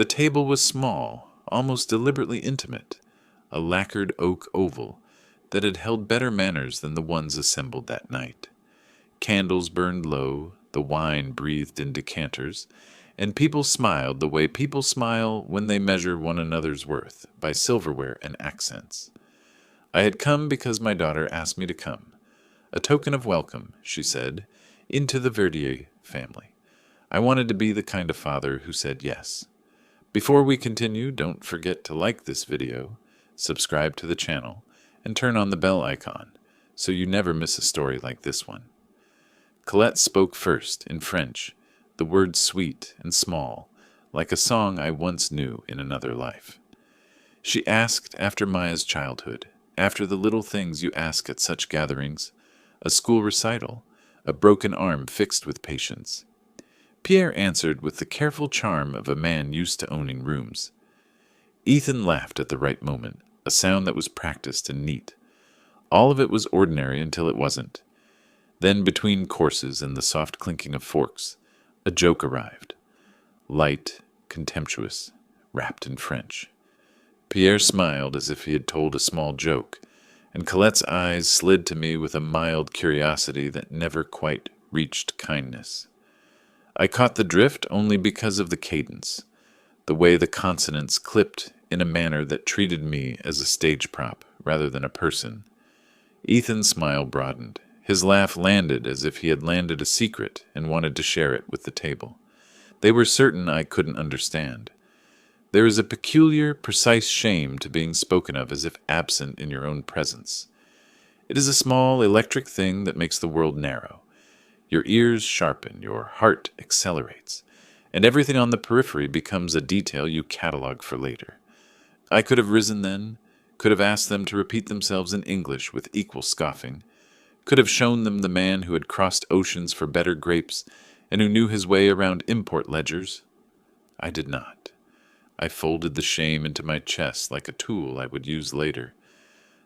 The table was small, almost deliberately intimate, a lacquered oak oval that had held better manners than the ones assembled that night. Candles burned low, the wine breathed in decanters, and people smiled the way people smile when they measure one another's worth by silverware and accents. I had come because my daughter asked me to come. A token of welcome, she said, into the Verdier family. I wanted to be the kind of father who said yes. Before we continue, don't forget to like this video, subscribe to the channel, and turn on the bell icon so you never miss a story like this one. Colette spoke first, in French, the words sweet and small, like a song I once knew in another life. She asked after Maya's childhood, after the little things you ask at such gatherings, a school recital, a broken arm fixed with patience. Pierre answered with the careful charm of a man used to owning rooms. Ethan laughed at the right moment, a sound that was practiced and neat. All of it was ordinary until it wasn't. Then, between courses and the soft clinking of forks, a joke arrived. Light, contemptuous, wrapped in French. Pierre smiled as if he had told a small joke, and Colette's eyes slid to me with a mild curiosity that never quite reached kindness. I caught the drift only because of the cadence, the way the consonants clipped in a manner that treated me as a stage prop rather than a person. Ethan's smile broadened. His laugh landed as if he had landed a secret and wanted to share it with the table. They were certain I couldn't understand. There is a peculiar, precise shame to being spoken of as if absent in your own presence. It is a small, electric thing that makes the world narrow. Your ears sharpen, your heart accelerates, and everything on the periphery becomes a detail you catalog for later. I could have risen then, could have asked them to repeat themselves in English with equal scoffing, could have shown them the man who had crossed oceans for better grapes and who knew his way around import ledgers. I did not. I folded the shame into my chest like a tool I would use later.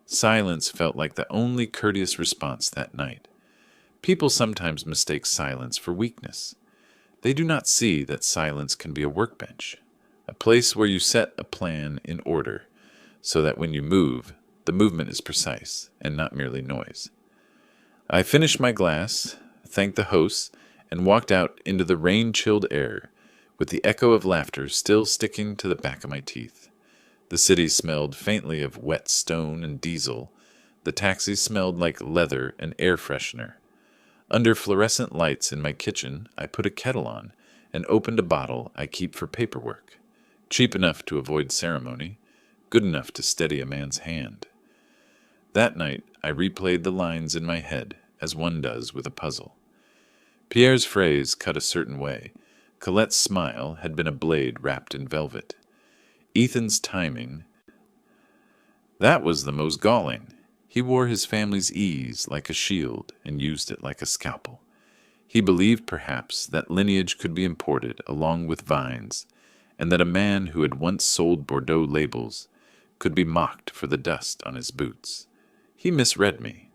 Silence felt like the only courteous response that night. People sometimes mistake silence for weakness. They do not see that silence can be a workbench, a place where you set a plan in order, so that when you move, the movement is precise and not merely noise. I finished my glass, thanked the hosts, and walked out into the rain-chilled air, with the echo of laughter still sticking to the back of my teeth. The city smelled faintly of wet stone and diesel. The taxis smelled like leather and air freshener. Under fluorescent lights in my kitchen, I put a kettle on and opened a bottle I keep for paperwork. Cheap enough to avoid ceremony, good enough to steady a man's hand. That night, I replayed the lines in my head, as one does with a puzzle. Pierre's phrase cut a certain way. Colette's smile had been a blade wrapped in velvet. Ethan's timing, that was the most galling. He wore his family's ease like a shield and used it like a scalpel. He believed, perhaps, that lineage could be imported along with vines, and that a man who had once sold Bordeaux labels could be mocked for the dust on his boots. He misread me.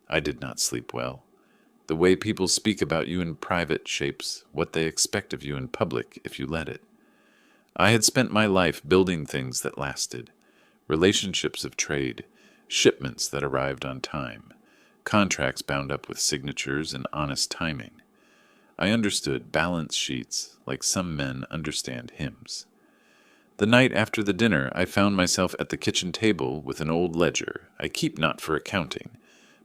I did not sleep well. The way people speak about you in private shapes what they expect of you in public if you let it. I had spent my life building things that lasted, relationships of trade, shipments that arrived on time, contracts bound up with signatures and honest timing. I understood balance sheets like some men understand hymns. The night after the dinner, I found myself at the kitchen table with an old ledger I keep not for accounting,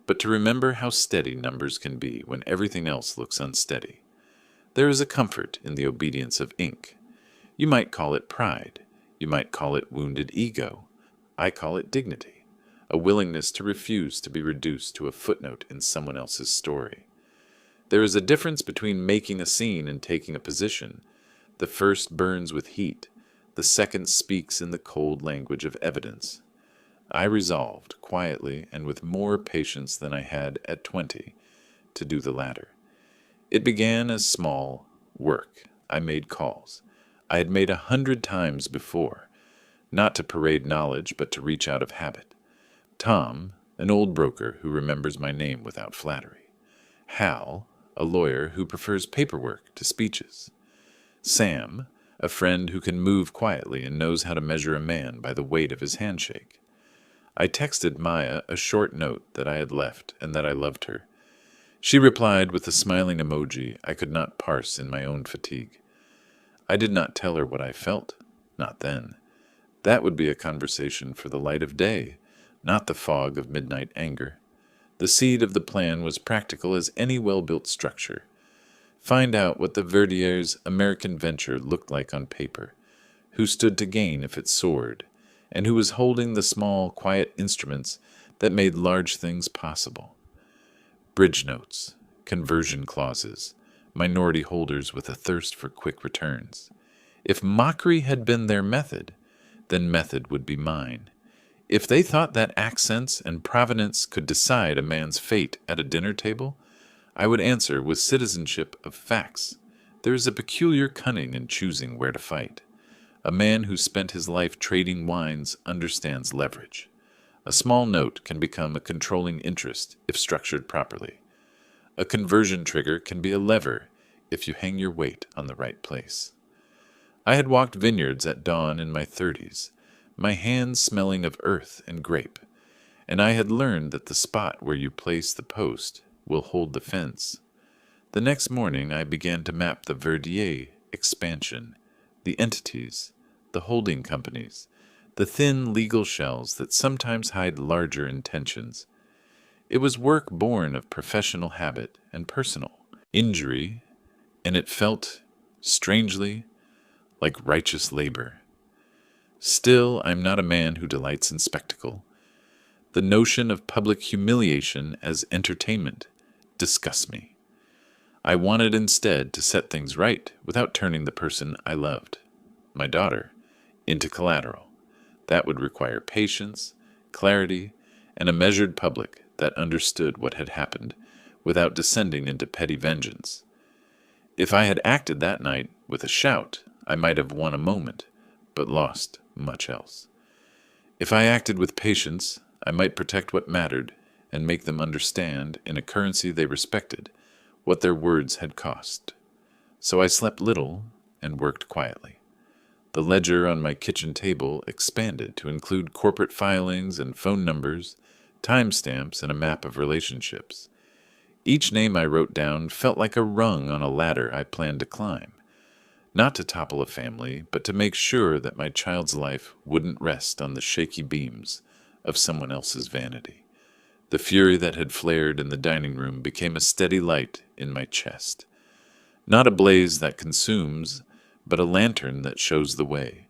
but to remember how steady numbers can be when everything else looks unsteady. There is a comfort in the obedience of ink. You might call it pride. You might call it wounded ego. I call it dignity. A willingness to refuse to be reduced to a footnote in someone else's story. There is a difference between making a scene and taking a position. The first burns with heat. The second speaks in the cold language of evidence. I resolved, quietly and with more patience than I had at 20, to do the latter. It began as small work. I made calls. I had made 100 times before, not to parade knowledge, but to reach out of habit. Tom, an old broker who remembers my name without flattery. Hal, a lawyer who prefers paperwork to speeches. Sam, a friend who can move quietly and knows how to measure a man by the weight of his handshake. I texted Maya a short note that I had left and that I loved her. She replied with a smiling emoji I could not parse in my own fatigue. I did not tell her what I felt, not then. That would be a conversation for the light of day, not the fog of midnight anger. The seed of the plan was practical as any well-built structure. Find out what the Verdier's American venture looked like on paper, who stood to gain if it soared, and who was holding the small, quiet instruments that made large things possible. Bridge notes, conversion clauses, minority holders with a thirst for quick returns. If mockery had been their method, then method would be mine. If they thought that accents and provenance could decide a man's fate at a dinner table, I would answer with citizenship of facts. There is a peculiar cunning in choosing where to fight. A man who spent his life trading wines understands leverage. A small note can become a controlling interest if structured properly. A conversion trigger can be a lever if you hang your weight on the right place. I had walked vineyards at dawn in my 30s, my hands smelling of earth and grape, and I had learned that the spot where you place the post will hold the fence. The next morning I began to map the Verdier expansion, the entities, the holding companies, the thin legal shells that sometimes hide larger intentions. It was work born of professional habit and personal injury, and it felt, strangely, like righteous labor. Still, I'm not a man who delights in spectacle. The notion of public humiliation as entertainment disgusts me. I wanted instead to set things right without turning the person I loved, my daughter, into collateral. That would require patience, clarity, and a measured public that understood what had happened without descending into petty vengeance. If I had acted that night with a shout, I might have won a moment, but lost much else. If I acted with patience, I might protect what mattered and make them understand, in a currency they respected, what their words had cost. So I slept little and worked quietly. The ledger on my kitchen table expanded to include corporate filings and phone numbers, timestamps, and a map of relationships. Each name I wrote down felt like a rung on a ladder I planned to climb. Not to topple a family, but to make sure that my child's life wouldn't rest on the shaky beams of someone else's vanity. The fury that had flared in the dining room became a steady light in my chest. Not a blaze that consumes, but a lantern that shows the way.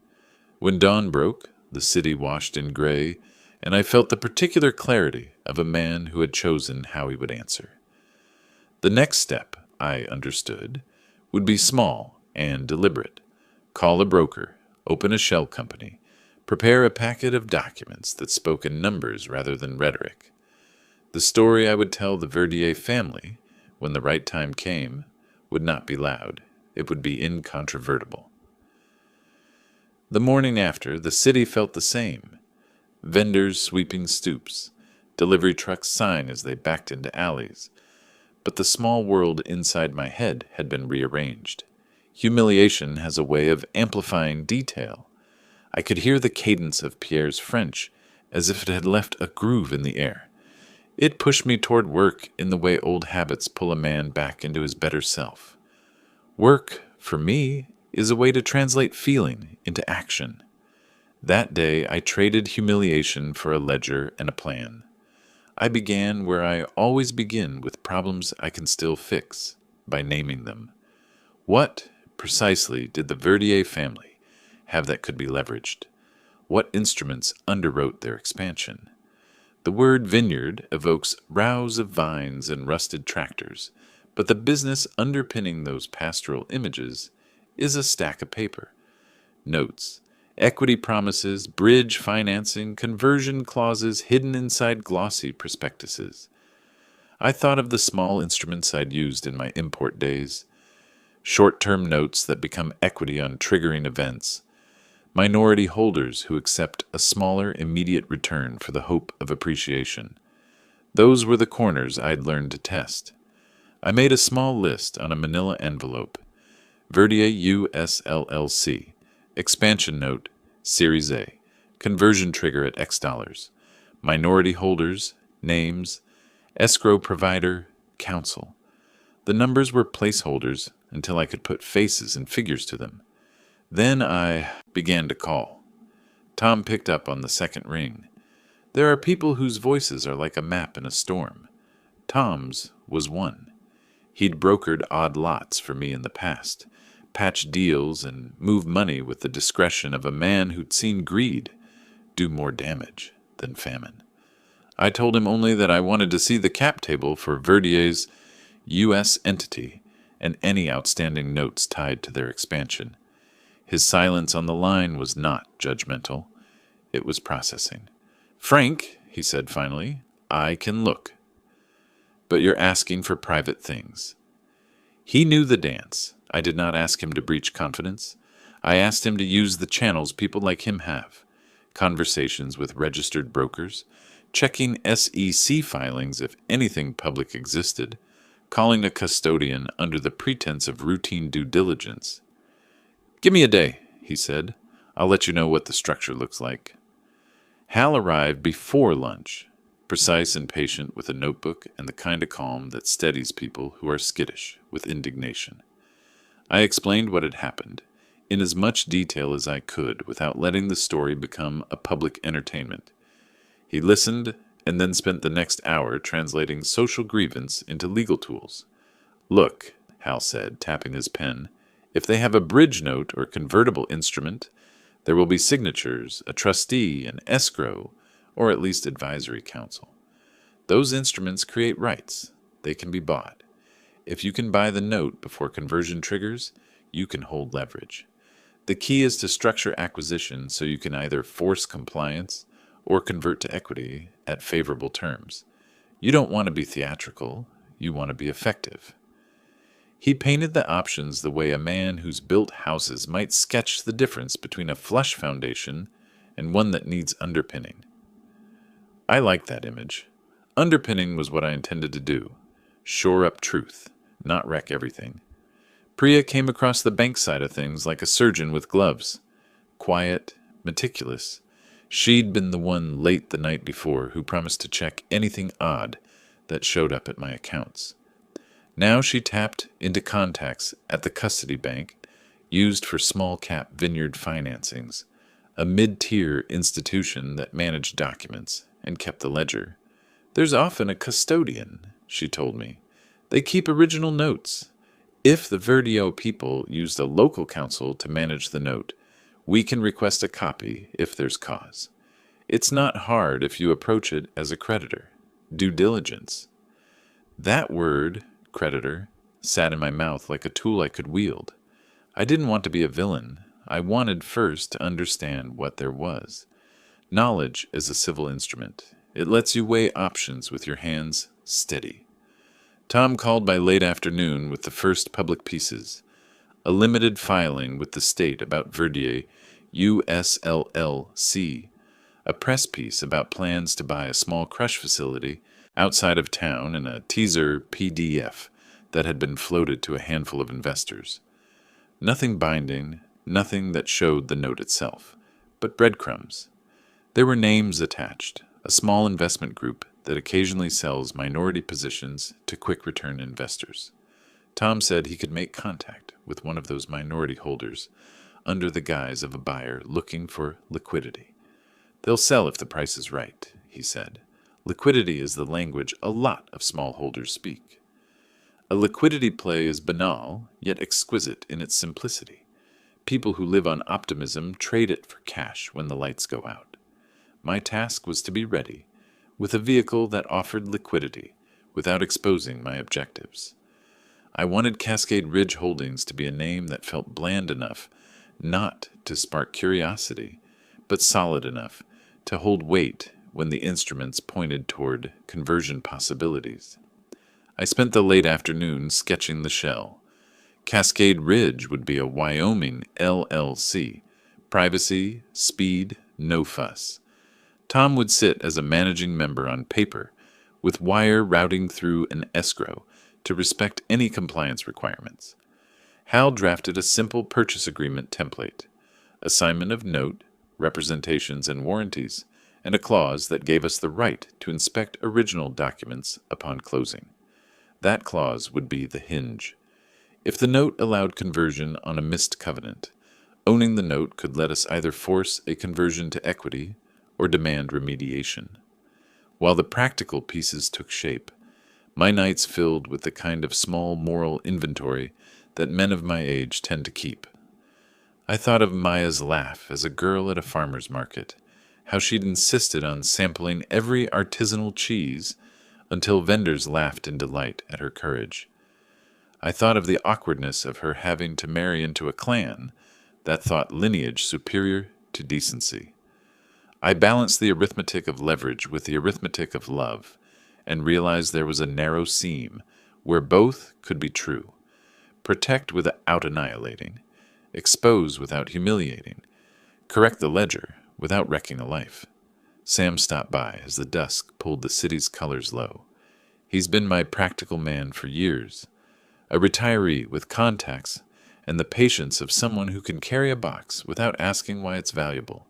When dawn broke, the city washed in gray, and I felt the particular clarity of a man who had chosen how he would answer. The next step, I understood, would be small and deliberate. Call a broker, open a shell company, prepare a packet of documents that spoke in numbers rather than rhetoric. The story I would tell the Verdier family, when the right time came, would not be loud. It would be incontrovertible. The morning after, the city felt the same. Vendors sweeping stoops, delivery trucks sigh as they backed into alleys. But the small world inside my head had been rearranged. Humiliation has a way of amplifying detail. I could hear the cadence of Pierre's French as if it had left a groove in the air. It pushed me toward work in the way old habits pull a man back into his better self. Work, for me, is a way to translate feeling into action. That day, I traded humiliation for a ledger and a plan. I began where I always begin with problems I can still fix, by naming them. What, precisely, did the Verdier family have that could be leveraged? What instruments underwrote their expansion? The word vineyard evokes rows of vines and rusted tractors, but the business underpinning those pastoral images is a stack of paper. Notes, equity promises, bridge financing, conversion clauses hidden inside glossy prospectuses. I thought of the small instruments I'd used in my import days. Short-term notes that become equity on triggering events. Minority holders who accept a smaller immediate return for the hope of appreciation. Those were the corners I'd learned to test. I made a small list on a manila envelope. Verdier US LLC, expansion note, Series A, conversion trigger at X dollars, minority holders, names, escrow provider, counsel. The numbers were placeholders until I could put faces and figures to them. Then I began to call. Tom picked up on the second ring. There are people whose voices are like a map in a storm. Tom's was one. He'd brokered odd lots for me in the past, patched deals, and moved money with the discretion of a man who'd seen greed do more damage than famine. I told him only that I wanted to see the cap table for Verdier's U.S. entity and any outstanding notes tied to their expansion. His silence on the line was not judgmental. It was processing. Frank, he said finally, I can look. But you're asking for private things. He knew the dance. I did not ask him to breach confidence. I asked him to use the channels people like him have. Conversations with registered brokers, checking SEC filings if anything public existed, calling a custodian under the pretense of routine due diligence. Give me a day, he said. I'll let you know what the structure looks like. Hal arrived before lunch, precise and patient with a notebook and the kind of calm that steadies people who are skittish with indignation. I explained what had happened, in as much detail as I could without letting the story become a public entertainment. He listened and then spent the next hour translating social grievance into legal tools. Look, Hal said, tapping his pen, if they have a bridge note or convertible instrument, there will be signatures, a trustee, an escrow, or at least advisory council. Those instruments create rights. They can be bought. If you can buy the note before conversion triggers, you can hold leverage. The key is to structure acquisition so you can either force compliance or convert to equity at favorable terms. You don't want to be theatrical. You want to be effective. He painted the options the way a man who's built houses might sketch the difference between a flush foundation and one that needs underpinning. I liked that image. Underpinning was what I intended to do. Shore up truth, not wreck everything. Priya came across the bank side of things like a surgeon with gloves. Quiet, meticulous. She'd been the one late the night before who promised to check anything odd that showed up at my accounts. Now she tapped into contacts at the custody bank, used for small-cap vineyard financings, a mid-tier institution that managed documents and kept the ledger. There's often a custodian, she told me. They keep original notes. If the Verdio people used a local counsel to manage the note, we can request a copy if there's cause. It's not hard if you approach it as a creditor. Due diligence. That word, creditor, sat in my mouth like a tool I could wield. I didn't want to be a villain. I wanted first to understand what there was. Knowledge is a civil instrument. It lets you weigh options with your hands steady. Tom called by late afternoon with the first public pieces. A limited filing with the state about Verdier USLLC, a press piece about plans to buy a small crush facility outside of town, and a teaser PDF that had been floated to a handful of investors. Nothing binding, nothing that showed the note itself, but breadcrumbs. There were names attached, a small investment group that occasionally sells minority positions to quick-return investors. Tom said he could make contact with one of those minority holders under the guise of a buyer looking for liquidity. They'll sell if the price is right, he said. Liquidity is the language a lot of smallholders speak. A liquidity play is banal, yet exquisite in its simplicity. People who live on optimism trade it for cash when the lights go out. My task was to be ready, with a vehicle that offered liquidity without exposing my objectives. I wanted Cascade Ridge Holdings to be a name that felt bland enough not to spark curiosity, but solid enough to hold weight when the instruments pointed toward conversion possibilities. I spent the late afternoon sketching the shell. Cascade Ridge would be a Wyoming LLC. Privacy, speed, no fuss. Tom would sit as a managing member on paper, with wire routing through an escrow to respect any compliance requirements. Hal drafted a simple purchase agreement template, assignment of note, representations and warranties, and a clause that gave us the right to inspect original documents upon closing. That clause would be the hinge. If the note allowed conversion on a missed covenant, owning the note could let us either force a conversion to equity or demand remediation. While the practical pieces took shape, my nights filled with the kind of small moral inventory that men of my age tend to keep. I thought of Maya's laugh as a girl at a farmer's market, how she'd insisted on sampling every artisanal cheese until vendors laughed in delight at her courage. I thought of the awkwardness of her having to marry into a clan that thought lineage superior to decency. I balanced the arithmetic of leverage with the arithmetic of love, and realized there was a narrow seam where both could be true. Protect without annihilating, expose without humiliating, correct the ledger without wrecking a life. Sam stopped by as the dusk pulled the city's colors low. He's been my practical man for years, a retiree with contacts and the patience of someone who can carry a box without asking why it's valuable.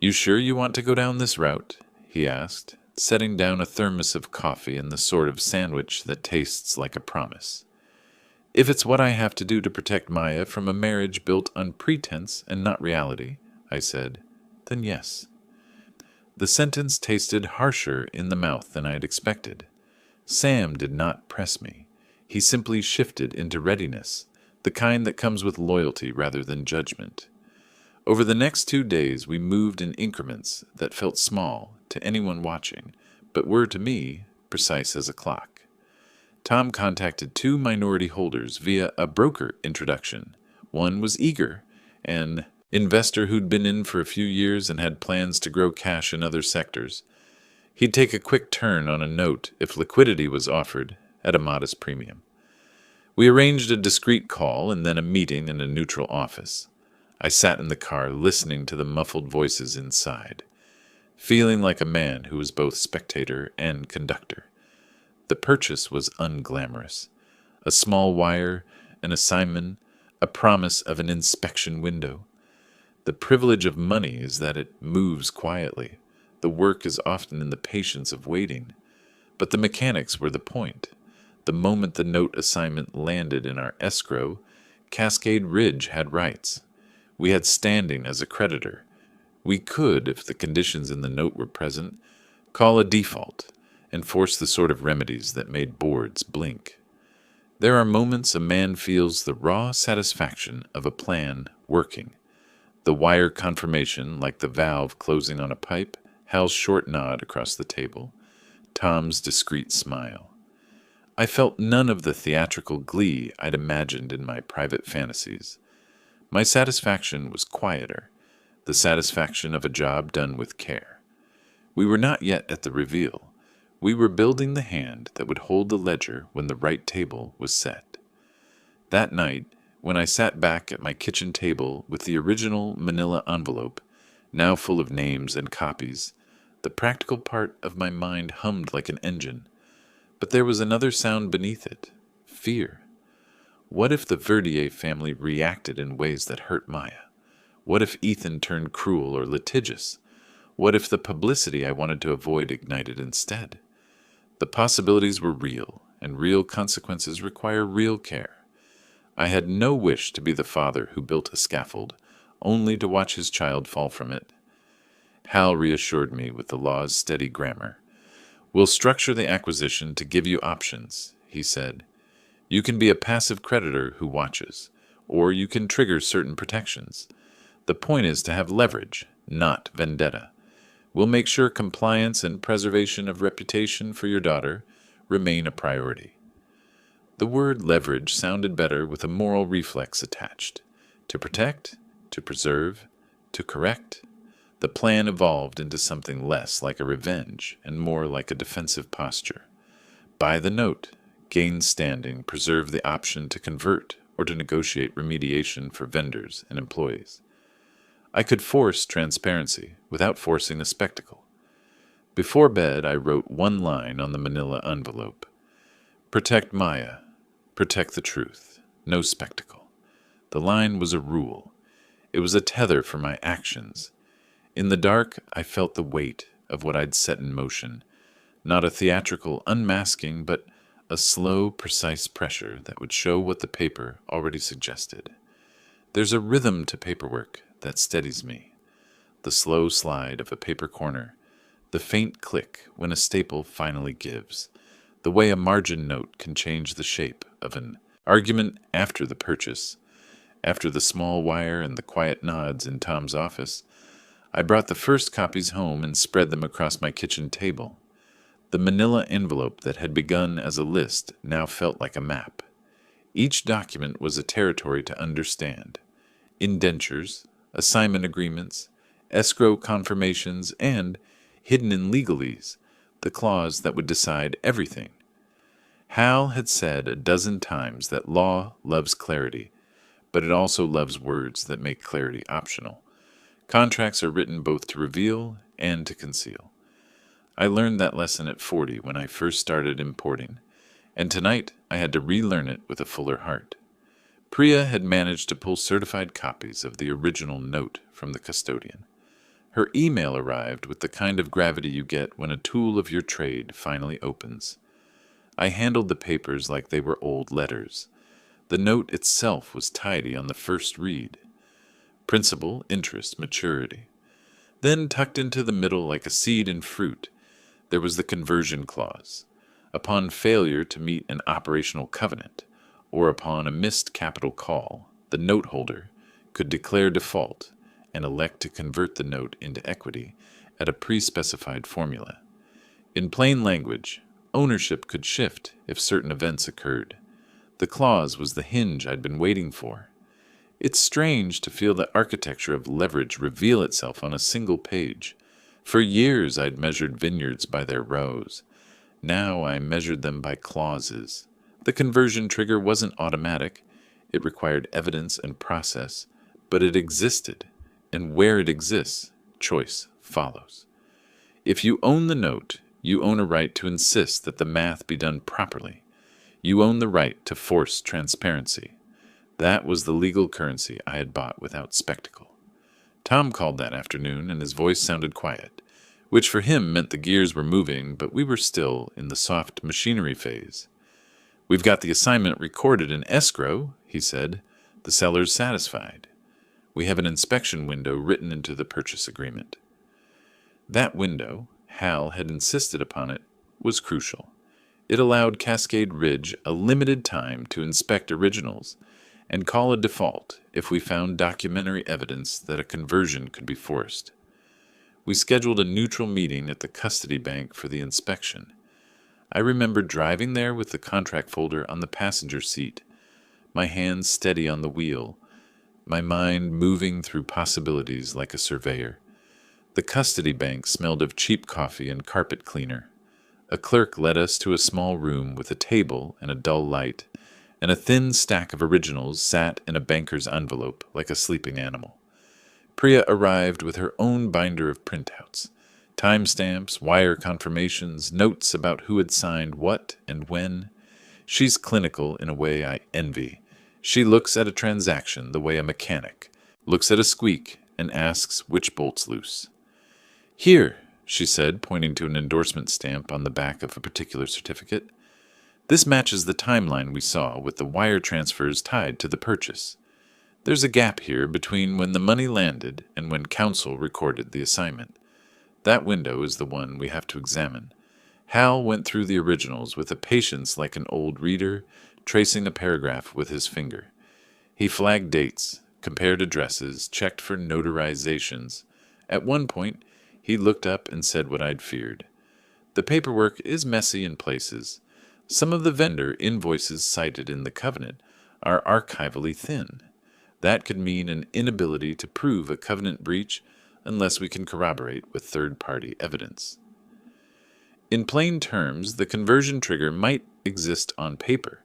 "You sure you want to go down this route?" he asked, setting down a thermos of coffee and the sort of sandwich that tastes like a promise. "If it's what I have to do to protect Maya from a marriage built on pretense and not reality," I said, "then yes." The sentence tasted harsher in the mouth than I had expected. Sam did not press me. He simply shifted into readiness, the kind that comes with loyalty rather than judgment. Over the next 2 days, we moved in increments that felt small to anyone watching, but were to me precise as a clock. Tom contacted 2 minority holders via a broker introduction. One was eager, an investor who'd been in for a few years and had plans to grow cash in other sectors. He'd take a quick turn on a note if liquidity was offered at a modest premium. We arranged a discreet call and then a meeting in a neutral office. I sat in the car listening to the muffled voices inside, feeling like a man who was both spectator and conductor. The purchase was unglamorous. A small wire, an assignment, a promise of an inspection window. The privilege of money is that it moves quietly. The work is often in the patience of waiting. But the mechanics were the point. The moment the note assignment landed in our escrow, Cascade Ridge had rights. We had standing as a creditor. We could, if the conditions in the note were present, call a default and force the sort of remedies that made boards blink. There are moments a man feels the raw satisfaction of a plan working. The wire confirmation, like the valve closing on a pipe, Hal's short nod across the table, Tom's discreet smile. I felt none of the theatrical glee I'd imagined in my private fantasies. My satisfaction was quieter, the satisfaction of a job done with care. We were not yet at the reveal. We were building the hand that would hold the ledger when the right table was set. That night, when I sat back at my kitchen table with the original manila envelope, now full of names and copies, the practical part of my mind hummed like an engine. But there was another sound beneath it, fear. What if the Verdier family reacted in ways that hurt Maya? What if Ethan turned cruel or litigious? What if the publicity I wanted to avoid ignited instead? The possibilities were real, and real consequences require real care. I had no wish to be the father who built a scaffold, only to watch his child fall from it. Hal reassured me with the law's steady grammar. "We'll structure the acquisition to give you options," he said. "You can be a passive creditor who watches, or you can trigger certain protections. The point is to have leverage, not vendetta. We'll make sure compliance and preservation of reputation for your daughter remain a priority." The word leverage sounded better with a moral reflex attached. To protect, to preserve, to correct. The plan evolved into something less like a revenge and more like a defensive posture. Buy the note, gain standing, preserve the option to convert or to negotiate remediation for vendors and employees. I could force transparency without forcing a spectacle. Before bed, I wrote one line on the manila envelope. "Protect Maya. Protect the truth. no spectacle. The line was a rule. It was a tether for my actions. In the dark, I felt the weight of what I'd set in motion, not a theatrical unmasking, but a slow, precise pressure that would show what the paper already suggested. There's a rhythm to paperwork that steadies me. The slow slide of a paper corner, the faint click when a staple finally gives, the way a margin note can change the shape of an argument after the purchase. After the small wire and the quiet nods in Tom's office, I brought the first copies home and spread them across my kitchen table. The manila envelope that had begun as a list now felt like a map. Each document was a territory to understand. Indentures, assignment agreements, escrow confirmations, and, hidden in legalese, the clause that would decide everything. Hal had said a dozen times that law loves clarity, but it also loves words that make clarity optional. Contracts are written both to reveal and to conceal. I learned that lesson at 40 when I first started importing, and tonight I had to relearn it with a fuller heart. Priya had managed to pull certified copies of the original note from the custodian. Her email arrived with the kind of gravity you get when a tool of your trade finally opens. I handled the papers like they were old letters. The note itself was tidy on the first read. Principal, interest, maturity. Then tucked into the middle like a seed in fruit, there was the conversion clause. Upon failure to meet an operational covenant, or upon a missed capital call, the note holder could declare default and elect to convert the note into equity at a pre-specified formula. In plain language, ownership could shift if certain events occurred. The clause was the hinge I'd been waiting for. It's strange to feel the architecture of leverage reveal itself on a single page. For years I'd measured vineyards by their rows. Now I measured them by clauses. The conversion trigger wasn't automatic. It required evidence and process, but it existed. And where it exists, choice follows. If you own the note, you own a right to insist that the math be done properly. You own the right to force transparency. That was the legal currency I had bought without spectacle. Tom called that afternoon, and his voice sounded quiet, which for him meant the gears were moving, but we were still in the soft machinery phase. "We've got the assignment recorded in escrow," he said. "The seller's satisfied. We have an inspection window written into the purchase agreement." That window, Hal had insisted upon it, was crucial. It allowed Cascade Ridge a limited time to inspect originals and call a default if we found documentary evidence that a conversion could be forced. We scheduled a neutral meeting at the custody bank for the inspection. I remember driving there with the contract folder on the passenger seat, my hands steady on the wheel, my mind moving through possibilities like a surveyor. The custody bank smelled of cheap coffee and carpet cleaner. A clerk led us to a small room with a table and a dull light, and a thin stack of originals sat in a banker's envelope like a sleeping animal. Priya arrived with her own binder of printouts, timestamps, wire confirmations, notes about who had signed what and when. She's clinical in a way I envy. She looks at a transaction the way a mechanic looks at a squeak and asks which bolt's loose. "Here," she said, pointing to an endorsement stamp on the back of a particular certificate. "This matches the timeline we saw with the wire transfers tied to the purchase. There's a gap here between when the money landed and when counsel recorded the assignment. That window is the one we have to examine." Hal went through the originals with a patience like an old reader, tracing a paragraph with his finger. He flagged dates, compared addresses, checked for notarizations. At one point, he looked up and said what I'd feared. "The paperwork is messy in places. Some of the vendor invoices cited in the covenant are archivally thin. That could mean an inability to prove a covenant breach unless we can corroborate with third-party evidence." In plain terms, the conversion trigger might exist on paper,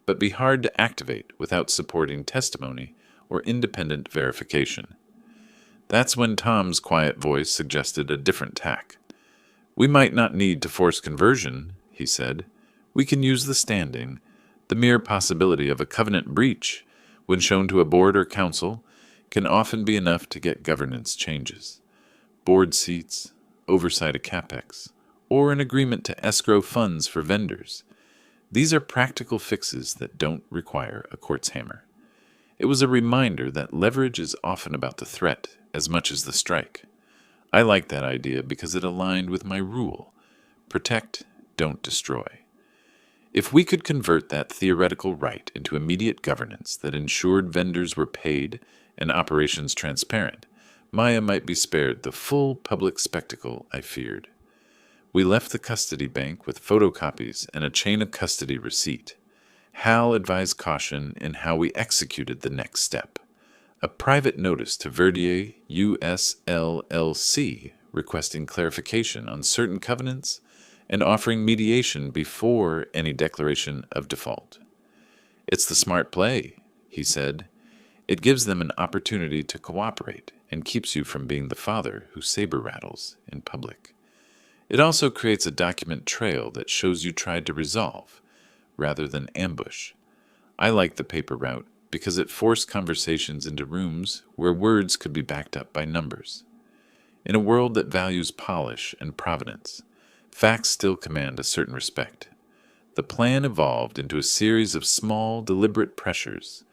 but be hard to activate without supporting testimony or independent verification. That's when Tom's quiet voice suggested a different tack. "We might not need to force conversion," he said. "We can use the standing, The mere possibility of a covenant breach, when shown to a board or council, can often be enough to get governance changes. Board seats, oversight of capex, or an agreement to escrow funds for vendors. These are practical fixes that don't require a court's hammer. It was a reminder that leverage is often about the threat as much as the strike. I liked that idea because it aligned with my rule: protect, don't destroy. If we could convert that theoretical right into immediate governance that ensured vendors were paid and operations transparent, Maya might be spared the full public spectacle I feared. We left the custody bank with photocopies and a chain of custody receipt. Hal advised caution in how we executed the next step: a private notice to Verdier US LLC requesting clarification on certain covenants and offering mediation before any declaration of default. "It's the smart play," he said. "It gives them an opportunity to cooperate and keeps you from being the father who saber rattles in public. It also creates a document trail that shows you tried to resolve, rather than ambush." I liked the paper route because it forced conversations into rooms where words could be backed up by numbers. In a world that values polish and provenance, facts still command a certain respect. The plan evolved into a series of small, deliberate pressures: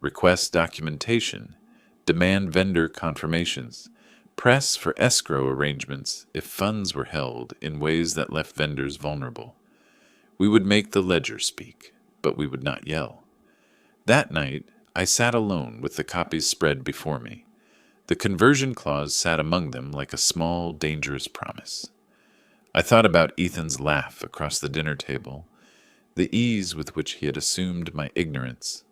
request documentation, demand vendor confirmations, press for escrow arrangements if funds were held in ways that left vendors vulnerable. We would make the ledger speak, but we would not yell. That night, I sat alone with the copies spread before me. The conversion clause sat among them like a small, dangerous promise. I thought about Ethan's laugh across the dinner table, the ease with which he had assumed my ignorance.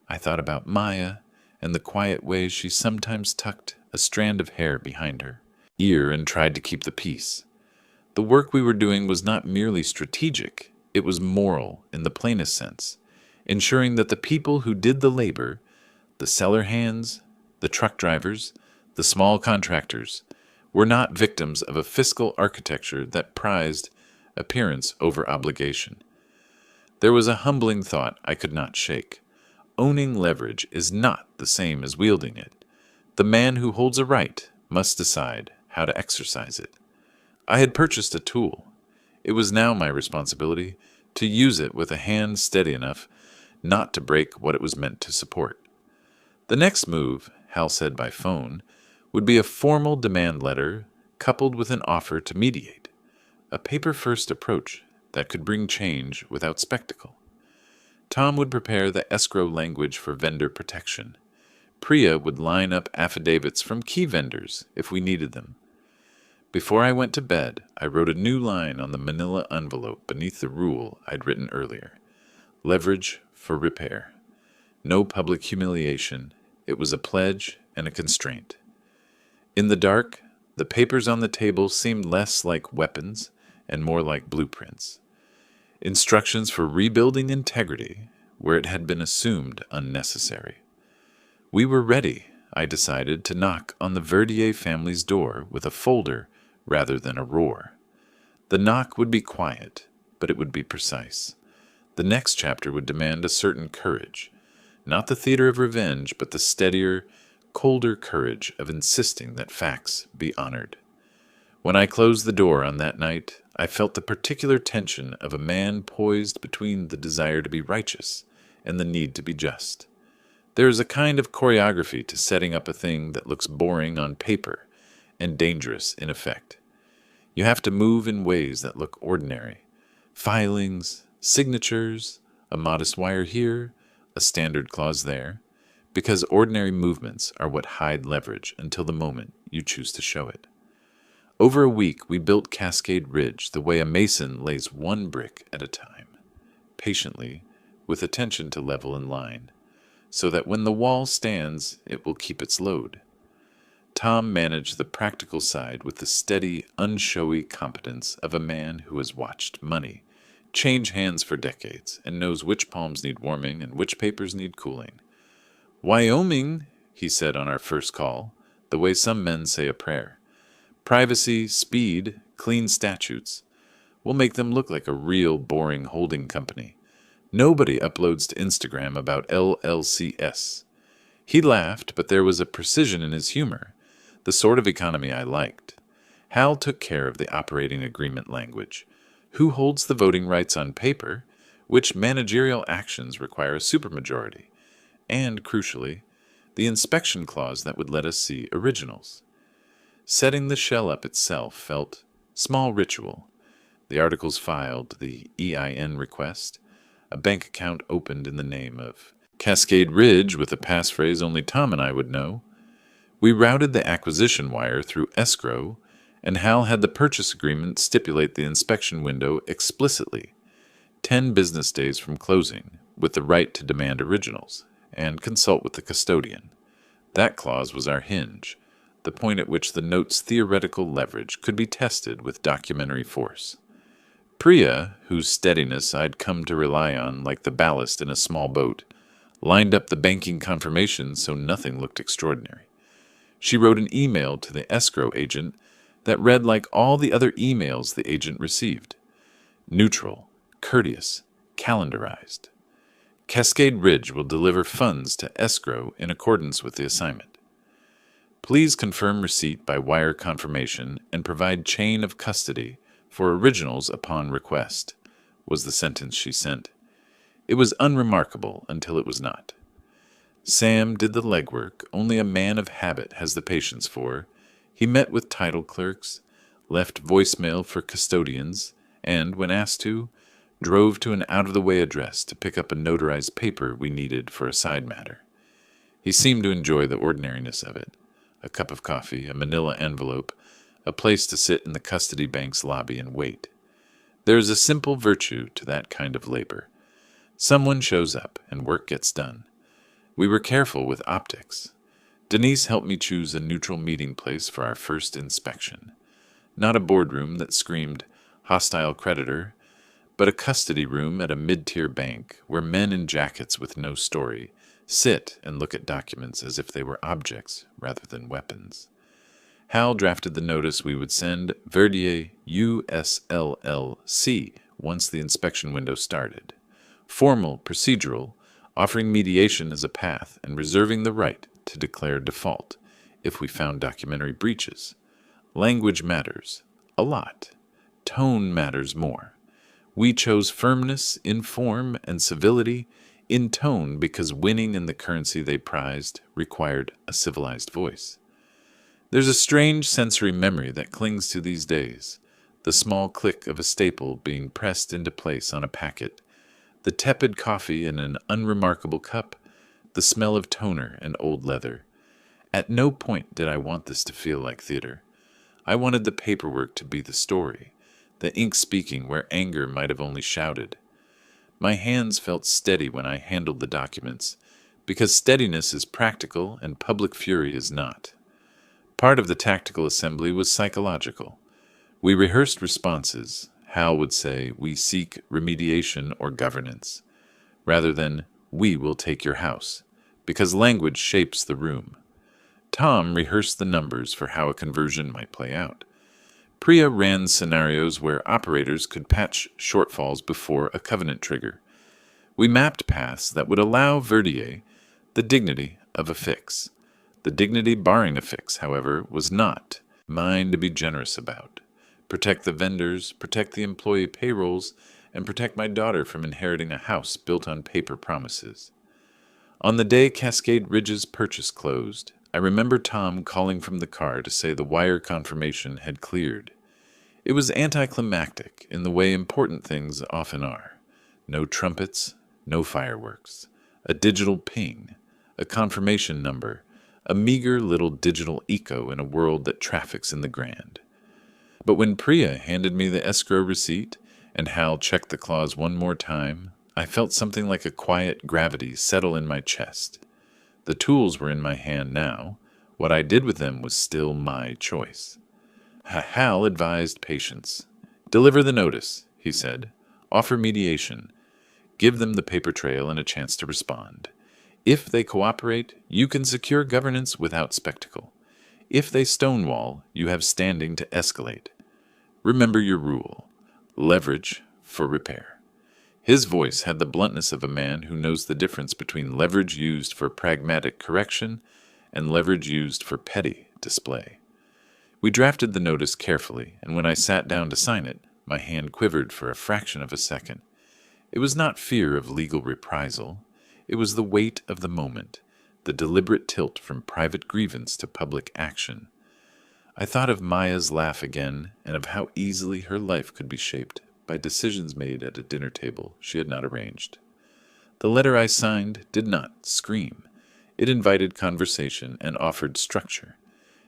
I thought about Maya and the quiet way she sometimes tucked a strand of hair behind her ear and tried to keep the peace. The work we were doing was not merely strategic, it was moral in the plainest sense, ensuring that the people who did the labor, the cellar hands, the truck drivers, the small contractors, were not victims of a fiscal architecture that prized appearance over obligation. There was a humbling thought I could not shake. Owning leverage is not the same as wielding it. The man who holds a right must decide how to exercise it. I had purchased a tool. It was now my responsibility to use it with a hand steady enough not to break what it was meant to support. The next move, Hal said by phone, would be a formal demand letter coupled with an offer to mediate, a paper-first approach that could bring change without spectacle. Tom would prepare the escrow language for vendor protection. Priya would line up affidavits from key vendors if we needed them. Before I went to bed, I wrote a new line on the manila envelope beneath the rule I'd written earlier: leverage for repair. No public humiliation. It was a pledge and a constraint. In the dark, the papers on the table seemed less like weapons and more like blueprints. Instructions for rebuilding integrity where it had been assumed unnecessary. We were ready, I decided, to knock on the Verdier family's door with a folder rather than a roar. The knock would be quiet, but it would be precise. The next chapter would demand a certain courage, not the theater of revenge, but the steadier, colder courage of insisting that facts be honored. When I closed the door on that night, I felt the particular tension of a man poised between the desire to be righteous and the need to be just. There is a kind of choreography to setting up a thing that looks boring on paper and dangerous in effect. You have to move in ways that look ordinary. Filings, signatures, a modest wire here, a standard clause there, because ordinary movements are what hide leverage until the moment you choose to show it. Over a week, we built Cascade Ridge the way a mason lays one brick at a time, patiently, with attention to level and line, so that when the wall stands, it will keep its load. Tom managed the practical side with the steady, unshowy competence of a man who has watched money change hands for decades and knows which palms need warming and which papers need cooling. "Wyoming," he said on our first call, the way some men say a prayer. "Privacy, speed, clean statutes. We'll make them look like a real boring holding company. Nobody uploads to Instagram about LLCS. He laughed, but there was a precision in his humor, the sort of economy I liked. Hal took care of the operating agreement language. Who holds the voting rights on paper? Which managerial actions require a supermajority? And, crucially, the inspection clause that would let us see originals. Setting the shell up itself felt small ritual. The articles filed, the EIN request, a bank account opened in the name of Cascade Ridge with a passphrase only Tom and I would know. We routed the acquisition wire through escrow, and Hal had the purchase agreement stipulate the inspection window explicitly, 10 business days from closing, with the right to demand originals, and consult with the custodian. That clause was our hinge, the point at which the note's theoretical leverage could be tested with documentary force. Priya, whose steadiness I'd come to rely on like the ballast in a small boat, lined up the banking confirmation so nothing looked extraordinary. She wrote an email to the escrow agent that read like all the other emails the agent received. Neutral, courteous, calendarized. Cascade Ridge will deliver funds to escrow in accordance with the assignment. Please confirm receipt by wire confirmation and provide chain of custody for originals upon request, was the sentence she sent. It was unremarkable until it was not. Sam did the legwork only a man of habit has the patience for. He met with title clerks, left voicemail for custodians, and, when asked to, drove to an out-of-the-way address to pick up a notarized paper we needed for a side matter. He seemed to enjoy the ordinariness of it. A cup of coffee, a manila envelope, a place to sit in the custody bank's lobby and wait. There is a simple virtue to that kind of labor. Someone shows up and work gets done. We were careful with optics. Denise helped me choose a neutral meeting place for our first inspection. Not a boardroom that screamed hostile creditor, but a custody room at a mid-tier bank where men in jackets with no story sit and look at documents as if they were objects rather than weapons. Hal drafted the notice we would send Verdier USLLC once the inspection window started. Formal, procedural, offering mediation as a path and reserving the right to declare default if we found documentary breaches. Language matters. A lot. Tone matters more. We chose firmness in form and civility in tone because winning in the currency they prized required a civilized voice. There's a strange sensory memory that clings to these days, the small click of a staple being pressed into place on a packet, the tepid coffee in an unremarkable cup, the smell of toner and old leather. At no point did I want this to feel like theater. I wanted the paperwork to be the story, the ink speaking where anger might have only shouted. My hands felt steady when I handled the documents, because steadiness is practical and public fury is not. Part of the tactical assembly was psychological. We rehearsed responses. Hal would say, "We seek remediation or governance," rather than, "We will take your house," because language shapes the room. Tom rehearsed the numbers for how a conversion might play out. Priya ran scenarios where operators could patch shortfalls before a covenant trigger. We mapped paths that would allow Verdier the dignity of a fix. The dignity barring a fix, however, was not mine to be generous about. Protect the vendors, protect the employee payrolls, and protect my daughter from inheriting a house built on paper promises. On the day Cascade Ridge's purchase closed, I remember Tom calling from the car to say the wire confirmation had cleared. It was anticlimactic in the way important things often are. No trumpets, no fireworks, a digital ping, a confirmation number, a meager little digital echo in a world that traffics in the grand. But when Priya handed me the escrow receipt and Hal checked the clause one more time, I felt something like a quiet gravity settle in my chest. The tools were in my hand now. What I did with them was still my choice. Hal advised patience. "Deliver the notice," he said. "Offer mediation. Give them the paper trail and a chance to respond. If they cooperate, you can secure governance without spectacle. If they stonewall, you have standing to escalate. Remember your rule. Leverage for repair." His voice had the bluntness of a man who knows the difference between leverage used for pragmatic correction and leverage used for petty display. We drafted the notice carefully, and when I sat down to sign it, my hand quivered for a fraction of a second. It was not fear of legal reprisal. It was the weight of the moment, the deliberate tilt from private grievance to public action. I thought of Maya's laugh again, and of how easily her life could be shaped by decisions made at a dinner table she had not arranged. The letter I signed did not scream. It invited conversation and offered structure.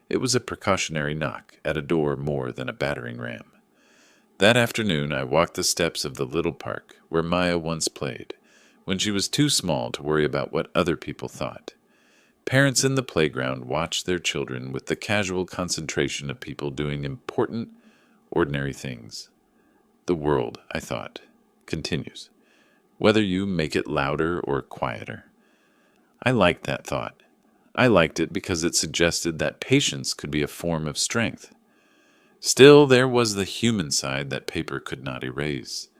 It was a precautionary knock at a door more than a battering ram. That afternoon I walked the steps of the little park where Maya once played, when she was too small to worry about what other people thought. Parents in the playground watched their children with the casual concentration of people doing important, ordinary things. The world, I thought, continues, whether you make it louder or quieter. I liked that thought. I liked it because it suggested that patience could be a form of strength. Still, there was the human side that paper could not erase.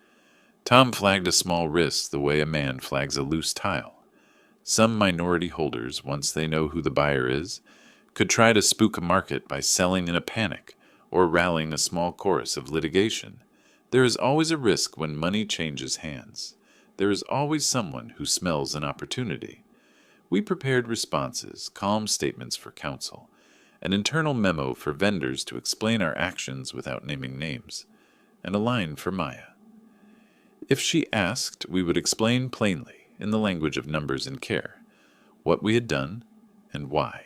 Tom flagged a small risk the way a man flags a loose tile. Some minority holders, once they know who the buyer is, could try to spook a market by selling in a panic or rallying a small chorus of litigation. There is always a risk when money changes hands. There is always someone who smells an opportunity. We prepared responses, calm statements for counsel, an internal memo for vendors to explain our actions without naming names, and a line for Maya. If she asked, we would explain plainly, in the language of numbers and care, what we had done and why.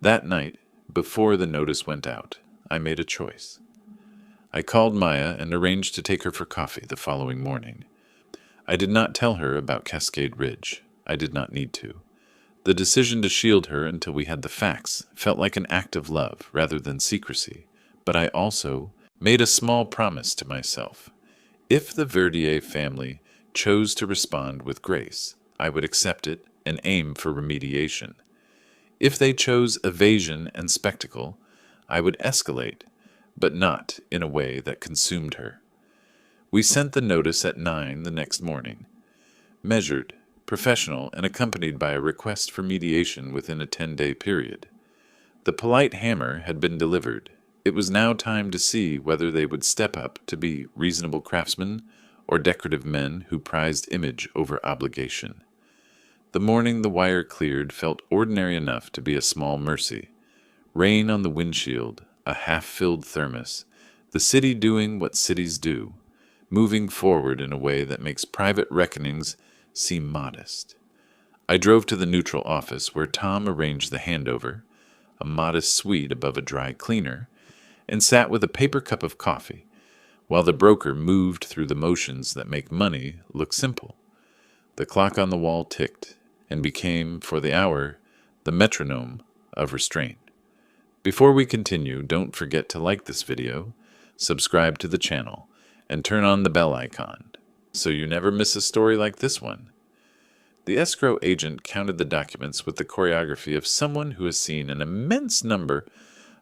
That night, before the notice went out, I made a choice. I called Maya and arranged to take her for coffee the following morning. I did not tell her about Cascade Ridge. I did not need to. The decision to shield her until we had the facts felt like an act of love rather than secrecy, but I also made a small promise to myself. If the Verdier family chose to respond with grace, I would accept it and aim for remediation. If they chose evasion and spectacle, I would escalate, but not in a way that consumed her. We sent the notice at 9 the next morning, measured, professional, and accompanied by a request for mediation within a 10-day period. The polite hammer had been delivered. It was now time to see whether they would step up to be reasonable craftsmen or decorative men who prized image over obligation. The morning the wire cleared felt ordinary enough to be a small mercy. Rain on the windshield, a half-filled thermos, the city doing what cities do, moving forward in a way that makes private reckonings seem modest. I drove to the neutral office where Tom arranged the handover, a modest suite above a dry cleaner, and sat with a paper cup of coffee, while the broker moved through the motions that make money look simple. The clock on the wall ticked and became, for the hour, the metronome of restraint. Before we continue, don't forget to like this video, subscribe to the channel, and turn on the bell icon, so you never miss a story like this one. The escrow agent counted the documents with the choreography of someone who has seen an immense number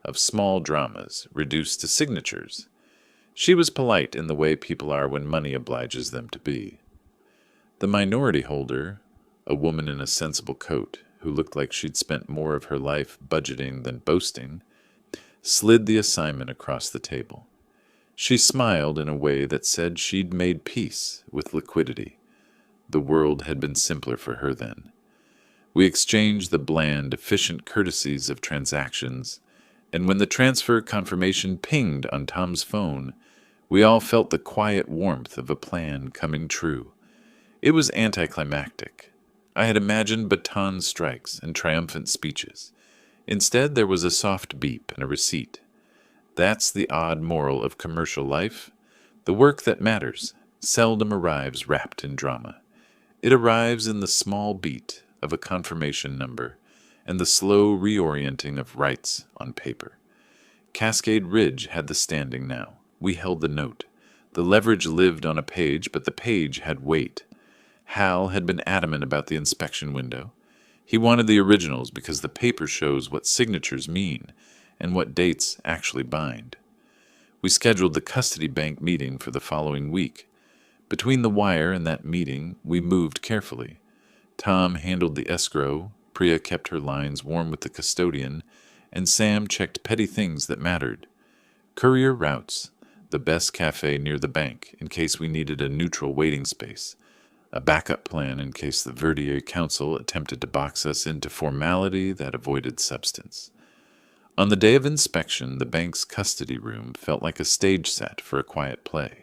of small dramas reduced to signatures. She was polite in the way people are when money obliges them to be. The minority holder, a woman in a sensible coat who looked like she'd spent more of her life budgeting than boasting, slid the assignment across the table. She smiled in a way that said she'd made peace with liquidity. The world had been simpler for her then. We exchanged the bland, efficient courtesies of transactions, and when the transfer confirmation pinged on Tom's phone, we all felt the quiet warmth of a plan coming true. It was anticlimactic. I had imagined baton strikes and triumphant speeches. Instead, there was a soft beep and a receipt. That's the odd moral of commercial life. The work that matters seldom arrives wrapped in drama. It arrives in the small beat of a confirmation number and the slow reorienting of rights on paper. Cascade Ridge had the standing now. We held the note. The leverage lived on a page, but the page had weight. Hal had been adamant about the inspection window. He wanted the originals because the paper shows what signatures mean and what dates actually bind. We scheduled the custody bank meeting for the following week. Between the wire and that meeting, we moved carefully. Tom handled the escrow, Priya kept her lines warm with the custodian, and Sam checked petty things that mattered. Courier routes, the best cafe near the bank in case we needed a neutral waiting space, a backup plan in case the Verdier Council attempted to box us into formality that avoided substance. On the day of inspection, the bank's custody room felt like a stage set for a quiet play.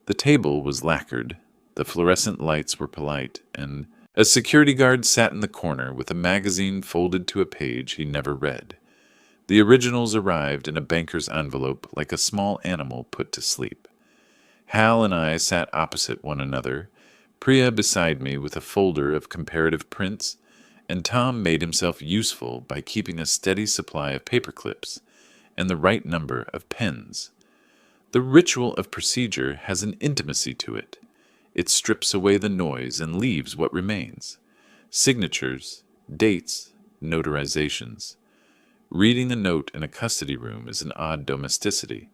The table was lacquered, the fluorescent lights were polite, and a security guard sat in the corner with a magazine folded to a page he never read. The originals arrived in a banker's envelope like a small animal put to sleep. Hal and I sat opposite one another, Priya beside me with a folder of comparative prints, and Tom made himself useful by keeping a steady supply of paper clips and the right number of pens. The ritual of procedure has an intimacy to it. It strips away the noise and leaves what remains: signatures, dates, notarizations. Reading the note in a custody room is an odd domesticity.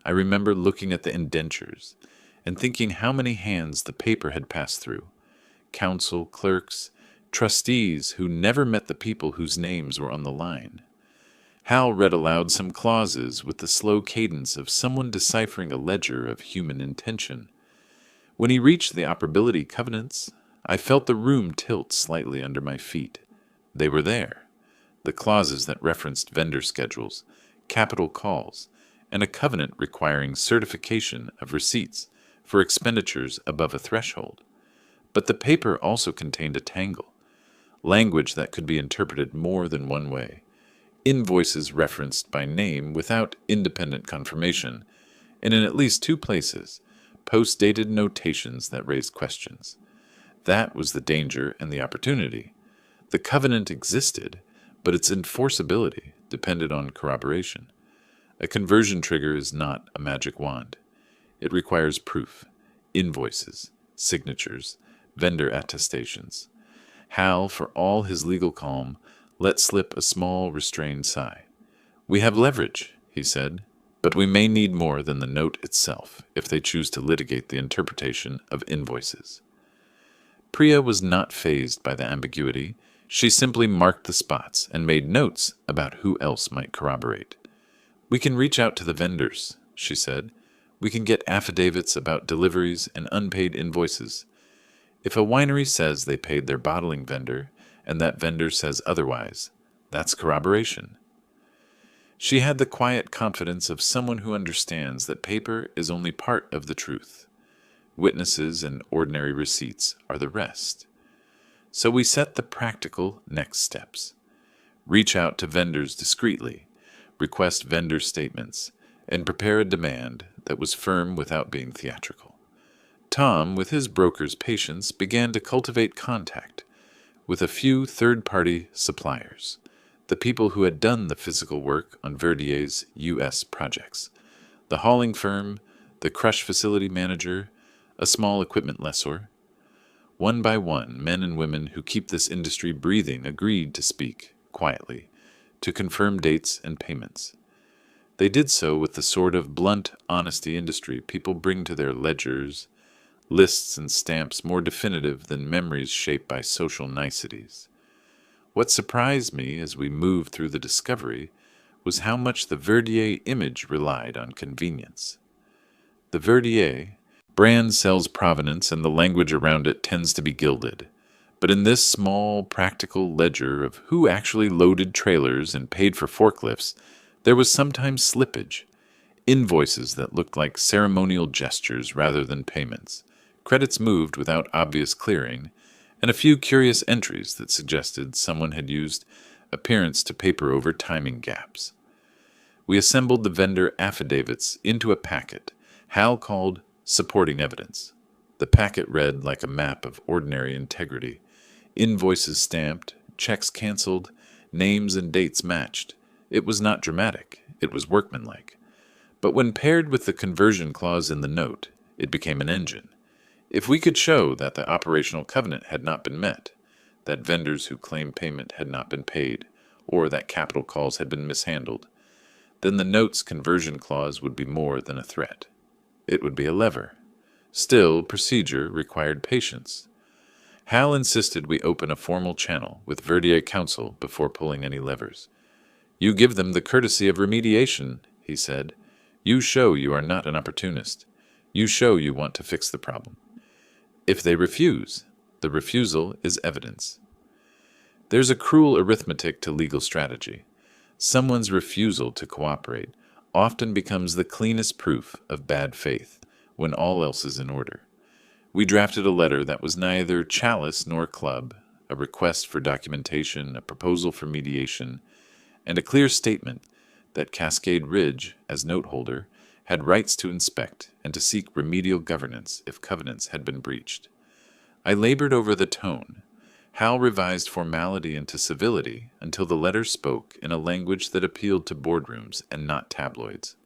I remember looking at the indentures and thinking how many hands the paper had passed through. Counsel, clerks, trustees who never met the people whose names were on the line. Hal read aloud some clauses with the slow cadence of someone deciphering a ledger of human intention. When he reached the operability covenants, I felt the room tilt slightly under my feet. They were there. The clauses that referenced vendor schedules, capital calls, and a covenant requiring certification of receipts for expenditures above a threshold. But the paper also contained a tangle, language that could be interpreted more than one way, invoices referenced by name without independent confirmation, and in at least two places, post-dated notations that raised questions. That was the danger and the opportunity. The covenant existed, but its enforceability depended on corroboration. A conversion trigger is not a magic wand. It requires proof, invoices, signatures, vendor attestations. Hal, for all his legal calm, let slip a small, restrained sigh. "We have leverage," he said, "but we may need more than the note itself if they choose to litigate the interpretation of invoices." Priya was not fazed by the ambiguity. She simply marked the spots and made notes about who else might corroborate. "We can reach out to the vendors," she said. "We can get affidavits about deliveries and unpaid invoices. If a winery says they paid their bottling vendor, and that vendor says otherwise, that's corroboration." She had the quiet confidence of someone who understands that paper is only part of the truth. Witnesses and ordinary receipts are the rest. So we set the practical next steps. Reach out to vendors discreetly, request vendor statements, and prepare a demand that was firm without being theatrical. Tom, with his broker's patience, began to cultivate contact with a few third-party suppliers, the people who had done the physical work on Verdier's U.S. projects, the hauling firm, the crush facility manager, a small equipment lessor. One by one, men and women who keep this industry breathing agreed to speak, quietly, to confirm dates and payments. They did so with the sort of blunt honesty industry people bring to their ledgers, lists and stamps more definitive than memories shaped by social niceties. What surprised me as we moved through the discovery was how much the Verdier image relied on convenience. The Verdier brand sells provenance, and the language around it tends to be gilded. But in this small, practical ledger of who actually loaded trailers and paid for forklifts, there was sometimes slippage, invoices that looked like ceremonial gestures rather than payments, credits moved without obvious clearing, and a few curious entries that suggested someone had used appearance to paper over timing gaps. We assembled the vendor affidavits into a packet Hal called supporting evidence. The packet read like a map of ordinary integrity. Invoices stamped, checks canceled, names and dates matched. It was not dramatic. It was workmanlike. But when paired with the conversion clause in the note, it became an engine. If we could show that the operational covenant had not been met, that vendors who claimed payment had not been paid, or that capital calls had been mishandled, then the note's conversion clause would be more than a threat. It would be a lever. Still, procedure required patience. Hal insisted we open a formal channel with Verdier counsel before pulling any levers. "You give them the courtesy of remediation," he said. "You show you are not an opportunist. You show you want to fix the problem. If they refuse, the refusal is evidence." There's a cruel arithmetic to legal strategy. Someone's refusal to cooperate often becomes the cleanest proof of bad faith when all else is in order. We drafted a letter that was neither chalice nor club, a request for documentation, a proposal for mediation, and a clear statement that Cascade Ridge, as note holder, had rights to inspect and to seek remedial governance if covenants had been breached. I labored over the tone. Hal revised formality into civility until the letter spoke in a language that appealed to boardrooms and not tabloids.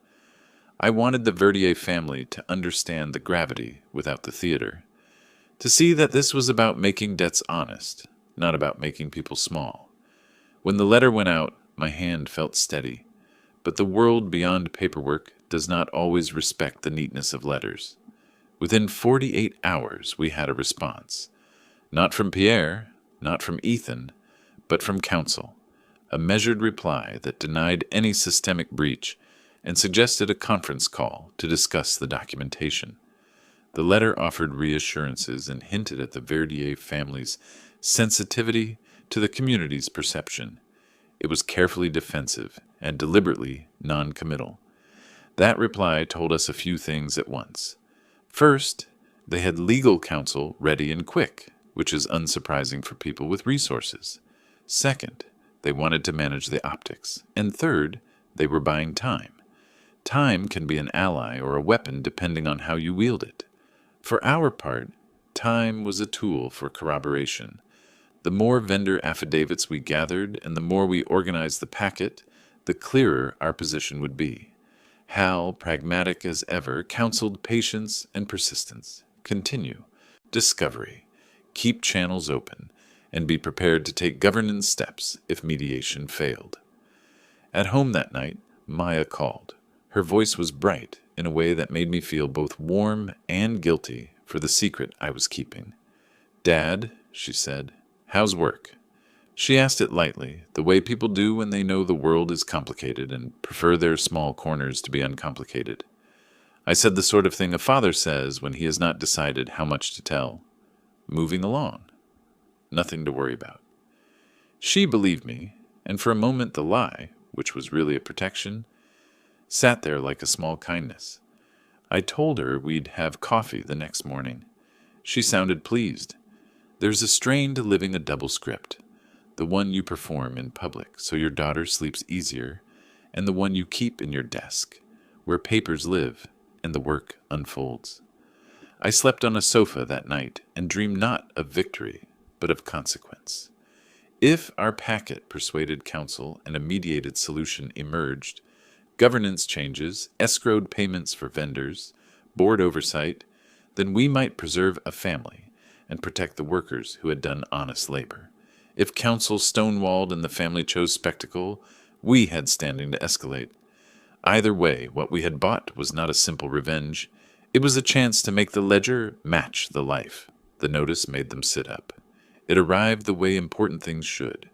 I wanted the Verdier family to understand the gravity without the theater, to see that this was about making debts honest, not about making people small. When the letter went out, my hand felt steady, but the world beyond paperwork does not always respect the neatness of letters. Within 48 hours, we had a response. Not from Pierre, not from Ethan, but from counsel. A measured reply that denied any systemic breach and suggested a conference call to discuss the documentation. The letter offered reassurances and hinted at the Verdier family's sensitivity to the community's perception. It was carefully defensive and deliberately non-committal. That reply told us a few things at once. First, they had legal counsel ready and quick, which is unsurprising for people with resources. Second, they wanted to manage the optics. And third, they were buying time. Time can be an ally or a weapon depending on how you wield it. For our part, time was a tool for corroboration. The more vendor affidavits we gathered and the more we organized the packet, the clearer our position would be. Hal, pragmatic as ever, counseled patience and persistence. Continue. Discovery. Keep channels open, and be prepared to take governance steps if mediation failed. At home that night, Maya called. Her voice was bright in a way that made me feel both warm and guilty for the secret I was keeping. "Dad," she said, "how's work?" She asked it lightly, the way people do when they know the world is complicated and prefer their small corners to be uncomplicated. I said the sort of thing a father says when he has not decided how much to tell. "Moving along. Nothing to worry about." She believed me, and for a moment the lie, which was really a protection, sat there like a small kindness. I told her we'd have coffee the next morning. She sounded pleased. There's a strain to living a double script, the one you perform in public so your daughter sleeps easier, and the one you keep in your desk, where papers live and the work unfolds. I slept on a sofa that night and dreamed not of victory, but of consequence. If our packet persuaded counsel and a mediated solution emerged, governance changes, escrowed payments for vendors, board oversight, then we might preserve a family and protect the workers who had done honest labor. If counsel stonewalled and the family chose spectacle, we had standing to escalate. Either way, what we had bought was not a simple revenge. It was a chance to make the ledger match the life. The notice made them sit up. It arrived the way important things should.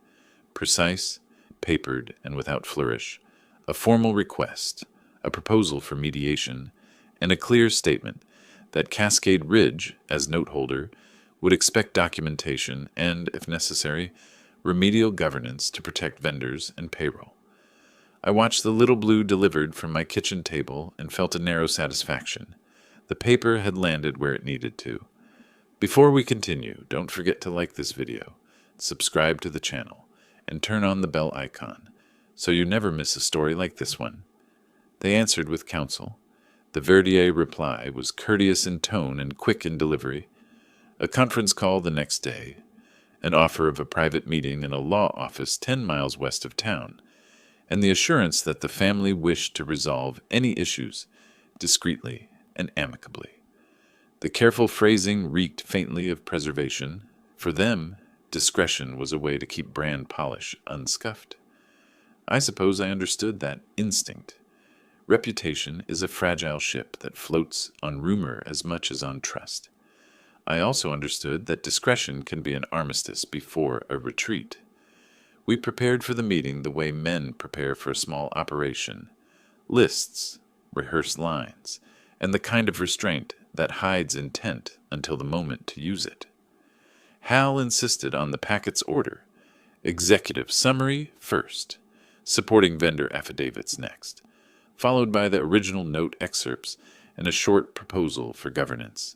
Precise, papered, and without flourish. A formal request, a proposal for mediation, and a clear statement that Cascade Ridge, as note holder, would expect documentation and, if necessary, remedial governance to protect vendors and payroll. I watched the little blue delivered from my kitchen table and felt a narrow satisfaction. The paper had landed where it needed to. Before we continue, don't forget to like this video, subscribe to the channel, and turn on the bell icon, so you never miss a story like this one. They answered with counsel. The Verdier reply was courteous in tone and quick in delivery. A conference call the next day, an offer of a private meeting in a law office 10 miles west of town, and the assurance that the family wished to resolve any issues discreetly and amicably. The careful phrasing reeked faintly of preservation. For them, discretion was a way to keep brand polish unscuffed. I suppose I understood that instinct. Reputation is a fragile ship that floats on rumor as much as on trust. I also understood that discretion can be an armistice before a retreat. We prepared for the meeting the way men prepare for a small operation. Lists, rehearsed lines, and the kind of restraint that hides intent until the moment to use it. Hal insisted on the packet's order. Executive summary first, supporting vendor affidavits next, followed by the original note excerpts and a short proposal for governance.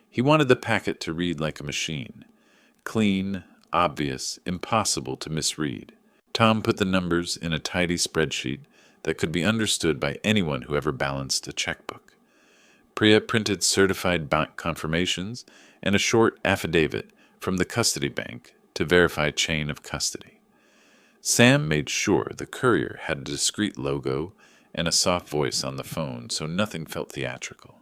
He wanted the packet to read like a machine. Clean, obvious, impossible to misread. Tom put the numbers in a tidy spreadsheet that could be understood by anyone who ever balanced a checkbook. Priya printed certified bank confirmations and a short affidavit from the custody bank to verify chain of custody. Sam made sure the courier had a discreet logo and a soft voice on the phone so nothing felt theatrical.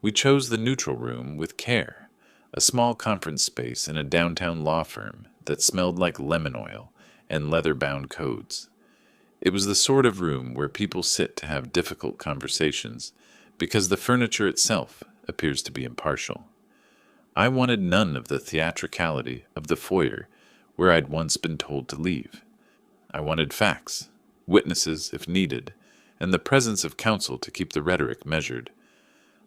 We chose the neutral room with care, a small conference space in a downtown law firm that smelled like lemon oil and leather-bound codes. It was the sort of room where people sit to have difficult conversations because the furniture itself appears to be impartial. I wanted none of the theatricality of the foyer where I'd once been told to leave. I wanted facts, witnesses if needed, and the presence of counsel to keep the rhetoric measured.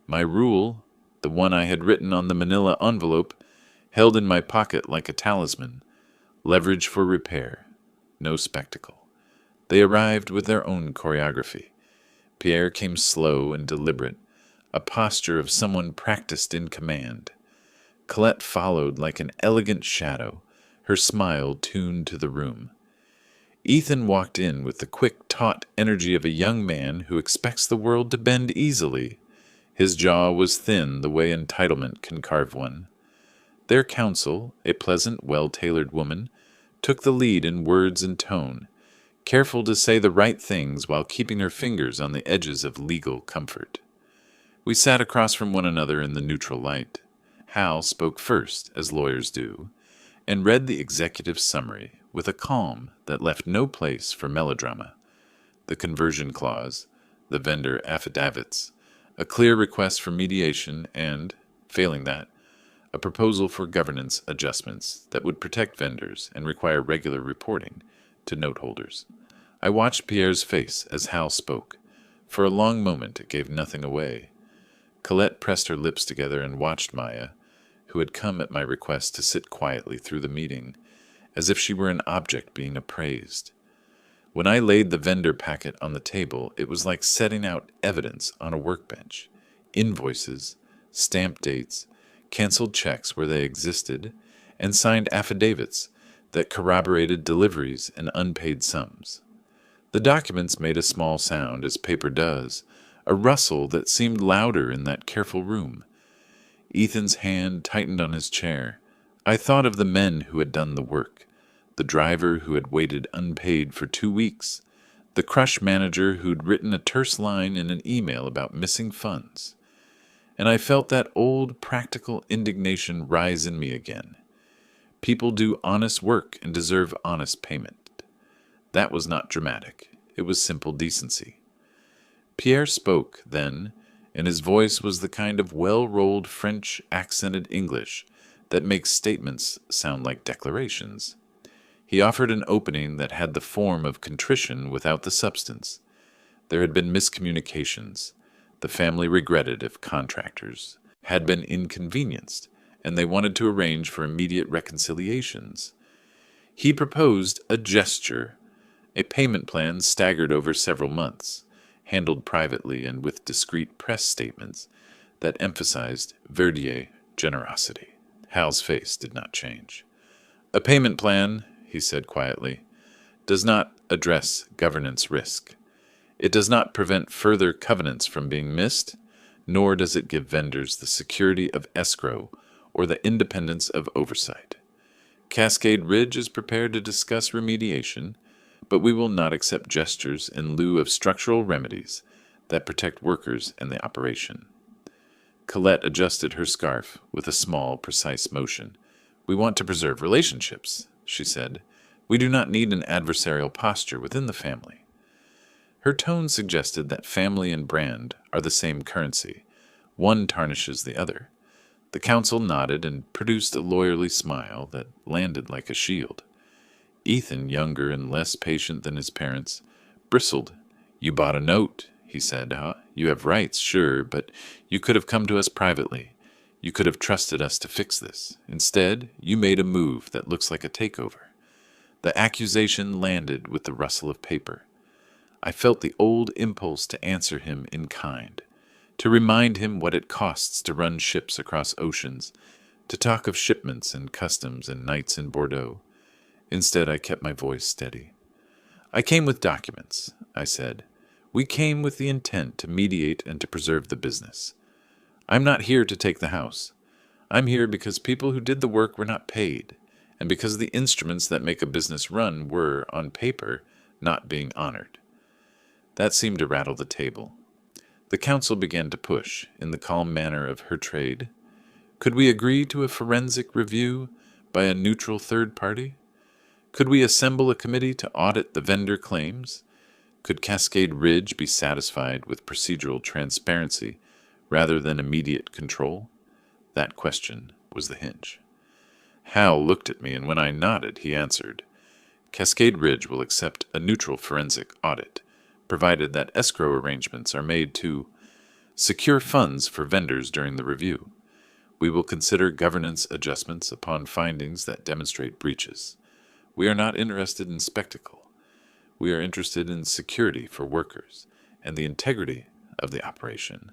My rule, the one I had written on the manila envelope, held in my pocket like a talisman: leverage for repair, no spectacle. They arrived with their own choreography. Pierre came slow and deliberate, a posture of someone practiced in command. Colette followed like an elegant shadow, her smile tuned to the room. Ethan walked in with the quick, taut energy of a young man who expects the world to bend easily. His jaw was thin the way entitlement can carve one. Their counsel, a pleasant, well-tailored woman, took the lead in words and tone, careful to say the right things while keeping her fingers on the edges of legal comfort. We sat across from one another in the neutral light. Hal spoke first, as lawyers do, and read the executive summary with a calm that left no place for melodrama. The conversion clause, the vendor affidavits, a clear request for mediation, and, failing that, a proposal for governance adjustments that would protect vendors and require regular reporting to note holders. I watched Pierre's face as Hal spoke. For a long moment it gave nothing away. Colette pressed her lips together and watched Maya, who had come at my request to sit quietly through the meeting, as if she were an object being appraised. When I laid the vendor packet on the table, it was like setting out evidence on a workbench. Invoices, stamped dates, canceled checks where they existed, and signed affidavits that corroborated deliveries and unpaid sums. The documents made a small sound, as paper does, a rustle that seemed louder in that careful room. Ethan's hand tightened on his chair. I thought of the men who had done the work, the driver who had waited unpaid for 2 weeks, the crush manager who'd written a terse line in an email about missing funds. And I felt that old practical indignation rise in me again. People do honest work and deserve honest payment. That was not dramatic. It was simple decency. Pierre spoke, then, and his voice was the kind of well-rolled French accented English that makes statements sound like declarations. He offered an opening that had the form of contrition without the substance. There had been miscommunications. The family regretted if contractors had been inconvenienced, and they wanted to arrange for immediate reconciliations. He proposed a gesture, a payment plan staggered over several months, handled privately and with discreet press statements that emphasized Verdier generosity. Hal's face did not change. A payment plan, he said quietly, does not address governance risk. It does not prevent further covenants from being missed, nor does it give vendors the security of escrow or the independence of oversight. Cascade Ridge is prepared to discuss remediation, but we will not accept gestures in lieu of structural remedies that protect workers and the operation. Colette adjusted her scarf with a small, precise motion. We want to preserve relationships, she said. We do not need an adversarial posture within the family. Her tone suggested that family and brand are the same currency. One tarnishes the other. The counsel nodded and produced a lawyerly smile that landed like a shield. Ethan, younger and less patient than his parents, bristled. "You bought a note," he said. "You have rights, sure, but you could have come to us privately. You could have trusted us to fix this. Instead, you made a move that looks like a takeover." The accusation landed with the rustle of paper. I felt the old impulse to answer him in kind, to remind him what it costs to run ships across oceans, to talk of shipments and customs and nights in Bordeaux. Instead, I kept my voice steady. "I came with documents," I said. "We came with the intent to mediate and to preserve the business. I'm not here to take the house. I'm here because people who did the work were not paid, and because the instruments that make a business run were, on paper, not being honored." That seemed to rattle the table. The counsel began to push, in the calm manner of her trade. Could we agree to a forensic review by a neutral third party? Could we assemble a committee to audit the vendor claims? Could Cascade Ridge be satisfied with procedural transparency rather than immediate control? That question was the hinge. Hal looked at me, and when I nodded, he answered, "Cascade Ridge will accept a neutral forensic audit, provided that escrow arrangements are made to secure funds for vendors during the review. We will consider governance adjustments upon findings that demonstrate breaches. We are not interested in spectacle. We are interested in security for workers and the integrity of the operation."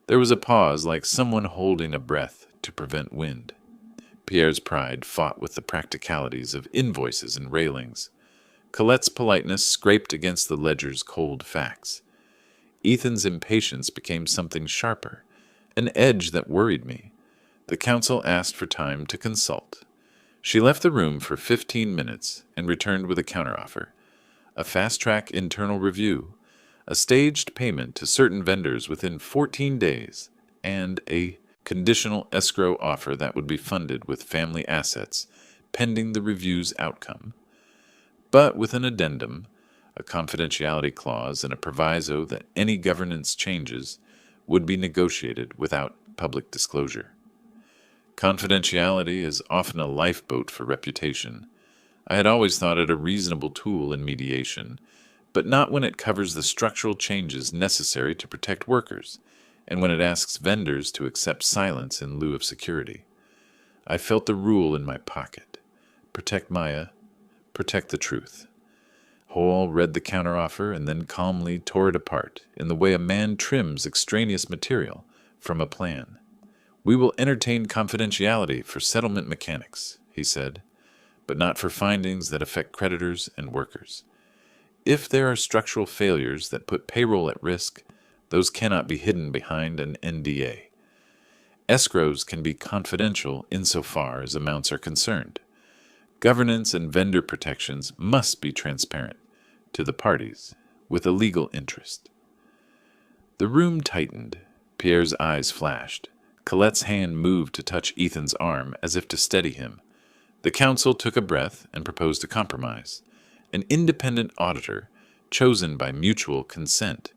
There was a pause, like someone holding a breath to prevent wind. Pierre's pride fought with the practicalities of invoices and railings. Colette's politeness scraped against the ledger's cold facts. Ethan's impatience became something sharper, an edge that worried me. The counsel asked for time to consult. She left the room for 15 minutes and returned with a counteroffer, a fast-track internal review, a staged payment to certain vendors within 14 days, and a conditional escrow offer that would be funded with family assets pending the review's outcome, but with an addendum, a confidentiality clause, and a proviso that any governance changes would be negotiated without public disclosure. Confidentiality is often a lifeboat for reputation. I had always thought it a reasonable tool in mediation, but not when it covers the structural changes necessary to protect workers, and when it asks vendors to accept silence in lieu of security. I felt the rule in my pocket. Protect Maya, protect the truth. Hall read the counteroffer and then calmly tore it apart in the way a man trims extraneous material from a plan. "We will entertain confidentiality for settlement mechanics," he said, "but not for findings that affect creditors and workers. If there are structural failures that put payroll at risk, those cannot be hidden behind an NDA. Escrows can be confidential insofar as amounts are concerned. Governance and vendor protections must be transparent to the parties with a legal interest." The room tightened. Pierre's eyes flashed. Colette's hand moved to touch Ethan's arm as if to steady him. The counsel took a breath and proposed a compromise. An independent auditor, chosen by mutual consent,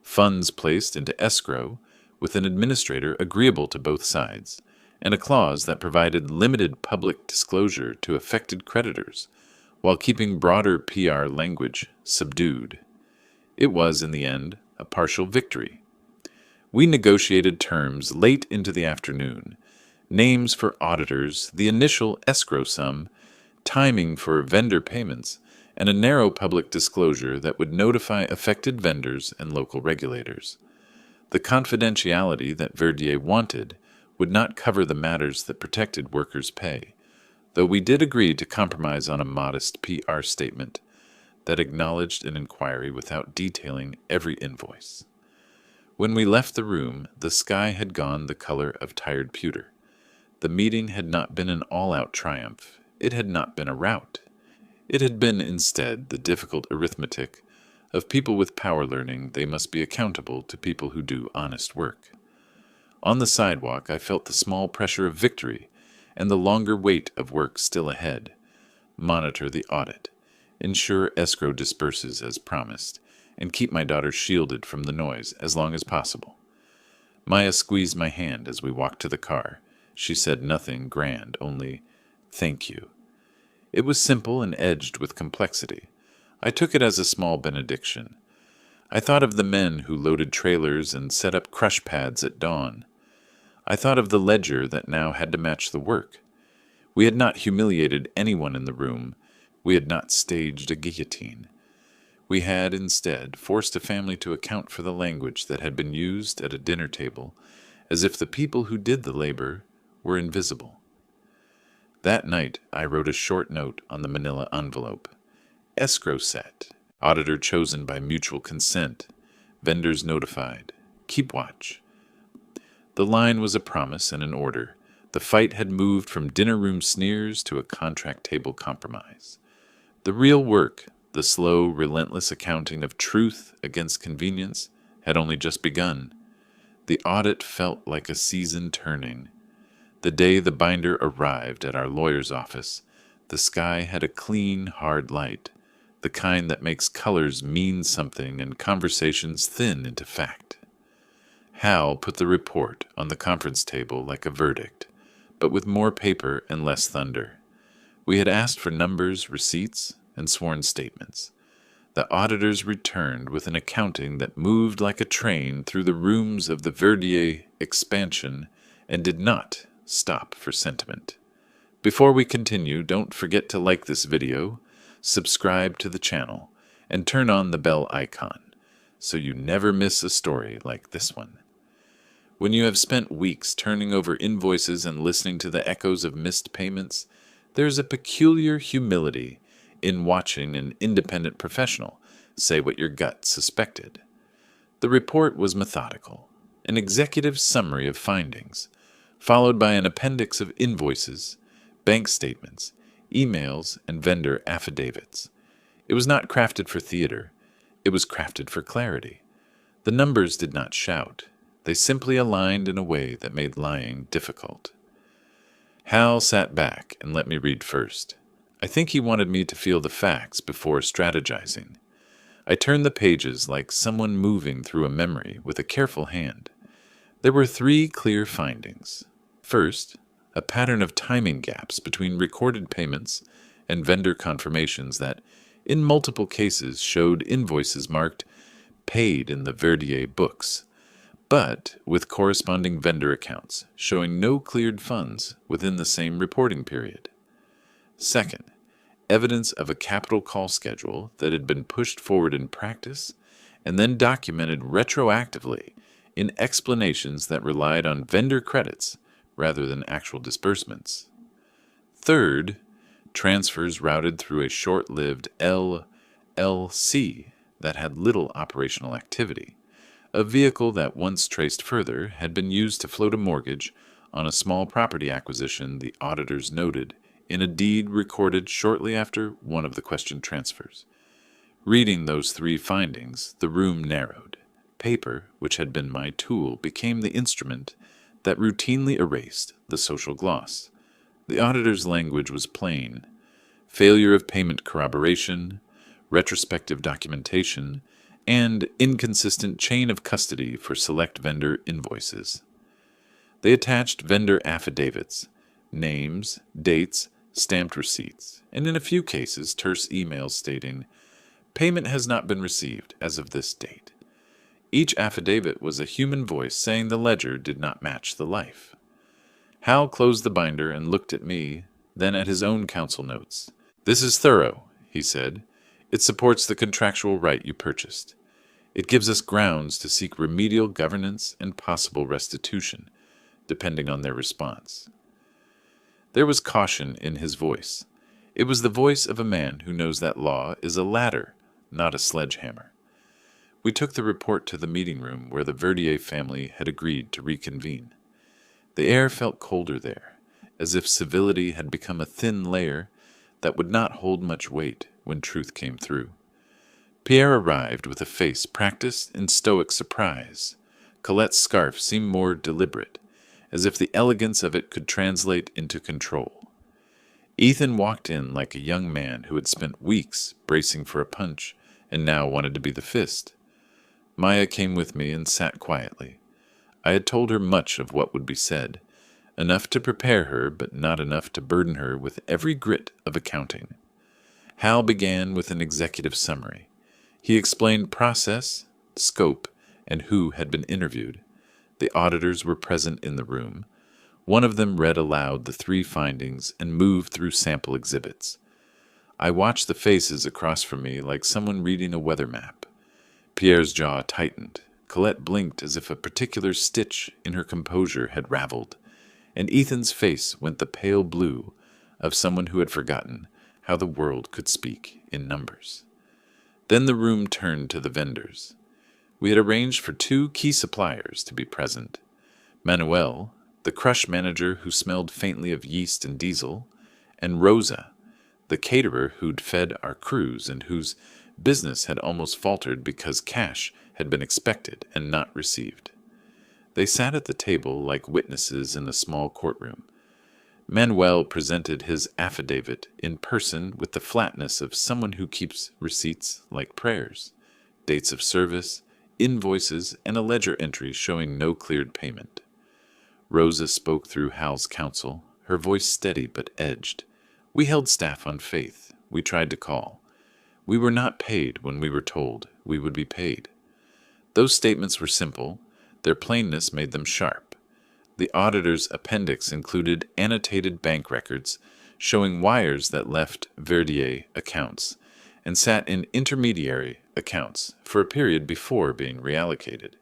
funds placed into escrow with an administrator agreeable to both sides, and a clause that provided limited public disclosure to affected creditors, while keeping broader PR language subdued. It was, in the end, a partial victory. We negotiated terms late into the afternoon, names for auditors, the initial escrow sum, timing for vendor payments, and a narrow public disclosure that would notify affected vendors and local regulators. The confidentiality that Verdier wanted would not cover the matters that protected workers' pay, though we did agree to compromise on a modest PR statement that acknowledged an inquiry without detailing every invoice. When we left the room, the sky had gone the color of tired pewter. The meeting had not been an all-out triumph. It had not been a rout. It had been, instead, the difficult arithmetic of people with power learning they must be accountable to people who do honest work. On the sidewalk, I felt the small pressure of victory and the longer weight of work still ahead. Monitor the audit. Ensure escrow disperses as promised, and keep my daughter shielded from the noise as long as possible. Maya squeezed my hand as we walked to the car. She said nothing grand, only, "Thank you." It was simple and edged with complexity. I took it as a small benediction. I thought of the men who loaded trailers and set up crush pads at dawn. I thought of the ledger that now had to match the work. We had not humiliated anyone in the room. We had not staged a guillotine. We had, instead, forced a family to account for the language that had been used at a dinner table, as if the people who did the labor were invisible. That night, I wrote a short note on the manila envelope. Escrow set. Auditor chosen by mutual consent. Vendors notified. Keep watch. The line was a promise and an order. The fight had moved from dinner room sneers to a contract table compromise. The real work, the slow, relentless accounting of truth against convenience, had only just begun. The audit felt like a season turning. The day the binder arrived at our lawyer's office, the sky had a clean, hard light, the kind that makes colors mean something and conversations thin into fact. Hal put the report on the conference table like a verdict, but with more paper and less thunder. We had asked for numbers, receipts, and sworn statements. The auditors returned with an accounting that moved like a train through the rooms of the Verdier expansion and did not stop for sentiment. Before we continue, don't forget to like this video, subscribe to the channel, and turn on the bell icon so you never miss a story like this one. When you have spent weeks turning over invoices and listening to the echoes of missed payments, there's a peculiar humility in watching an independent professional say what your gut suspected. The report was methodical, an executive summary of findings, followed by an appendix of invoices, bank statements, emails, and vendor affidavits. It was not crafted for theater. It was crafted for clarity. The numbers did not shout. They simply aligned in a way that made lying difficult. Hal sat back and let me read first. I think he wanted me to feel the facts before strategizing. I turned the pages like someone moving through a memory with a careful hand. There were 3 clear findings. First, a pattern of timing gaps between recorded payments and vendor confirmations that, in multiple cases, showed invoices marked paid in the Verdier books, but with corresponding vendor accounts showing no cleared funds within the same reporting period. Second, evidence of a capital call schedule that had been pushed forward in practice and then documented retroactively in explanations that relied on vendor credits rather than actual disbursements. Third, transfers routed through a short-lived LLC that had little operational activity. A vehicle that, once traced further, had been used to float a mortgage on a small property acquisition the auditors noted in a deed recorded shortly after one of the questioned transfers. Reading those 3 findings, the room narrowed. Paper, which had been my tool, became the instrument that routinely erased the social gloss. The auditor's language was plain. Failure of payment corroboration, retrospective documentation, and inconsistent chain of custody for select vendor invoices. They attached vendor affidavits, names, dates, stamped receipts, and in a few cases terse emails stating, "Payment has not been received as of this date." Each affidavit was a human voice saying the ledger did not match the life. Hal closed the binder and looked at me, then at his own counsel notes. "This is thorough," he said. "It supports the contractual right you purchased. It gives us grounds to seek remedial governance and possible restitution, depending on their response." There was caution in his voice. It was the voice of a man who knows that law is a ladder, not a sledgehammer. We took the report to the meeting room where the Verdier family had agreed to reconvene. The air felt colder there, as if civility had become a thin layer that would not hold much weight when truth came through. Pierre arrived with a face practiced in stoic surprise. Colette's scarf seemed more deliberate, as if the elegance of it could translate into control. Ethan walked in like a young man who had spent weeks bracing for a punch and now wanted to be the fist. Maya came with me and sat quietly. I had told her much of what would be said, enough to prepare her, but not enough to burden her with every grit of accounting. Hal began with an executive summary. He explained process, scope, and who had been interviewed. The auditors were present in the room. One of them read aloud the 3 findings and moved through sample exhibits. I watched the faces across from me like someone reading a weather map. Pierre's jaw tightened. Colette blinked as if a particular stitch in her composure had raveled, and Ethan's face went the pale blue of someone who had forgotten how the world could speak in numbers. Then the room turned to the vendors. We had arranged for 2 key suppliers to be present. Manuel, the crush manager who smelled faintly of yeast and diesel, and Rosa, the caterer who'd fed our crews and whose business had almost faltered because cash had been expected and not received. They sat at the table like witnesses in a small courtroom. Manuel presented his affidavit in person with the flatness of someone who keeps receipts like prayers, dates of service, invoices, and a ledger entry showing no cleared payment. Rosa spoke through Hal's counsel, her voice steady but edged. We held staff on faith. We tried to call. We were not paid when we were told we would be paid. Those statements were simple. Their plainness made them sharp. The auditor's appendix included annotated bank records showing wires that left Verdier accounts and sat in intermediary accounts for a period before being reallocated.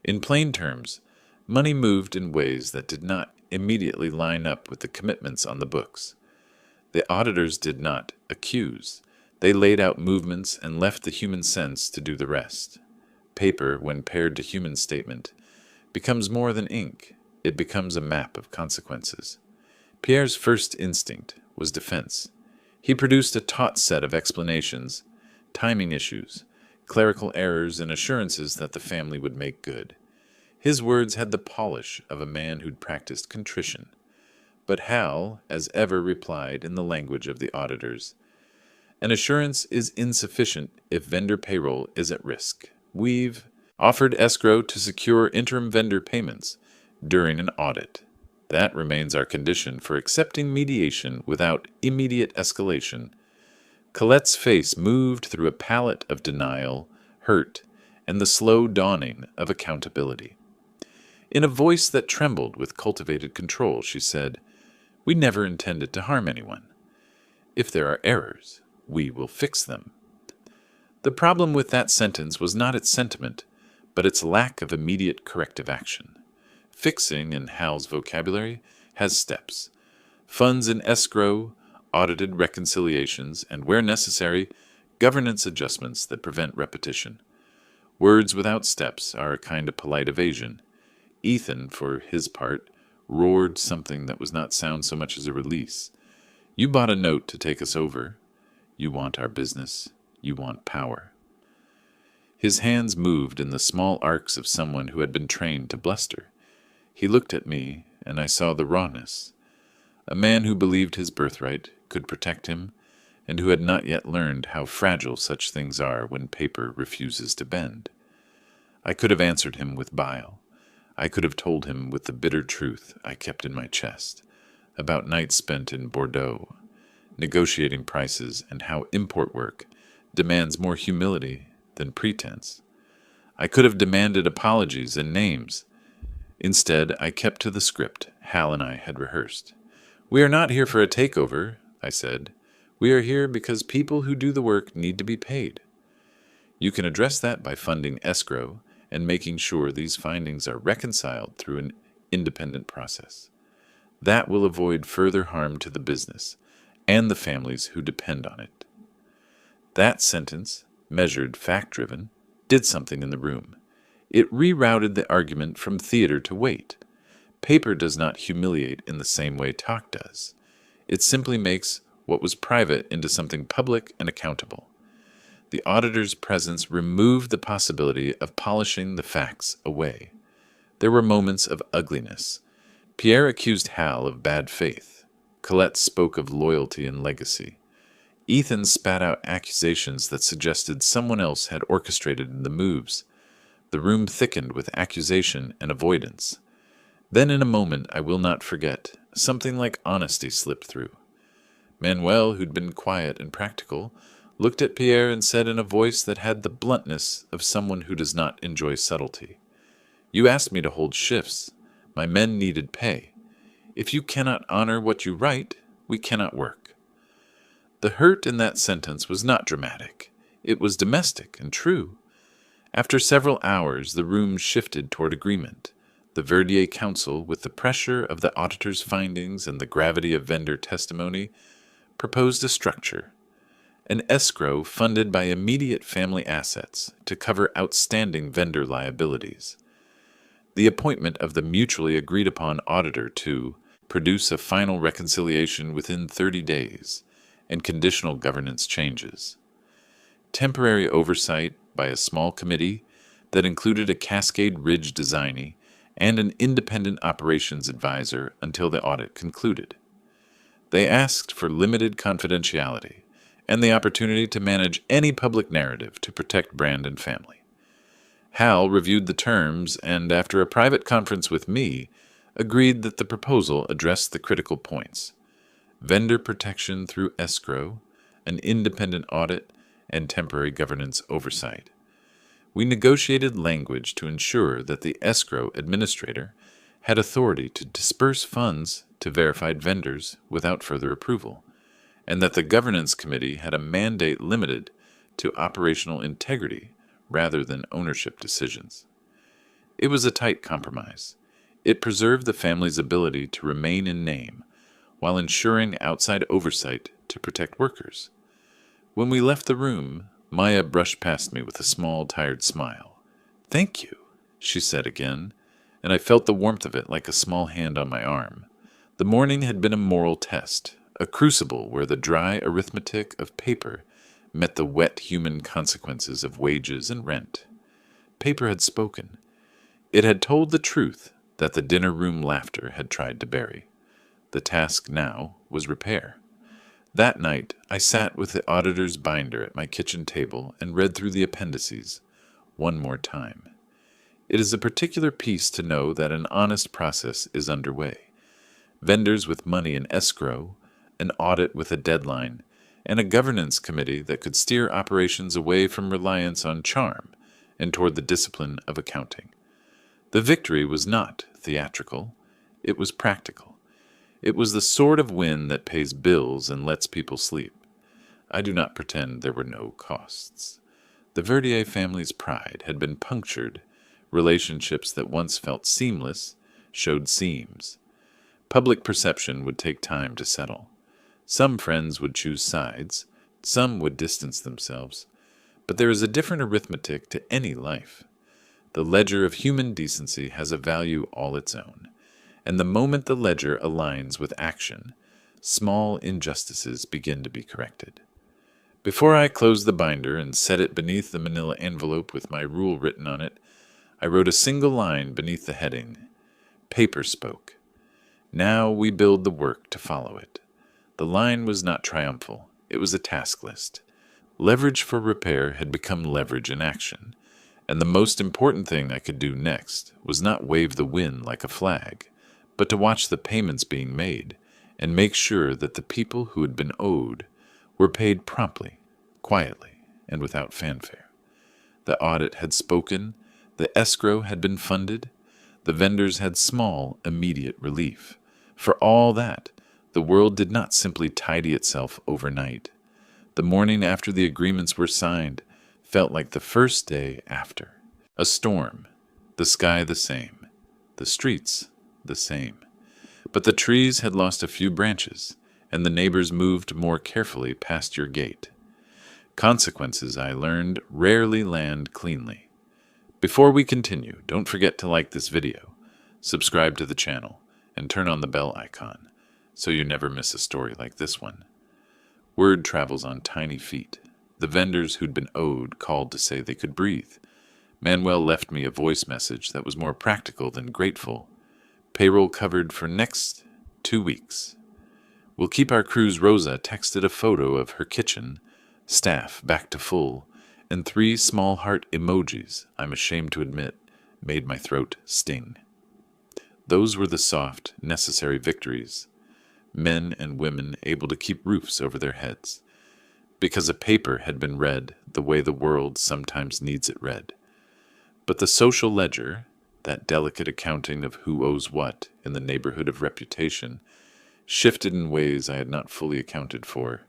In plain terms, money moved in ways that did not immediately line up with the commitments on the books. The auditors did not accuse. They laid out movements and left the human sense to do the rest. Paper, when paired to human statement, becomes more than ink. It becomes a map of consequences. Pierre's first instinct was defense. He produced a taut set of explanations, timing issues, clerical errors, and assurances that the family would make good. His words had the polish of a man who'd practiced contrition. But Hal, as ever, replied in the language of the auditors. An assurance is insufficient if vendor payroll is at risk. We've offered escrow to secure interim vendor payments during an audit. That remains our condition for accepting mediation without immediate escalation. Colette's face moved through a palette of denial, hurt, and the slow dawning of accountability. In a voice that trembled with cultivated control, she said, "We never intended to harm anyone. If there are errors, we will fix them." The problem with that sentence was not its sentiment, but its lack of immediate corrective action. Fixing, in Hal's vocabulary, has steps. Funds in escrow, audited reconciliations, and, where necessary, governance adjustments that prevent repetition. Words without steps are a kind of polite evasion. Ethan, for his part, roared something that was not sound so much as a release. "You bought a note to take us over. You want our business. You want power." His hands moved in the small arcs of someone who had been trained to bluster. He looked at me, and I saw the rawness. A man who believed his birthright could protect him, and who had not yet learned how fragile such things are when paper refuses to bend. I could have answered him with bile. I could have told him with the bitter truth I kept in my chest, about nights spent in Bordeaux, negotiating prices, and how import work demands more humility than pretense. I could have demanded apologies and names. Instead, I kept to the script Hal and I had rehearsed. "We are not here for a takeover," I said. "We are here because people who do the work need to be paid. You can address that by funding escrow and making sure these findings are reconciled through an independent process. That will avoid further harm to the business and the families who depend on it." That sentence, measured, fact-driven, did something in the room. It rerouted the argument from theater to weight. Paper does not humiliate in the same way talk does. It simply makes what was private into something public and accountable. The auditor's presence removed the possibility of polishing the facts away. There were moments of ugliness. Pierre accused Hal of bad faith. Colette spoke of loyalty and legacy. Ethan spat out accusations that suggested someone else had orchestrated the moves. The room thickened with accusation and avoidance. Then, in a moment I will not forget, something like honesty slipped through. Manuel, who'd been quiet and practical, looked at Pierre and said in a voice that had the bluntness of someone who does not enjoy subtlety, "You asked me to hold shifts. My men needed pay. If you cannot honor what you write, we cannot work." The hurt in that sentence was not dramatic. It was domestic and true. After several hours, the room shifted toward agreement. The Verdier Council, with the pressure of the auditor's findings and the gravity of vendor testimony, proposed a structure: an escrow funded by immediate family assets to cover outstanding vendor liabilities, the appointment of the mutually agreed-upon auditor to produce a final reconciliation within 30 days, and conditional governance changes, temporary oversight by a small committee that included a Cascade Ridge designee and an independent operations advisor until the audit concluded. They asked for limited confidentiality and the opportunity to manage any public narrative to protect brand and family. Hal reviewed the terms and, after a private conference with me, agreed that the proposal addressed the critical points: vendor protection through escrow, an independent audit, and temporary governance oversight. We negotiated language to ensure that the escrow administrator had authority to disperse funds to verified vendors without further approval, and that the governance committee had a mandate limited to operational integrity rather than ownership decisions. It was a tight compromise. It preserved the family's ability to remain in name, while ensuring outside oversight to protect workers. When we left the room, Maya brushed past me with a small, tired smile. "Thank you," she said again, and I felt the warmth of it like a small hand on my arm. The morning had been a moral test, a crucible where the dry arithmetic of paper met the wet human consequences of wages and rent. Paper had spoken. It had told the truth that the dinner-room laughter had tried to bury. The task now was repair. That night, I sat with the auditor's binder at my kitchen table and read through the appendices one more time. It is a particular piece to know that an honest process is underway. Vendors with money in escrow, an audit with a deadline, and a governance committee that could steer operations away from reliance on charm and toward the discipline of accounting. The victory was not theatrical. It was practical. It was the sort of win that pays bills and lets people sleep. I do not pretend there were no costs. The Verdier family's pride had been punctured. Relationships that once felt seamless showed seams. Public perception would take time to settle. Some friends would choose sides, some would distance themselves, but there is a different arithmetic to any life. The ledger of human decency has a value all its own, and the moment the ledger aligns with action, small injustices begin to be corrected. Before I closed the binder and set it beneath the manila envelope with my rule written on it, I wrote a single line beneath the heading: "Paper spoke. Now we build the work to follow it." The line was not triumphal. It was a task list. Leverage for repair had become leverage in action, and the most important thing I could do next was not wave the win like a flag, but to watch the payments being made and make sure that the people who had been owed were paid promptly, quietly, and without fanfare. The audit had spoken, the escrow had been funded, the vendors had small, immediate relief. For all that, the world did not simply tidy itself overnight. The morning after the agreements were signed felt like the first day after. A storm, the sky the same, the streets the same. But the trees had lost a few branches, and the neighbors moved more carefully past your gate. Consequences, I learned, rarely land cleanly. Before we continue, don't forget to like this video, subscribe to the channel, and turn on the bell icon, so you never miss a story like this one. Word travels on tiny feet. The vendors who'd been owed called to say they could breathe. Manuel left me a voice message that was more practical than grateful. Payroll covered for next 2 weeks. We'll keep our cruise. Rosa texted a photo of her kitchen, staff back to full, and 3 small heart emojis, I'm ashamed to admit, made my throat sting. Those were the soft, necessary victories. Men and women able to keep roofs over their heads, because a paper had been read the way the world sometimes needs it read. But the social ledger, that delicate accounting of who owes what in the neighborhood of reputation, shifted in ways I had not fully accounted for.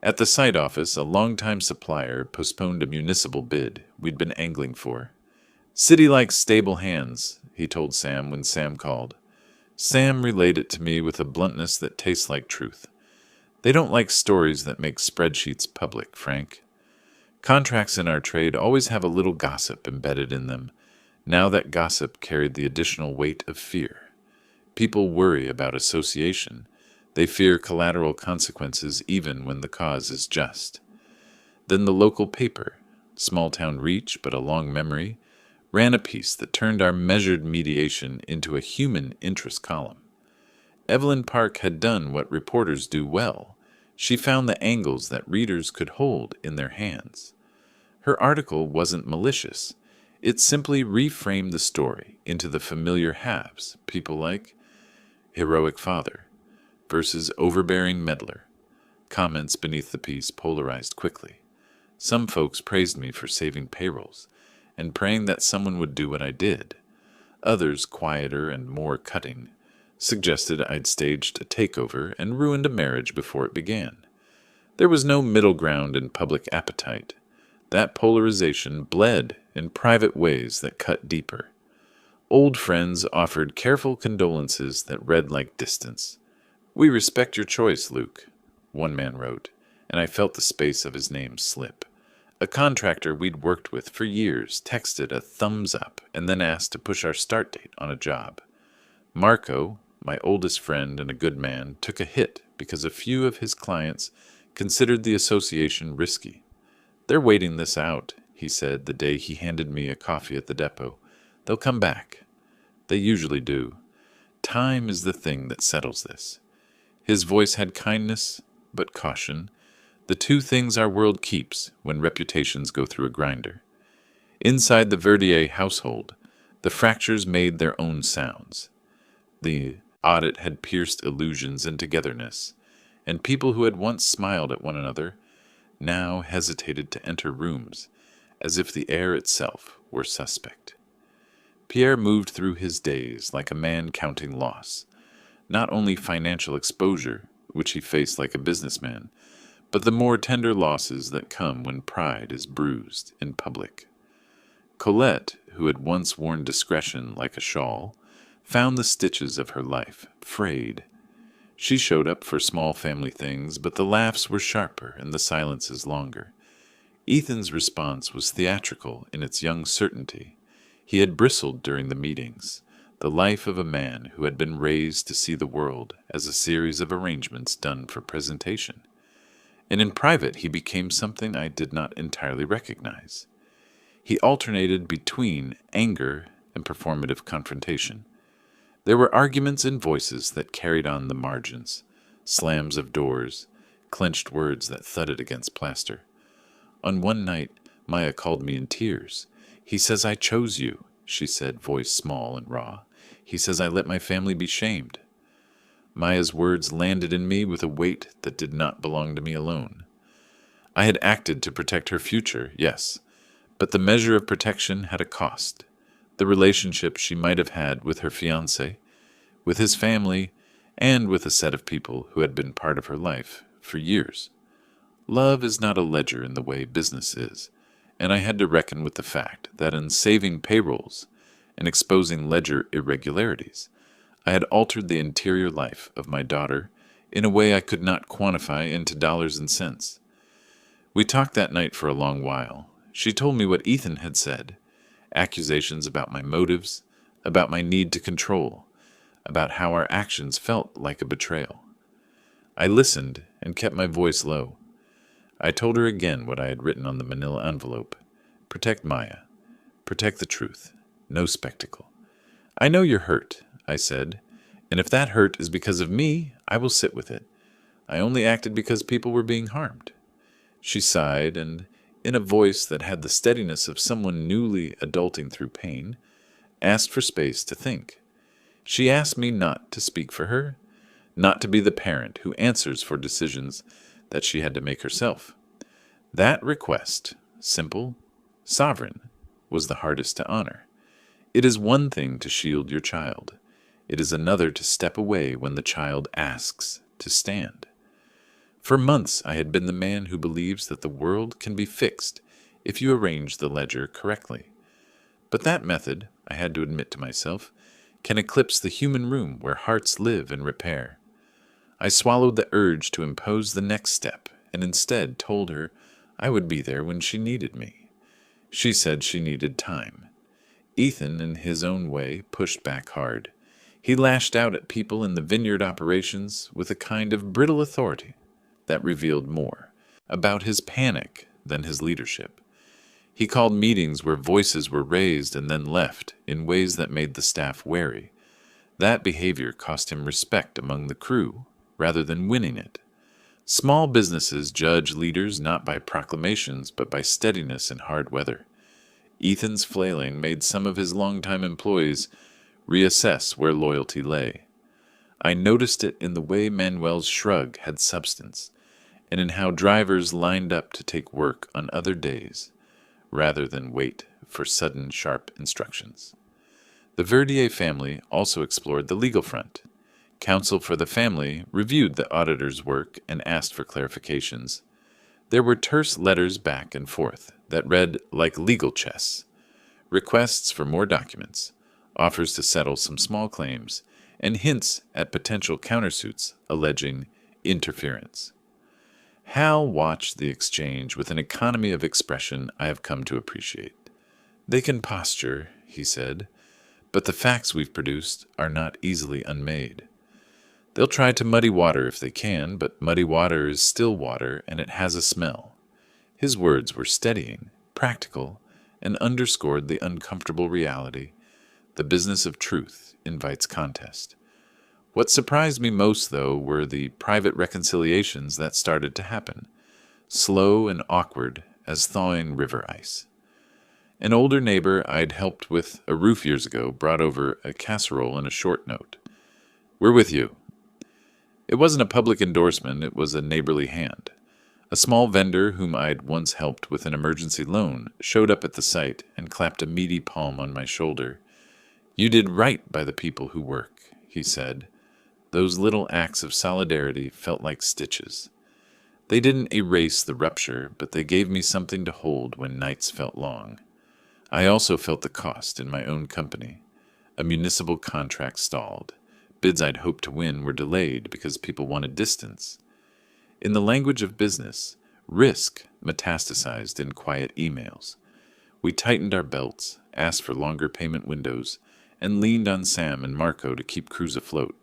At the site office, a longtime supplier postponed a municipal bid we'd been angling for. "City likes stable hands," he told Sam when Sam called. Sam relayed it to me with a bluntness that tastes like truth. "They don't like stories that make spreadsheets public, Frank. Contracts in our trade always have a little gossip embedded in them. Now that gossip carried the additional weight of fear. People worry about association. They fear collateral consequences even when the cause is just." Then the local paper, small-town reach but a long memory, ran a piece that turned our measured mediation into a human interest column. Evelyn Park had done what reporters do well. She found the angles that readers could hold in their hands. Her article wasn't malicious. It simply reframed the story into the familiar halves, people like heroic father versus overbearing meddler. Comments beneath the piece polarized quickly. Some folks praised me for saving payrolls and praying that someone would do what I did. Others, quieter and more cutting, suggested I'd staged a takeover and ruined a marriage before it began. There was no middle ground in public appetite. That polarization bled in private ways that cut deeper. Old friends offered careful condolences that read like distance. "We respect your choice, Luke," one man wrote, and I felt the space of his name slip. A contractor we'd worked with for years texted a thumbs up and then asked to push our start date on a job. Marco, my oldest friend and a good man, took a hit because a few of his clients considered the association risky. "They're waiting this out," he said the day he handed me a coffee at the depot. "They'll come back." They usually do. Time is the thing that settles this. His voice had kindness, but caution, the 2 things our world keeps when reputations go through a grinder. Inside the Verdier household, the fractures made their own sounds. The audit had pierced illusions and togetherness, and people who had once smiled at one another now hesitated to enter rooms, as if the air itself were suspect. Pierre moved through his days like a man counting loss, not only financial exposure, which he faced like a businessman, but the more tender losses that come when pride is bruised in public. Colette, who had once worn discretion like a shawl, found the stitches of her life frayed. She showed up for small family things, but the laughs were sharper and the silences longer. Ethan's response was theatrical in its young certainty. He had bristled during the meetings, the life of a man who had been raised to see the world as a series of arrangements done for presentation. And in private he became something I did not entirely recognize. He alternated between anger and performative confrontation. There were arguments and voices that carried on the margins, slams of doors, clenched words that thudded against plaster. On one night, Maya called me in tears. "He says I chose you," she said, voice small and raw. "He says I let my family be shamed." Maya's words landed in me with a weight that did not belong to me alone. I had acted to protect her future, yes, but the measure of protection had a cost. The relationship she might have had with her fiancé, with his family, and with a set of people who had been part of her life for years. Love is not a ledger in the way business is, and I had to reckon with the fact that in saving payrolls and exposing ledger irregularities, I had altered the interior life of my daughter in a way I could not quantify into dollars and cents. We talked that night for a long while. She told me what Ethan had said, accusations about my motives, about my need to control, about how our actions felt like a betrayal. I listened and kept my voice low. I told her again what I had written on the manila envelope. Protect Maya. Protect the truth. No spectacle. "I know you're hurt," I said, "and if that hurt is because of me, I will sit with it. I only acted because people were being harmed." She sighed, and in a voice that had the steadiness of someone newly adulting through pain, asked for space to think. She asked me not to speak for her, not to be the parent who answers for decisions that she had to make herself. That request, simple, sovereign, was the hardest to honor. It is one thing to shield your child. It is another to step away when the child asks to stand. For months I had been the man who believes that the world can be fixed if you arrange the ledger correctly. But that method, I had to admit to myself, can eclipse the human room where hearts live and repair. I swallowed the urge to impose the next step and instead told her I would be there when she needed me. She said she needed time. Ethan, in his own way, pushed back hard. He lashed out at people in the vineyard operations with a kind of brittle authority that revealed more about his panic than his leadership. He called meetings where voices were raised and then left in ways that made the staff wary. That behavior cost him respect among the crew rather than winning it. Small businesses judge leaders not by proclamations but by steadiness in hard weather. Ethan's flailing made some of his longtime employees reassess where loyalty lay. I noticed it in the way Manuel's shrug had substance, and in how drivers lined up to take work on other days, rather than wait for sudden, sharp instructions. The Verdier family also explored the legal front. Counsel for the family reviewed the auditor's work and asked for clarifications. There were terse letters back and forth that read like legal chess, requests for more documents, offers to settle some small claims, and hints at potential countersuits alleging interference. Hal watched the exchange with an economy of expression I have come to appreciate. "They can posture," he said, "but the facts we've produced are not easily unmade. They'll try to muddy water if they can, but muddy water is still water and it has a smell." His words were steadying, practical, and underscored the uncomfortable reality. The business of truth invites contest. What surprised me most, though, were the private reconciliations that started to happen, slow and awkward as thawing river ice. An older neighbor I'd helped with a roof years ago brought over a casserole and a short note. "We're with you." It wasn't a public endorsement, it was a neighborly hand. A small vendor whom I'd once helped with an emergency loan showed up at the site and clapped a meaty palm on my shoulder. "You did right by the people who work," he said. Those little acts of solidarity felt like stitches. They didn't erase the rupture, but they gave me something to hold when nights felt long. I also felt the cost in my own company. A municipal contract stalled. Bids I'd hoped to win were delayed because people wanted distance. In the language of business, risk metastasized in quiet emails. We tightened our belts, asked for longer payment windows, and leaned on Sam and Marco to keep crews afloat.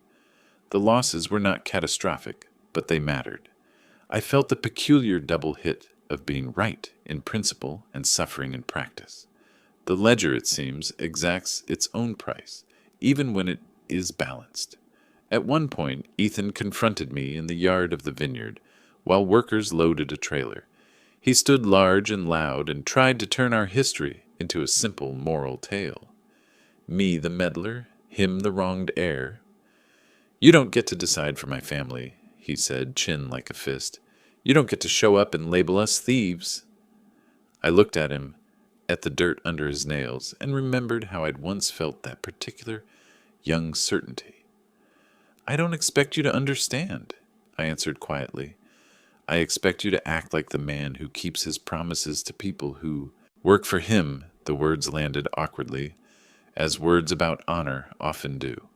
The losses were not catastrophic, but they mattered. I felt the peculiar double hit of being right in principle and suffering in practice. The ledger, it seems, exacts its own price, even when it is balanced. At one point, Ethan confronted me in the yard of the vineyard while workers loaded a trailer. He stood large and loud and tried to turn our history into a simple moral tale. Me the meddler, him the wronged heir. "You don't get to decide for my family," he said, chin like a fist. "You don't get to show up and label us thieves." I looked at him, at the dirt under his nails, and remembered how I'd once felt that particular young certainty. "I don't expect you to understand," I answered quietly. "I expect you to act like the man who keeps his promises to people who work for him." The words landed awkwardly, as words about honor often do.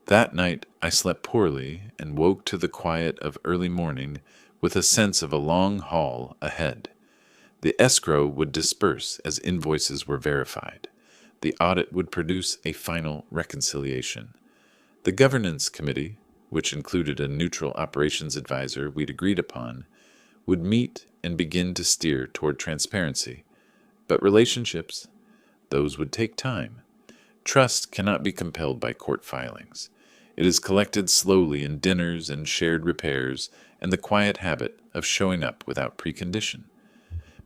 That night I slept poorly and woke to the quiet of early morning with a sense of a long haul ahead. The escrow would disperse as invoices were verified. The audit would produce a final reconciliation. The governance committee, which included a neutral operations advisor we'd agreed upon, would meet and begin to steer toward transparency. But relationships, those would take time. Trust cannot be compelled by court filings. It is collected slowly in dinners and shared repairs and the quiet habit of showing up without precondition.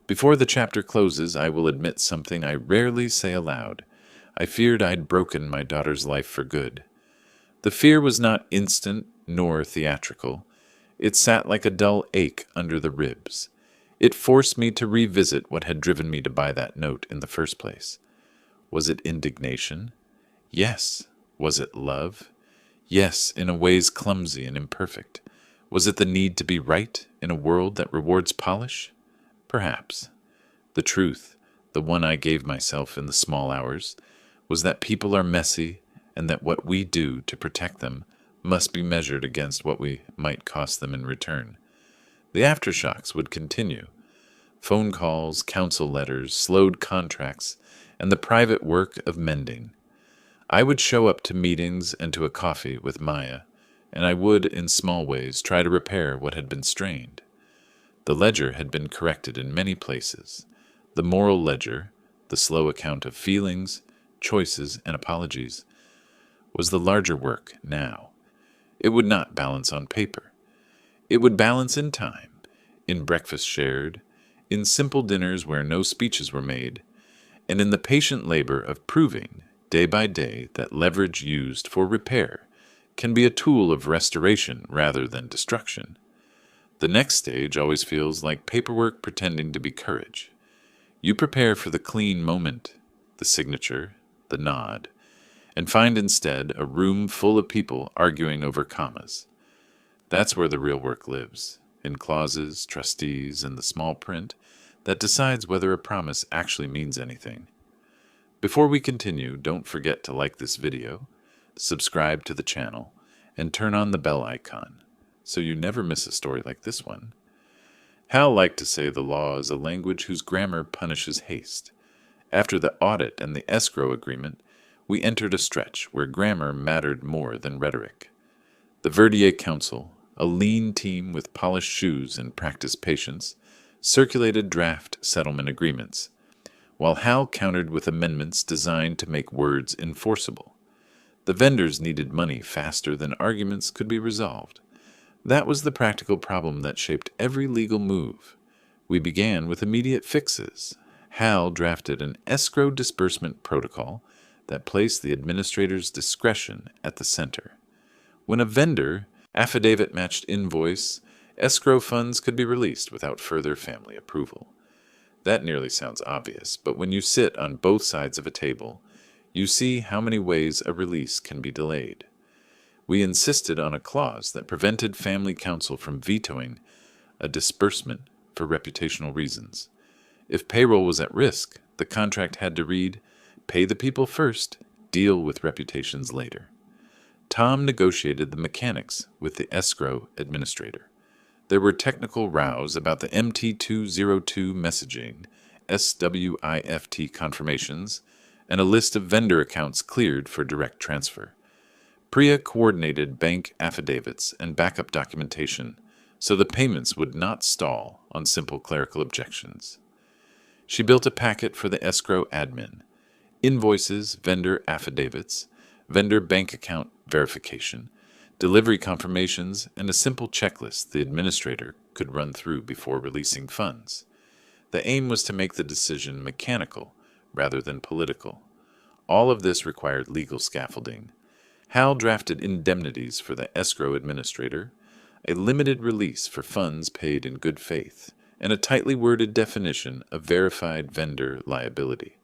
Before the chapter closes, I will admit something I rarely say aloud. I feared I'd broken my daughter's life for good. The fear was not instant nor theatrical. It sat like a dull ache under the ribs. It forced me to revisit what had driven me to buy that note in the first place. Was it indignation? Yes. Was it love? Yes, in a ways clumsy and imperfect. Was it the need to be right in a world that rewards polish? Perhaps. The truth, the one I gave myself in the small hours, was that people are messy and that what we do to protect them must be measured against what we might cost them in return. The aftershocks would continue. Phone calls, counsel letters, slowed contracts, and the private work of mending. I would show up to meetings and to a coffee with Maya, and I would, in small ways, try to repair what had been strained. The ledger had been corrected in many places. The moral ledger, the slow account of feelings, choices, and apologies, was the larger work now. It would not balance on paper. It would balance in time, in breakfast shared, in simple dinners where no speeches were made, and in the patient labor of proving, day by day, that leverage used for repair can be a tool of restoration rather than destruction. The next stage always feels like paperwork pretending to be courage. You prepare for the clean moment, the signature, the nod, and find instead a room full of people arguing over commas. That's where the real work lives, in clauses, trustees, and the small print that decides whether a promise actually means anything. Before we continue, don't forget to like this video, subscribe to the channel, and turn on the bell icon so you never miss a story like this one. Hal liked to say the law is a language whose grammar punishes haste. After the audit and the escrow agreement, we entered a stretch where grammar mattered more than rhetoric. The Verdier Council, a lean team with polished shoes and practiced patience, circulated draft settlement agreements, while Hal countered with amendments designed to make words enforceable. The vendors needed money faster than arguments could be resolved. That was the practical problem that shaped every legal move. We began with immediate fixes. Hal drafted an escrow disbursement protocol that placed the administrator's discretion at the center. When a vendor affidavit-matched invoice, escrow funds could be released without further family approval. That nearly sounds obvious, but when you sit on both sides of a table, you see how many ways a release can be delayed. We insisted on a clause that prevented family counsel from vetoing a disbursement for reputational reasons. If payroll was at risk, the contract had to read, "Pay the people first, deal with reputations later." Tom negotiated the mechanics with the escrow administrator. There were technical rows about the MT202 messaging, SWIFT confirmations, and a list of vendor accounts cleared for direct transfer. Priya coordinated bank affidavits and backup documentation so the payments would not stall on simple clerical objections. She built a packet for the escrow admin: invoices, vendor affidavits, vendor bank account verification, delivery confirmations, and a simple checklist the administrator could run through before releasing funds. The aim was to make the decision mechanical rather than political. All of this required legal scaffolding. Hal drafted indemnities for the escrow administrator, a limited release for funds paid in good faith, and a tightly worded definition of verified vendor liability.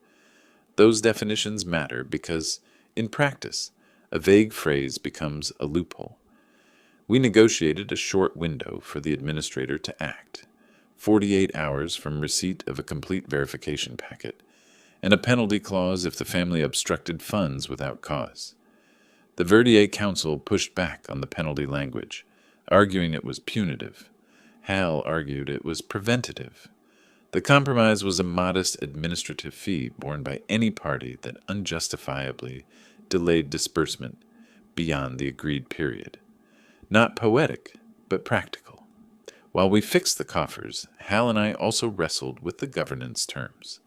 Those definitions matter because, in practice, a vague phrase becomes a loophole. We negotiated a short window for the administrator to act, 48 hours from receipt of a complete verification packet, and a penalty clause if the family obstructed funds without cause. The Verdier Council pushed back on the penalty language, arguing it was punitive. Hal argued it was preventative. The compromise was a modest administrative fee borne by any party that unjustifiably delayed disbursement beyond the agreed period. Not poetic, but practical. While we fixed the coffers, Hal and I also wrestled with the governance terms.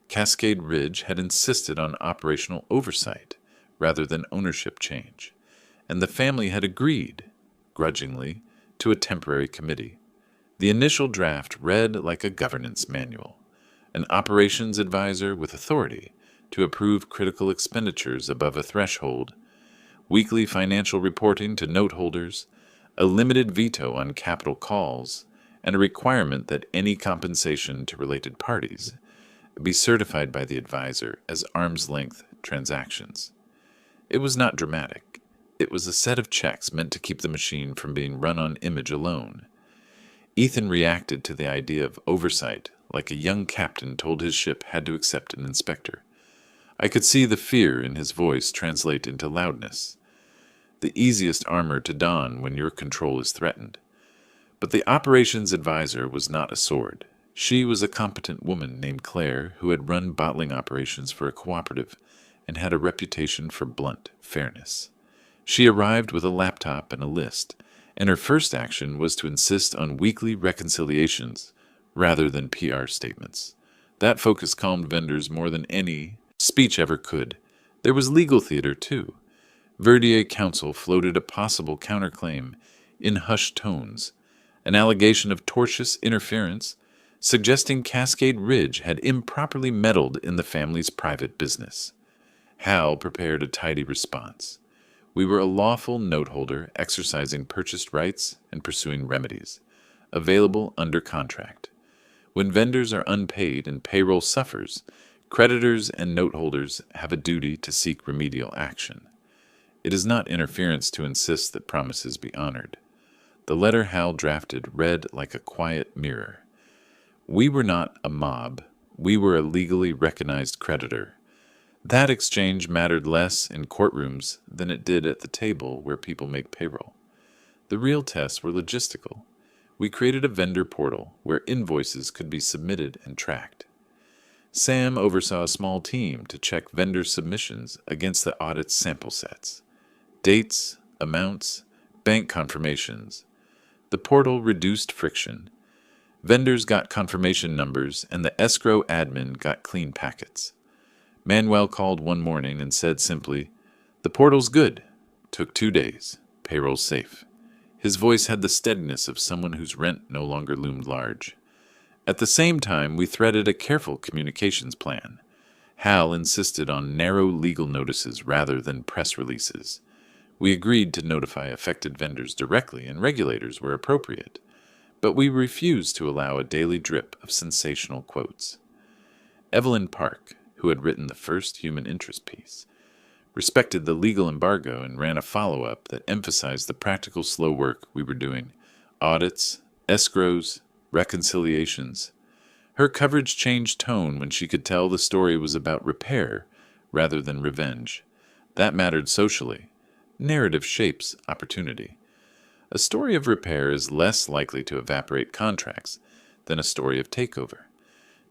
Cascade Ridge had insisted on operational oversight rather than ownership change, and the family had agreed, grudgingly, to a temporary committee. The initial draft read like a governance manual, an operations advisor with authority to approve critical expenditures above a threshold, weekly financial reporting to note holders, a limited veto on capital calls, and a requirement that any compensation to related parties be certified by the advisor as arm's-length transactions. It was not dramatic. It was a set of checks meant to keep the machine from being run on image alone. Ethan reacted to the idea of oversight like a young captain told his ship had to accept an inspector. I could see the fear in his voice translate into loudness. The easiest armor to don when your control is threatened. But the operations advisor was not a sword. She was a competent woman named Claire who had run bottling operations for a cooperative and had a reputation for blunt fairness. She arrived with a laptop and a list, and her first action was to insist on weekly reconciliations rather than PR statements. That focus calmed vendors more than any speech ever could. There was legal theater, too. Verdier counsel floated a possible counterclaim in hushed tones, an allegation of tortious interference, suggesting Cascade Ridge had improperly meddled in the family's private business. Hal prepared a tidy response. We were a lawful note holder exercising purchased rights and pursuing remedies, available under contract. When vendors are unpaid and payroll suffers, creditors and note holders have a duty to seek remedial action. It is not interference to insist that promises be honored. The letter Hal drafted read like a quiet mirror. We were not a mob. We were a legally recognized creditor. That exchange mattered less in courtrooms than it did at the table where people make payroll. The real tests were logistical. We created a vendor portal where invoices could be submitted and tracked. Sam oversaw a small team to check vendor submissions against the audit's sample sets. Dates, amounts, bank confirmations. The portal reduced friction. Vendors got confirmation numbers, and the escrow admin got clean packets. Manuel called one morning and said simply, "The portal's good. Took 2 days. Payroll's safe." His voice had the steadiness of someone whose rent no longer loomed large. At the same time, we threaded a careful communications plan. Hal insisted on narrow legal notices rather than press releases. We agreed to notify affected vendors directly, and regulators were appropriate. But we refused to allow a daily drip of sensational quotes. Evelyn Park, who had written the first human interest piece, respected the legal embargo and ran a follow-up that emphasized the practical slow work we were doing: audits, escrows, reconciliations. Her coverage changed tone when she could tell the story was about repair rather than revenge. That mattered socially. Narrative shapes opportunity. A story of repair is less likely to evaporate contracts than a story of takeover.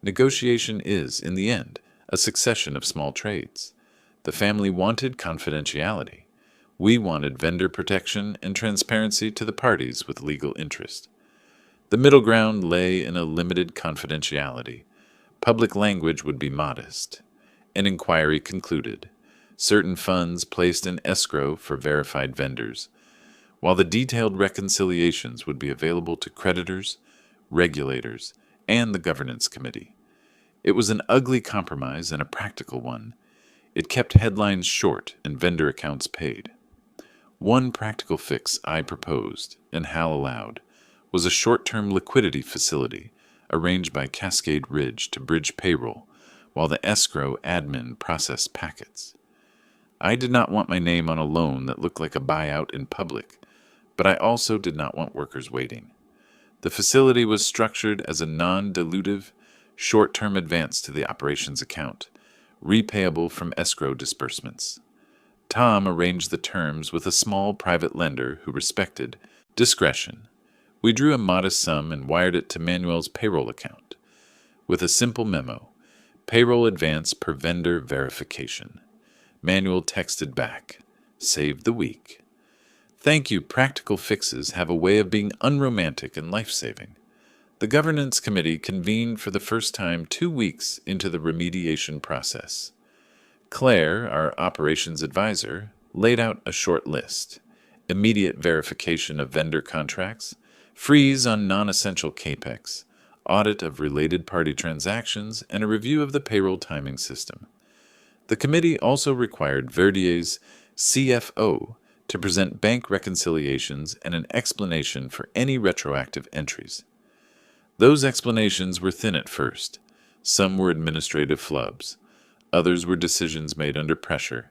Negotiation is, in the end, a succession of small trades. The family wanted confidentiality. We wanted vendor protection and transparency to the parties with legal interest. The middle ground lay in a limited confidentiality. Public language would be modest. An inquiry concluded. Certain funds placed in escrow for verified vendors, while the detailed reconciliations would be available to creditors, regulators, and the governance committee. It was an ugly compromise and a practical one. It kept headlines short and vendor accounts paid. One practical fix I proposed, and Hal allowed, was a short-term liquidity facility arranged by Cascade Ridge to bridge payroll while the escrow admin processed packets. I did not want my name on a loan that looked like a buyout in public, but I also did not want workers waiting. The facility was structured as a non-dilutive, short-term advance to the operations account, repayable from escrow disbursements. Tom arranged the terms with a small private lender who respected discretion. We drew a modest sum and wired it to Manuel's payroll account, with a simple memo: payroll advance per vendor verification. Manuel texted back, "Save the week." Thank you. Practical fixes have a way of being unromantic and life-saving. The governance committee convened for the first time 2 weeks into the remediation process. Claire, our operations advisor, laid out a short list. immediate verification of vendor contracts, freeze on non-essential capex, audit of related party transactions, and a review of the payroll timing system. The committee also required Verdier's CFO to present bank reconciliations and an explanation for any retroactive entries. Those explanations were thin at first. Some were administrative flubs. Others were decisions made under pressure.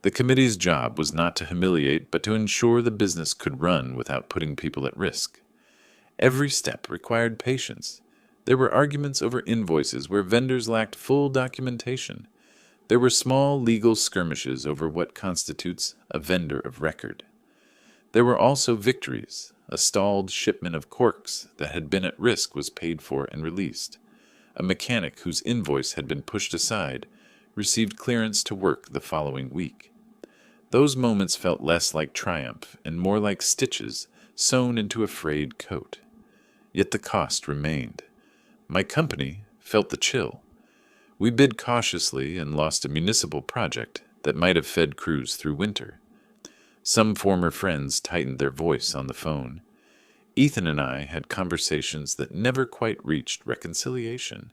The committee's job was not to humiliate, but to ensure the business could run without putting people at risk. Every step required patience. There were arguments over invoices where vendors lacked full documentation. There were small legal skirmishes over what constitutes a vendor of record. There were also victories. A stalled shipment of corks that had been at risk was paid for and released. A mechanic whose invoice had been pushed aside received clearance to work the following week. Those moments felt less like triumph and more like stitches sewn into a frayed coat. Yet the cost remained. My company felt the chill. We bid cautiously and lost a municipal project that might have fed crews through winter. Some former friends tightened their voice on the phone. Ethan and I had conversations that never quite reached reconciliation.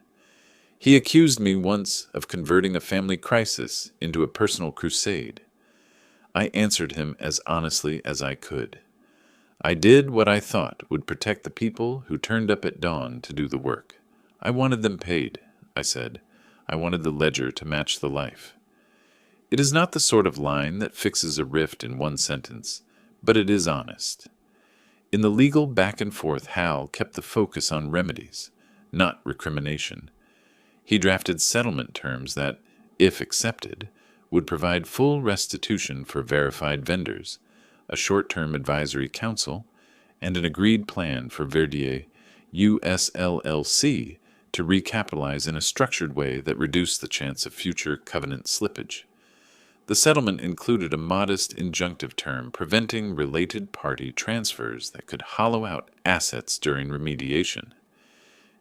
He accused me once of converting a family crisis into a personal crusade. I answered him as honestly as I could. I did what I thought would protect the people who turned up at dawn to do the work. I wanted them paid, I said. I wanted the ledger to match the life. It is not the sort of line that fixes a rift in one sentence, but it is honest. In the legal back and forth, Hal kept the focus on remedies, not recrimination. He drafted settlement terms that, if accepted, would provide full restitution for verified vendors, a short-term advisory council, and an agreed plan for Verdier USLLC to recapitalize in a structured way that reduced the chance of future covenant slippage. The settlement included a modest injunctive term preventing related party transfers that could hollow out assets during remediation.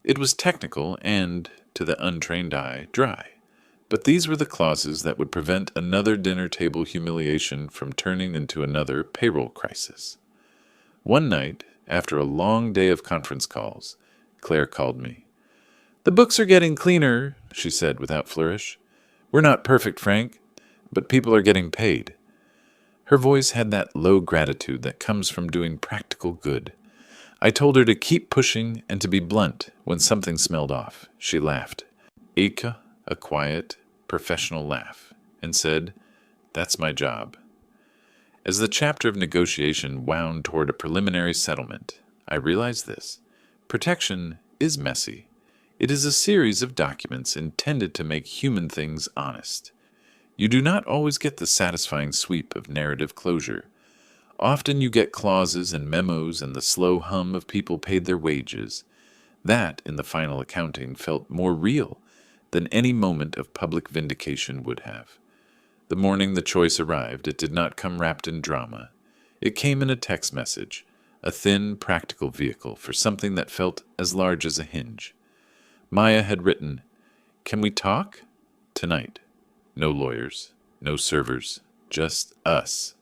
It was technical and, to the untrained eye, dry, but these were the clauses that would prevent another dinner table humiliation from turning into another payroll crisis. One night, after a long day of conference calls, Claire called me. "The books are getting cleaner," she said without flourish. "We're not perfect, Frank, but people are getting paid." Her voice had that low gratitude that comes from doing practical good. I told her to keep pushing and to be blunt when something smelled off. She laughed. A quiet, professional laugh, and said, "That's my job." As the chapter of negotiation wound toward a preliminary settlement, I realized this. Protection is messy. It is a series of documents intended to make human things honest. You do not always get the satisfying sweep of narrative closure. Often you get clauses and memos and the slow hum of people paid their wages. That, in the final accounting, felt more real than any moment of public vindication would have. The morning the choice arrived, it did not come wrapped in drama. It came in a text message, a thin, practical vehicle for something that felt as large as a hinge. Maya had written, "Can we talk? Tonight. No lawyers, no servers, just us."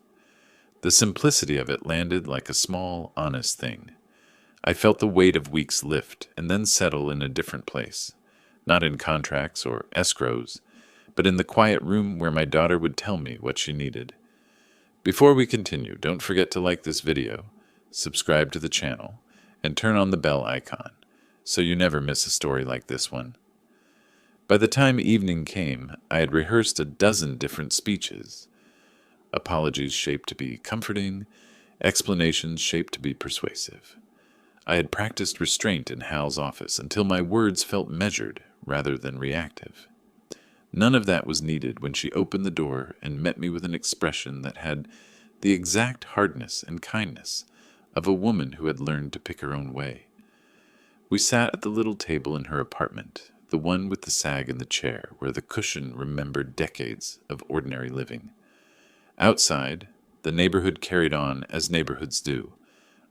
The simplicity of it landed like a small, honest thing. I felt the weight of weeks lift and then settle in a different place, not in contracts or escrows, but in the quiet room where my daughter would tell me what she needed. Before we continue, don't forget to like this video, subscribe to the channel, and turn on the bell icon, so you never miss a story like this one. By the time evening came, I had rehearsed a dozen different speeches. Apologies shaped to be comforting, explanations shaped to be persuasive. I had practiced restraint in Hal's office until my words felt measured rather than reactive. None of that was needed when she opened the door and met me with an expression that had the exact hardness and kindness of a woman who had learned to pick her own way. We sat at the little table in her apartment, the one with the sag in the chair where the cushion remembered decades of ordinary living. Outside, the neighborhood carried on as neighborhoods do,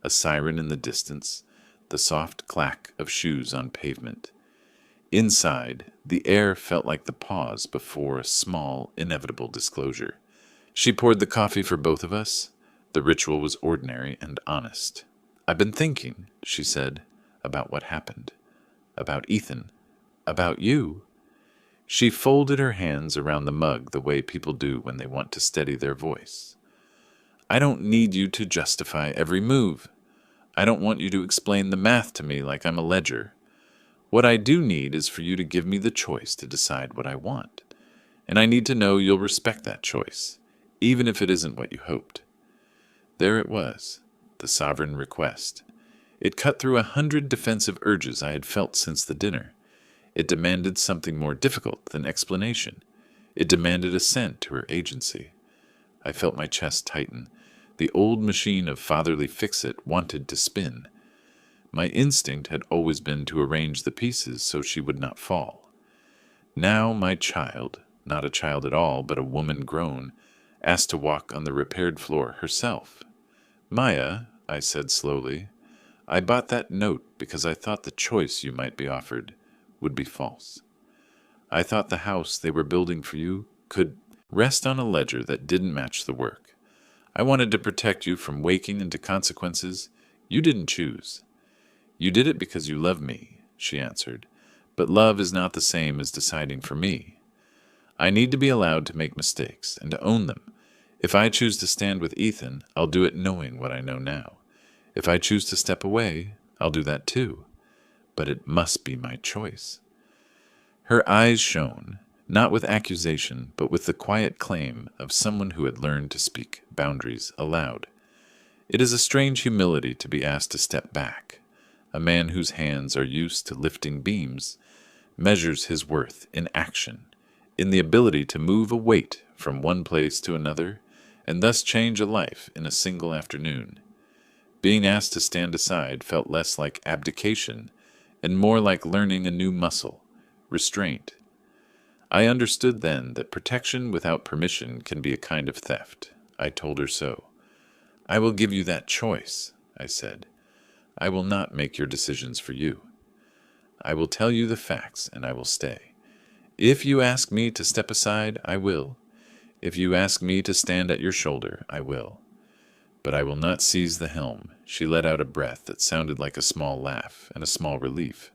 a siren in the distance, the soft clack of shoes on pavement. Inside, the air felt like the pause before a small, inevitable disclosure. She poured the coffee for both of us. The ritual was ordinary and honest. "I've been thinking," she said, "about what happened. About Ethan. About you." She folded her hands around the mug the way people do when they want to steady their voice. "I don't need you to justify every move. I don't want you to explain the math to me like I'm a ledger. What I do need is for you to give me the choice to decide what I want. And I need to know you'll respect that choice, even if it isn't what you hoped." There it was, the sovereign request. It cut through 100 defensive urges I had felt since the dinner. It demanded something more difficult than explanation. It demanded assent to her agency. I felt my chest tighten. The old machine of fatherly fix-it wanted to spin. My instinct had always been to arrange the pieces so she would not fall. Now my child, not a child at all, but a woman grown, asked to walk on the repaired floor herself. "Maya," I said slowly, "I bought that note because I thought the choice you might be offered would be false. I thought the house they were building for you could rest on a ledger that didn't match the work. I wanted to protect you from waking into consequences you didn't choose. You did it because you love me," she answered, "but love is not the same as deciding for me. I need to be allowed to make mistakes and to own them. If I choose to stand with Ethan, I'll do it knowing what I know now. If I choose to step away, I'll do that too. But it must be my choice." Her eyes shone, not with accusation, but with the quiet claim of someone who had learned to speak boundaries aloud. It is a strange humility to be asked to step back. A man whose hands are used to lifting beams measures his worth in action, in the ability to move a weight from one place to another, and thus change a life in a single afternoon. Being asked to stand aside felt less like abdication and more like learning a new muscle, restraint. I understood then that protection without permission can be a kind of theft. I told her so. "I will give you that choice," I said. "I will not make your decisions for you. I will tell you the facts, and I will stay. If you ask me to step aside, I will. If you ask me to stand at your shoulder, I will. But I will not seize the helm." She let out a breath that sounded like a small laugh and a small relief.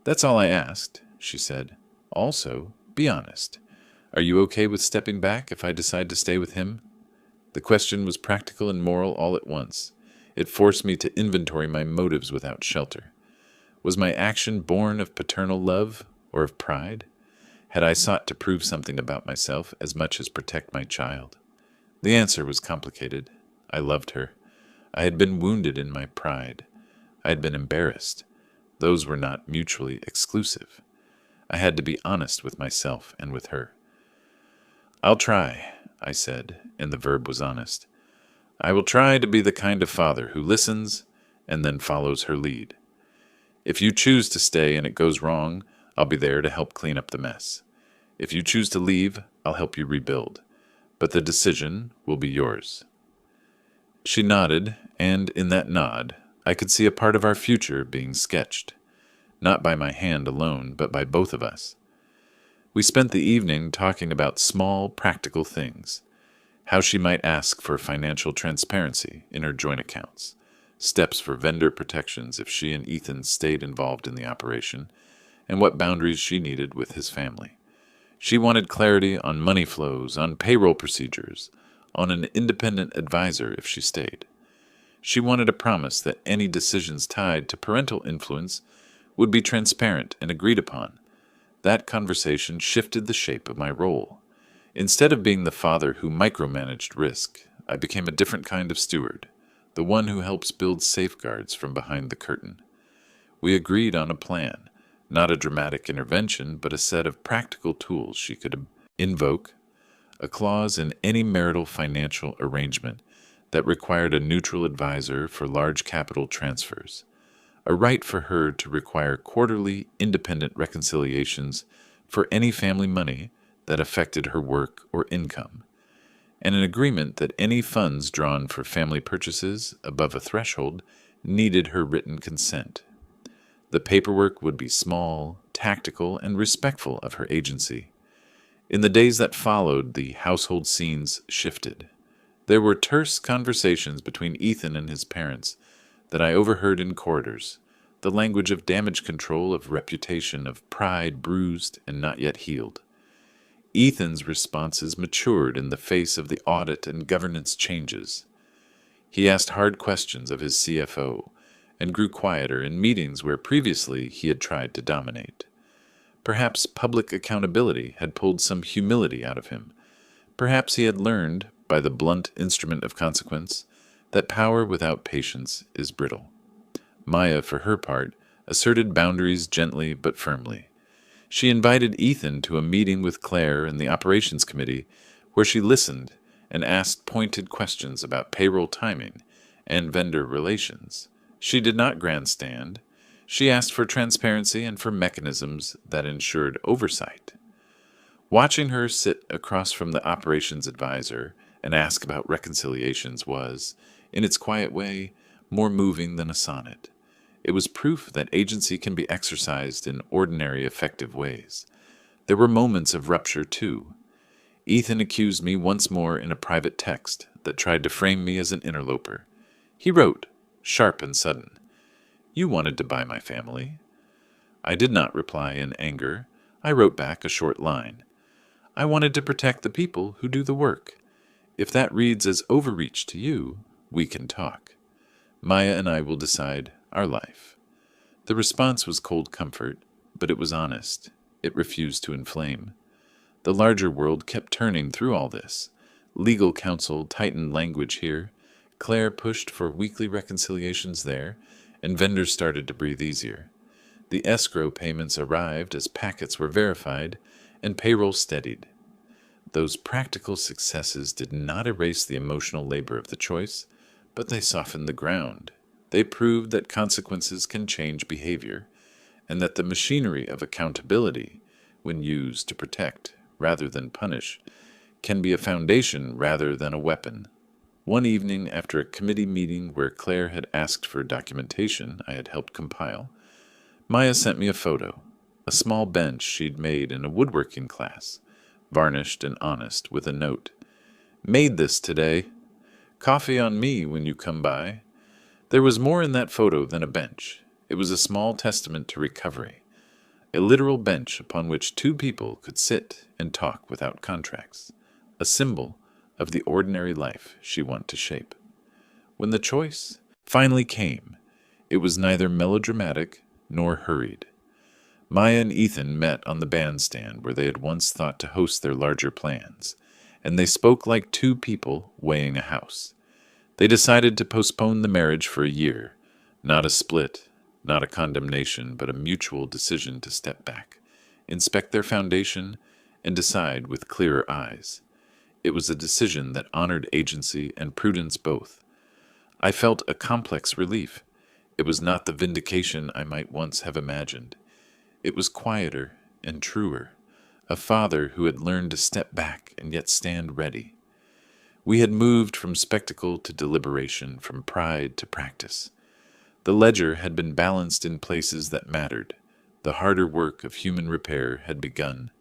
"That's all I asked," she said. "Also, be honest. Are you okay with stepping back if I decide to stay with him?" The question was practical and moral all at once. It forced me to inventory my motives without shelter. Was my action born of paternal love or of pride? Had I sought to prove something about myself as much as protect my child? The answer was complicated. I loved her. I had been wounded in my pride. I had been embarrassed. Those were not mutually exclusive. I had to be honest with myself and with her. "I'll try," I said, and the verb was honest. "I will try to be the kind of father who listens and then follows her lead. If you choose to stay and it goes wrong, I'll be there to help clean up the mess. If you choose to leave, I'll help you rebuild. But the decision will be yours." She nodded, and in that nod, I could see a part of our future being sketched, not by my hand alone, but by both of us. We spent the evening talking about small, practical things, how she might ask for financial transparency in her joint accounts, steps for vendor protections if she and Ethan stayed involved in the operation, and what boundaries she needed with his family. She wanted clarity on money flows, on payroll procedures, on an independent advisor if she stayed. She wanted a promise that any decisions tied to parental influence would be transparent and agreed upon. That conversation shifted the shape of my role. Instead of being the father who micromanaged risk, I became a different kind of steward, the one who helps build safeguards from behind the curtain. We agreed on a plan, not a dramatic intervention, but a set of practical tools she could invoke, a clause in any marital financial arrangement that required a neutral advisor for large capital transfers, a right for her to require quarterly independent reconciliations for any family money that affected her work or income, and an agreement that any funds drawn for family purchases above a threshold needed her written consent. The paperwork would be small, tactical, and respectful of her agency. In the days that followed, the household scenes shifted. There were terse conversations between Ethan and his parents that I overheard in corridors, the language of damage control, of reputation, of pride bruised and not yet healed. Ethan's responses matured in the face of the audit and governance changes. He asked hard questions of his CFO and grew quieter in meetings where previously he had tried to dominate. Perhaps public accountability had pulled some humility out of him. Perhaps he had learned, by the blunt instrument of consequence, that power without patience is brittle. Maya, for her part, asserted boundaries gently but firmly. She invited Ethan to a meeting with Claire and the operations committee where she listened and asked pointed questions about payroll timing and vendor relations. She did not grandstand. She asked for transparency and for mechanisms that ensured oversight. Watching her sit across from the operations advisor and ask about reconciliations was, in its quiet way, more moving than a sonnet. It was proof that agency can be exercised in ordinary, effective ways. There were moments of rupture, too. Ethan accused me once more in a private text that tried to frame me as an interloper. He wrote, sharp and sudden, "You wanted to buy my family." I did not reply in anger. I wrote back a short line. "I wanted to protect the people who do the work. If that reads as overreach to you, we can talk. Maya and I will decide our life." The response was cold comfort, but it was honest. It refused to inflame. The larger world kept turning through all this. Legal counsel tightened language here. Claire pushed for weekly reconciliations there, and vendors started to breathe easier. The escrow payments arrived as packets were verified, and payroll steadied. Those practical successes did not erase the emotional labor of the choice, but they softened the ground. They proved that consequences can change behavior, and that the machinery of accountability, when used to protect rather than punish, can be a foundation rather than a weapon. One evening, after a committee meeting where Claire had asked for documentation I had helped compile, Maya sent me a photo, a small bench she'd made in a woodworking class, varnished and honest, with a note. "Made this today. Coffee on me when you come by." There was more in that photo than a bench. It was a small testament to recovery, a literal bench upon which two people could sit and talk without contracts, a symbol of the ordinary life she wanted to shape. When the choice finally came, it was neither melodramatic nor hurried. Maya and Ethan met on the bandstand where they had once thought to host their larger plans, and they spoke like two people weighing a house. They decided to postpone the marriage for a year, not a split, not a condemnation, but a mutual decision to step back, inspect their foundation, and decide with clearer eyes. It was a decision that honored agency and prudence both. I felt a complex relief. It was not the vindication I might once have imagined. It was quieter and truer, a father who had learned to step back and yet stand ready. We had moved from spectacle to deliberation, from pride to practice. The ledger had been balanced in places that mattered. The harder work of human repair had begun.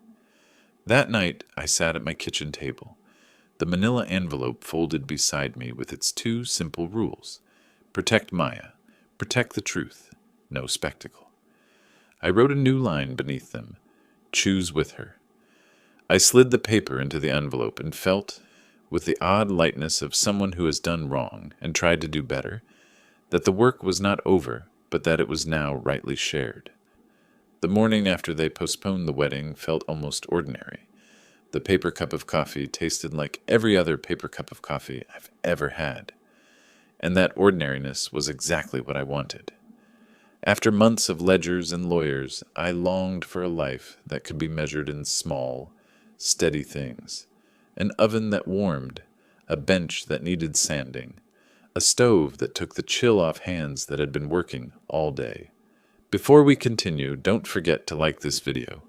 That night I sat at my kitchen table, the manila envelope folded beside me with its two simple rules. Protect Maya. Protect the truth. No spectacle. I wrote a new line beneath them. Choose with her. I slid the paper into the envelope and felt, with the odd lightness of someone who has done wrong and tried to do better, that the work was not over, but that it was now rightly shared. The morning after they postponed the wedding felt almost ordinary. The paper cup of coffee tasted like every other paper cup of coffee I've ever had. And that ordinariness was exactly what I wanted. After months of ledgers and lawyers, I longed for a life that could be measured in small, steady things. An oven that warmed, a bench that needed sanding, a stove that took the chill off hands that had been working all day. Before we continue, don't forget to like this video,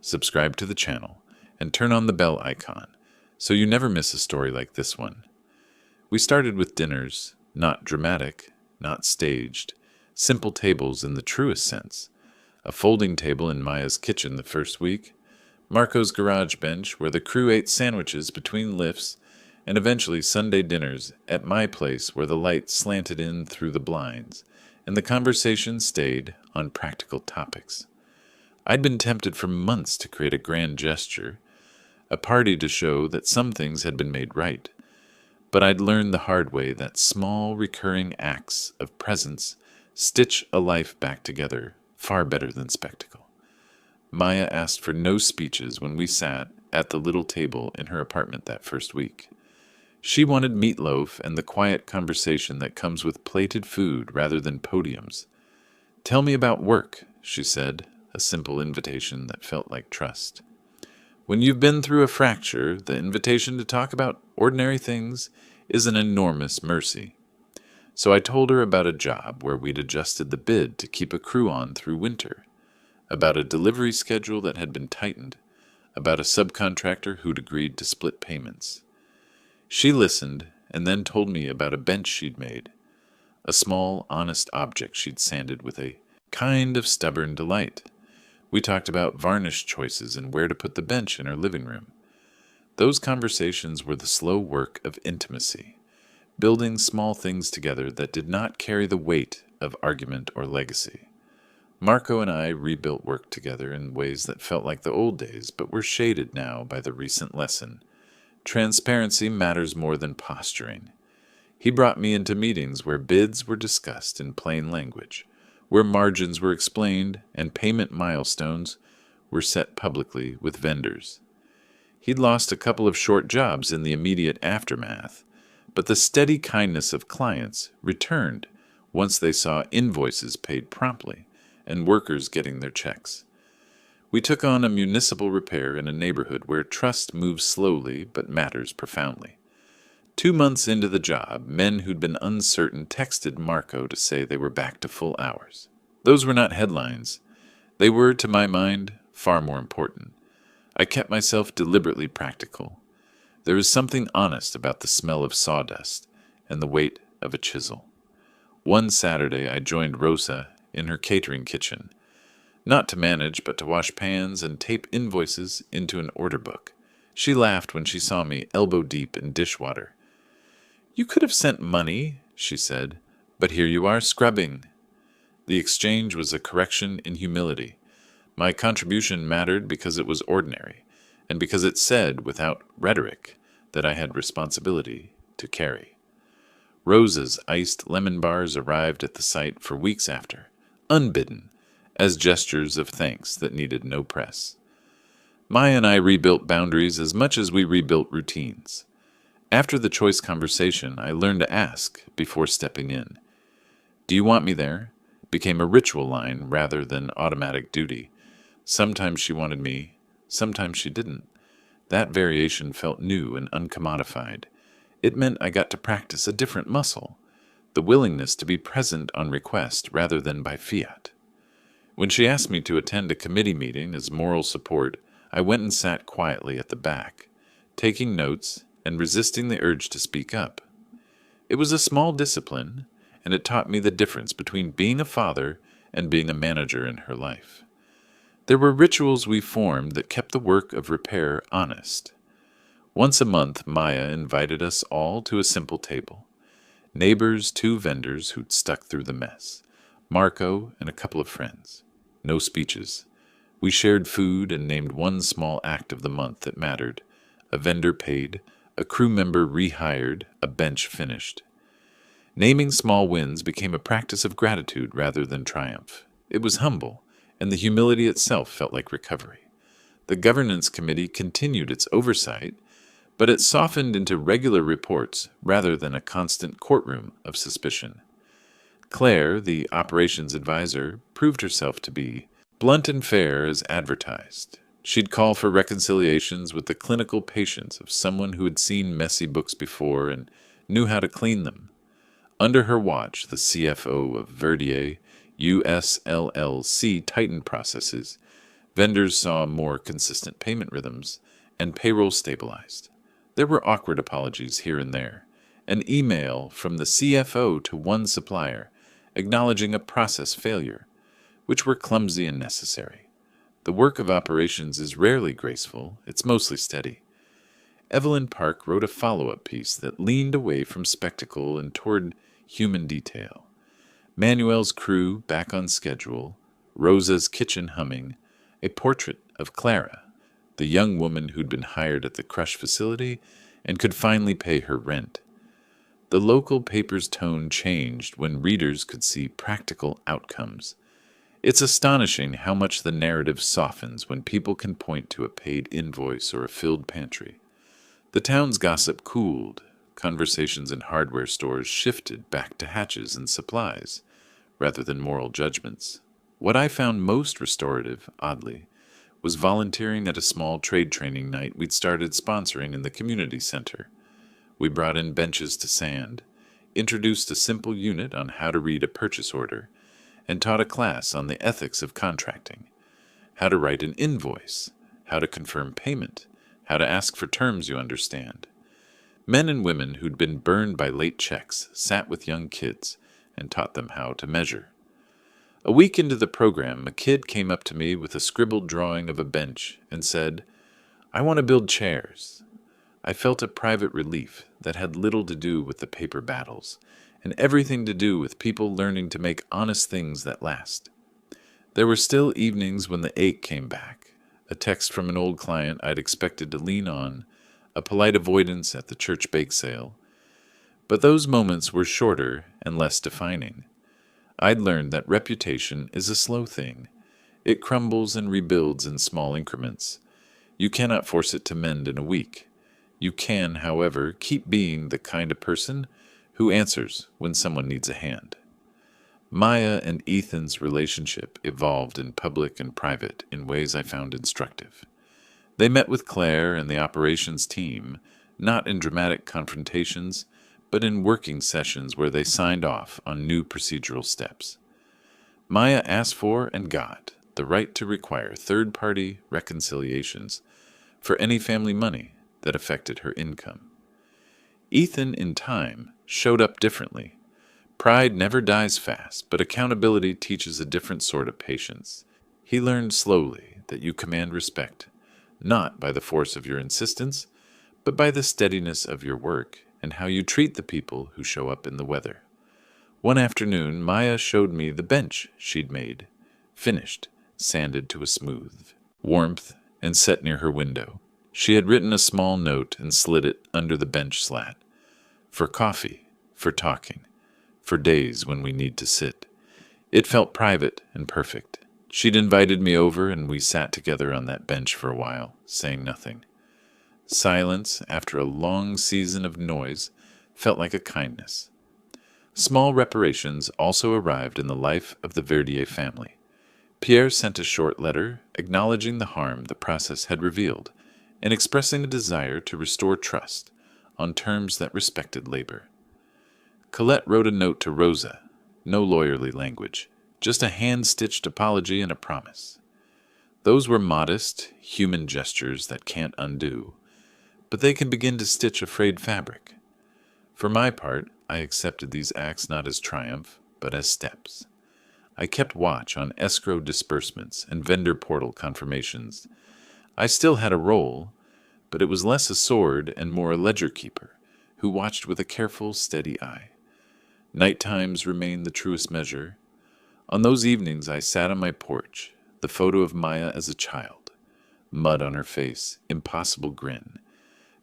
subscribe to the channel, and turn on the bell icon so you never miss a story like this one. We started with dinners, not dramatic, not staged, simple tables in the truest sense. A folding table in Maya's kitchen the first week, Marco's garage bench where the crew ate sandwiches between lifts, and eventually Sunday dinners at my place where the light slanted in through the blinds, and the conversation stayed on practical topics. I'd been tempted for months to create a grand gesture, a party to show that some things had been made right, but I'd learned the hard way that small recurring acts of presence stitch a life back together far better than spectacle. Maya asked for no speeches when we sat at the little table in her apartment that first week. She wanted meatloaf and the quiet conversation that comes with plated food rather than podiums. "Tell me about work," she said, a simple invitation that felt like trust. When you've been through a fracture, the invitation to talk about ordinary things is an enormous mercy. So I told her about a job where we'd adjusted the bid to keep a crew on through winter, about a delivery schedule that had been tightened, about a subcontractor who'd agreed to split payments. She listened and then told me about a bench she'd made, a small, honest object she'd sanded with a kind of stubborn delight. We talked about varnish choices and where to put the bench in her living room. Those conversations were the slow work of intimacy, building small things together that did not carry the weight of argument or legacy. Marco and I rebuilt work together in ways that felt like the old days, but were shaded now by the recent lesson. Transparency matters more than posturing. He brought me into meetings where bids were discussed in plain language, where margins were explained and payment milestones were set publicly with vendors. He'd lost a couple of short jobs in the immediate aftermath, but the steady kindness of clients returned once they saw invoices paid promptly and workers getting their checks. We took on a municipal repair in a neighborhood where trust moves slowly but matters profoundly. 2 months into the job, men who'd been uncertain texted Marco to say they were back to full hours. Those were not headlines. They were, to my mind, far more important. I kept myself deliberately practical. There was something honest about the smell of sawdust and the weight of a chisel. One Saturday I joined Rosa in her catering kitchen, not to manage, but to wash pans and tape invoices into an order book. She laughed when she saw me elbow-deep in dishwater. "You could have sent money," she said, "but here you are scrubbing." The exchange was a correction in humility. My contribution mattered because it was ordinary, and because it said, without rhetoric, that I had responsibility to carry. Rosa's iced lemon bars arrived at the site for weeks after, unbidden, as gestures of thanks that needed no press. Maya and I rebuilt boundaries as much as we rebuilt routines. After the choice conversation, I learned to ask before stepping in. "Do you want me there?" became a ritual line rather than automatic duty. Sometimes she wanted me, sometimes she didn't. That variation felt new and uncommodified. It meant I got to practice a different muscle, the willingness to be present on request rather than by fiat. When she asked me to attend a committee meeting as moral support, I went and sat quietly at the back, taking notes and resisting the urge to speak up. It was a small discipline, and it taught me the difference between being a father and being a manager in her life. There were rituals we formed that kept the work of repair honest. Once a month, Maya invited us all to a simple table. Neighbors, 2 vendors who'd stuck through the mess, Marco and a couple of friends. No speeches. We shared food and named one small act of the month that mattered. A vendor paid, a crew member rehired, a bench finished. Naming small wins became a practice of gratitude rather than triumph. It was humble, and the humility itself felt like recovery. The governance committee continued its oversight, but it softened into regular reports rather than a constant courtroom of suspicion. Claire, the operations advisor, proved herself to be blunt and fair as advertised. She'd call for reconciliations with the clinical patience of someone who had seen messy books before and knew how to clean them. Under her watch, the CFO of Verdier USLLC tightened processes, vendors saw more consistent payment rhythms, and payroll stabilized. There were awkward apologies here and there, an email from the CFO to one supplier acknowledging a process failure, which were clumsy and necessary. The work of operations is rarely graceful, it's mostly steady. Evelyn Park wrote a follow-up piece that leaned away from spectacle and toward human detail. Manuel's crew back on schedule, Rosa's kitchen humming, a portrait of Clara, the young woman who'd been hired at the crush facility and could finally pay her rent. The local paper's tone changed when readers could see practical outcomes. It's astonishing how much the narrative softens when people can point to a paid invoice or a filled pantry. The town's gossip cooled. Conversations in hardware stores shifted back to hatches and supplies, rather than moral judgments. What I found most restorative, oddly, was volunteering at a small trade training night we'd started sponsoring in the community center. We brought in benches to sand, introduced a simple unit on how to read a purchase order, and taught a class on the ethics of contracting, how to write an invoice, how to confirm payment, how to ask for terms you understand. Men and women who'd been burned by late checks sat with young kids and taught them how to measure. A week into the program, a kid came up to me with a scribbled drawing of a bench and said, "I want to build chairs." I felt a private relief that had little to do with the paper battles and everything to do with people learning to make honest things that last. There were still evenings when the ache came back, a text from an old client I'd expected to lean on, a polite avoidance at the church bake sale. But those moments were shorter and less defining. I'd learned that reputation is a slow thing. It crumbles and rebuilds in small increments. You cannot force it to mend in a week. You can, however, keep being the kind of person who answers when someone needs a hand. Maya and Ethan's relationship evolved in public and private in ways I found instructive. They met with Claire and the operations team, not in dramatic confrontations, but in working sessions where they signed off on new procedural steps. Maya asked for and got the right to require third-party reconciliations for any family money that affected her income. Ethan, in time, showed up differently. Pride never dies fast, but accountability teaches a different sort of patience. He learned slowly that you command respect, not by the force of your insistence, but by the steadiness of your work and how you treat the people who show up in the weather. One afternoon, Maya showed me the bench she'd made, finished, sanded to a smooth warmth, and set near her window. She had written a small note and slid it under the bench slat. For coffee, for talking, for days when we need to sit. It felt private and perfect. She'd invited me over and we sat together on that bench for a while, saying nothing. Silence, after a long season of noise, felt like a kindness. Small reparations also arrived in the life of the Verdier family. Pierre sent a short letter acknowledging the harm the process had revealed and expressing a desire to restore trust on terms that respected labor. Colette wrote a note to Rosa, no lawyerly language, just a hand-stitched apology and a promise. Those were modest, human gestures that can't undo, but they can begin to stitch a frayed fabric. For my part, I accepted these acts not as triumph, but as steps. I kept watch on escrow disbursements and vendor portal confirmations. I still had a role, but it was less a sword and more a ledger keeper, who watched with a careful, steady eye. Night times remained the truest measure. On those evenings I sat on my porch, the photo of Maya as a child, mud on her face, impossible grin,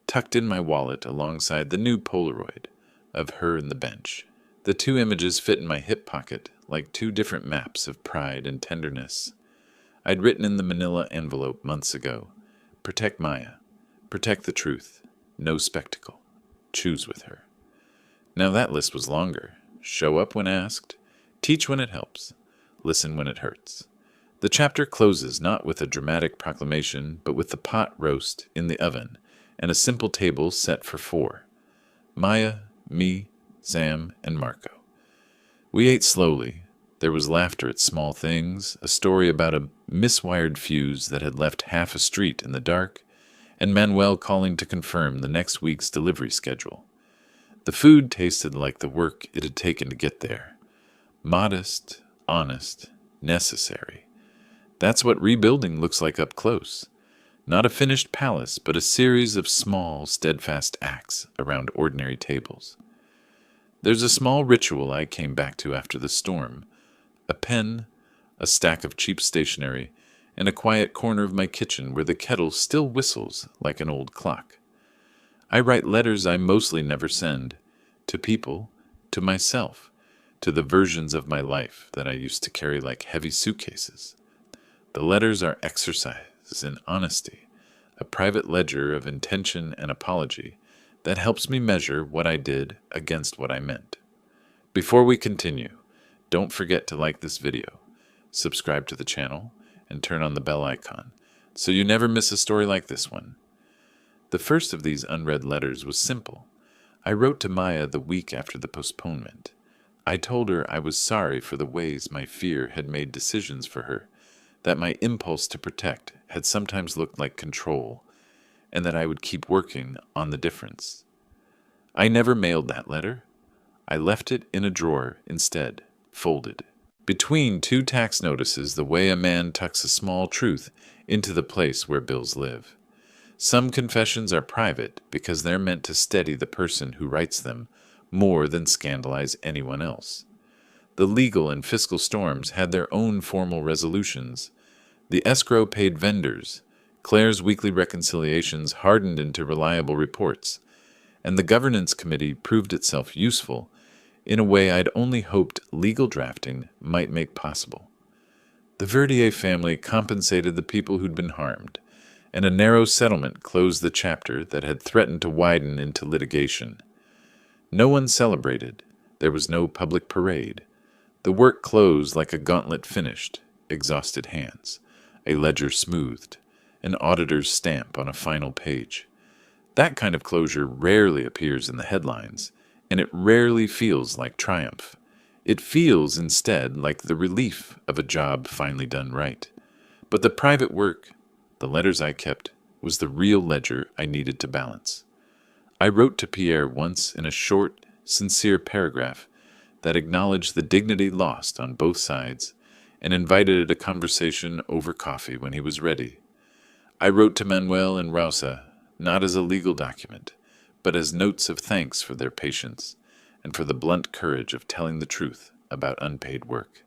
tucked in my wallet alongside the new Polaroid of her and the bench. The two images fit in my hip pocket like two different maps of pride and tenderness. I'd written in the manila envelope months ago, "Protect Maya, protect the truth, no spectacle, choose with her." Now that list was longer. Show up when asked, teach when it helps, listen when it hurts. The chapter closes not with a dramatic proclamation, but with the pot roast in the oven and a simple table set for 4. Maya, me, Sam, and Marco. We ate slowly. There was laughter at small things, a story about a miswired fuse that had left half a street in the dark, and Manuel calling to confirm the next week's delivery schedule. The food tasted like the work it had taken to get there. Modest, honest, necessary. That's what rebuilding looks like up close. Not a finished palace, but a series of small, steadfast acts around ordinary tables. There's a small ritual I came back to after the storm. A pen, a stack of cheap stationery, and a quiet corner of my kitchen where the kettle still whistles like an old clock. I write letters I mostly never send, to people, to myself, to the versions of my life that I used to carry like heavy suitcases. The letters are exercises in honesty, a private ledger of intention and apology that helps me measure what I did against what I meant. Before we continue, don't forget to like this video, subscribe to the channel, and turn on the bell icon so you never miss a story like this one. The first of these unread letters was simple. I wrote to Maya the week after the postponement. I told her I was sorry for the ways my fear had made decisions for her, that my impulse to protect had sometimes looked like control, and that I would keep working on the difference. I never mailed that letter. I left it in a drawer instead, folded. Between two tax notices, the way a man tucks a small truth into the place where bills live. Some confessions are private because they're meant to steady the person who writes them more than scandalize anyone else. The legal and fiscal storms had their own formal resolutions. The escrow paid vendors. Claire's weekly reconciliations hardened into reliable reports. And the governance committee proved itself useful in a way I'd only hoped legal drafting might make possible. The Verdier family compensated the people who'd been harmed, and a narrow settlement closed the chapter that had threatened to widen into litigation. No one celebrated. There was no public parade. The work closed like a gauntlet finished, exhausted hands, a ledger smoothed, an auditor's stamp on a final page. That kind of closure rarely appears in the headlines, and it rarely feels like triumph. It feels instead like the relief of a job finally done right. But the private work, the letters I kept, was the real ledger I needed to balance. I wrote to Pierre once in a short, sincere paragraph that acknowledged the dignity lost on both sides and invited a conversation over coffee when he was ready. I wrote to Manuel and Rosa, not as a legal document, but as notes of thanks for their patience and for the blunt courage of telling the truth about unpaid work.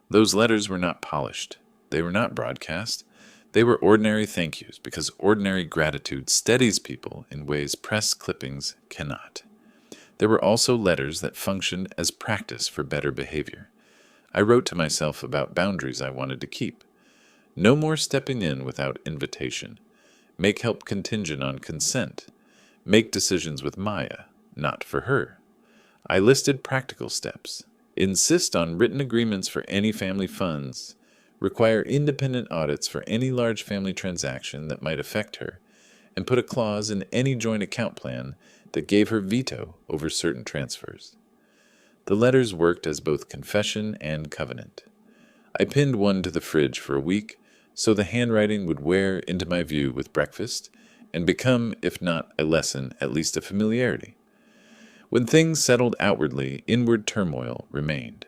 Those letters were not polished. They were not broadcast. They were ordinary thank yous because ordinary gratitude steadies people in ways press clippings cannot. There were also letters that functioned as practice for better behavior. I wrote to myself about boundaries I wanted to keep. No more stepping in without invitation. Make help contingent on consent. Make decisions with Maya, not for her. I listed practical steps. Insist on written agreements for any family funds. Require independent audits for any large family transaction that might affect her, and put a clause in any joint account plan that gave her veto over certain transfers. The letters worked as both confession and covenant. I pinned one to the fridge for a week so the handwriting would wear into my view with breakfast and become, if not a lesson, at least a familiarity. When things settled outwardly, inward turmoil remained.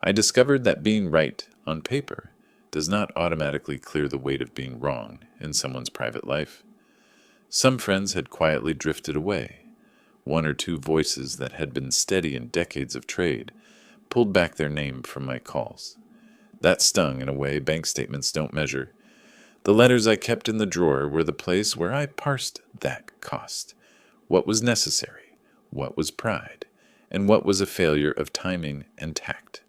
I discovered that being right on paper does not automatically clear the weight of being wrong in someone's private life. Some friends had quietly drifted away. One or two voices that had been steady in decades of trade pulled back their name from my calls. That stung in a way bank statements don't measure. The letters I kept in the drawer were the place where I parsed that cost. What was necessary, what was pride, and what was a failure of timing and tact.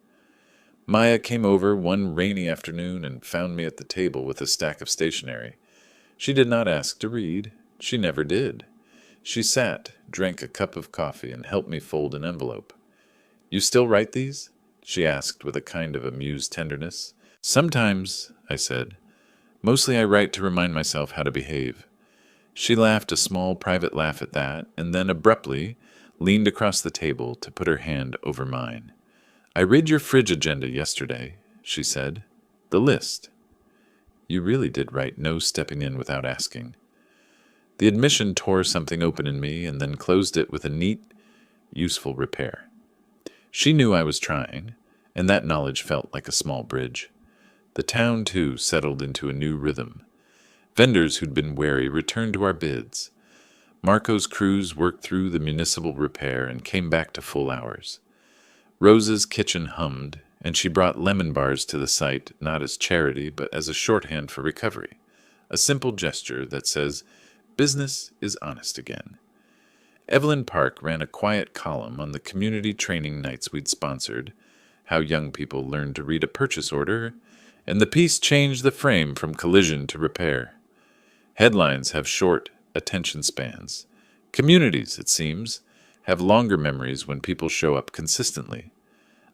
Maya came over one rainy afternoon and found me at the table with a stack of stationery. She did not ask to read. She never did. She sat, drank a cup of coffee, and helped me fold an envelope. "You still write these?" she asked with a kind of amused tenderness. "Sometimes," I said. "Mostly I write to remind myself how to behave." She laughed a small private laugh at that, and then abruptly leaned across the table to put her hand over mine. "I read your fridge agenda yesterday," she said. "The list." You really did write no stepping in without asking. The admission tore something open in me and then closed it with a neat, useful repair. She knew I was trying, and that knowledge felt like a small bridge. The town, too, settled into a new rhythm. Vendors who'd been wary returned to our bids. Marco's crews worked through the municipal repair and came back to full hours. Rosa's kitchen hummed, and she brought lemon bars to the site not as charity but as a shorthand for recovery, a simple gesture that says, "Business is honest again." Evelyn Park ran a quiet column on the community training nights we'd sponsored, how young people learned to read a purchase order, and the piece changed the frame from collision to repair. Headlines have short attention spans. Communities, it seems, have longer memories when people show up consistently.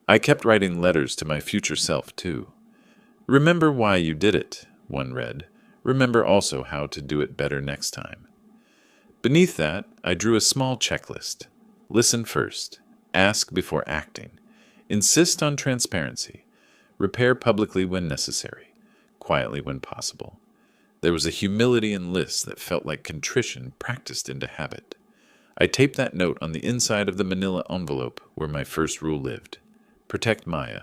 I kept writing letters to my future self, too. "Remember why you did it," one read. "Remember also how to do it better next time." Beneath that, I drew a small checklist. Listen first. Ask before acting. Insist on transparency. Repair publicly when necessary. Quietly when possible. There was a humility in lists that felt like contrition practiced into habit. I taped that note on the inside of the manila envelope where my first rule lived. Protect Maya.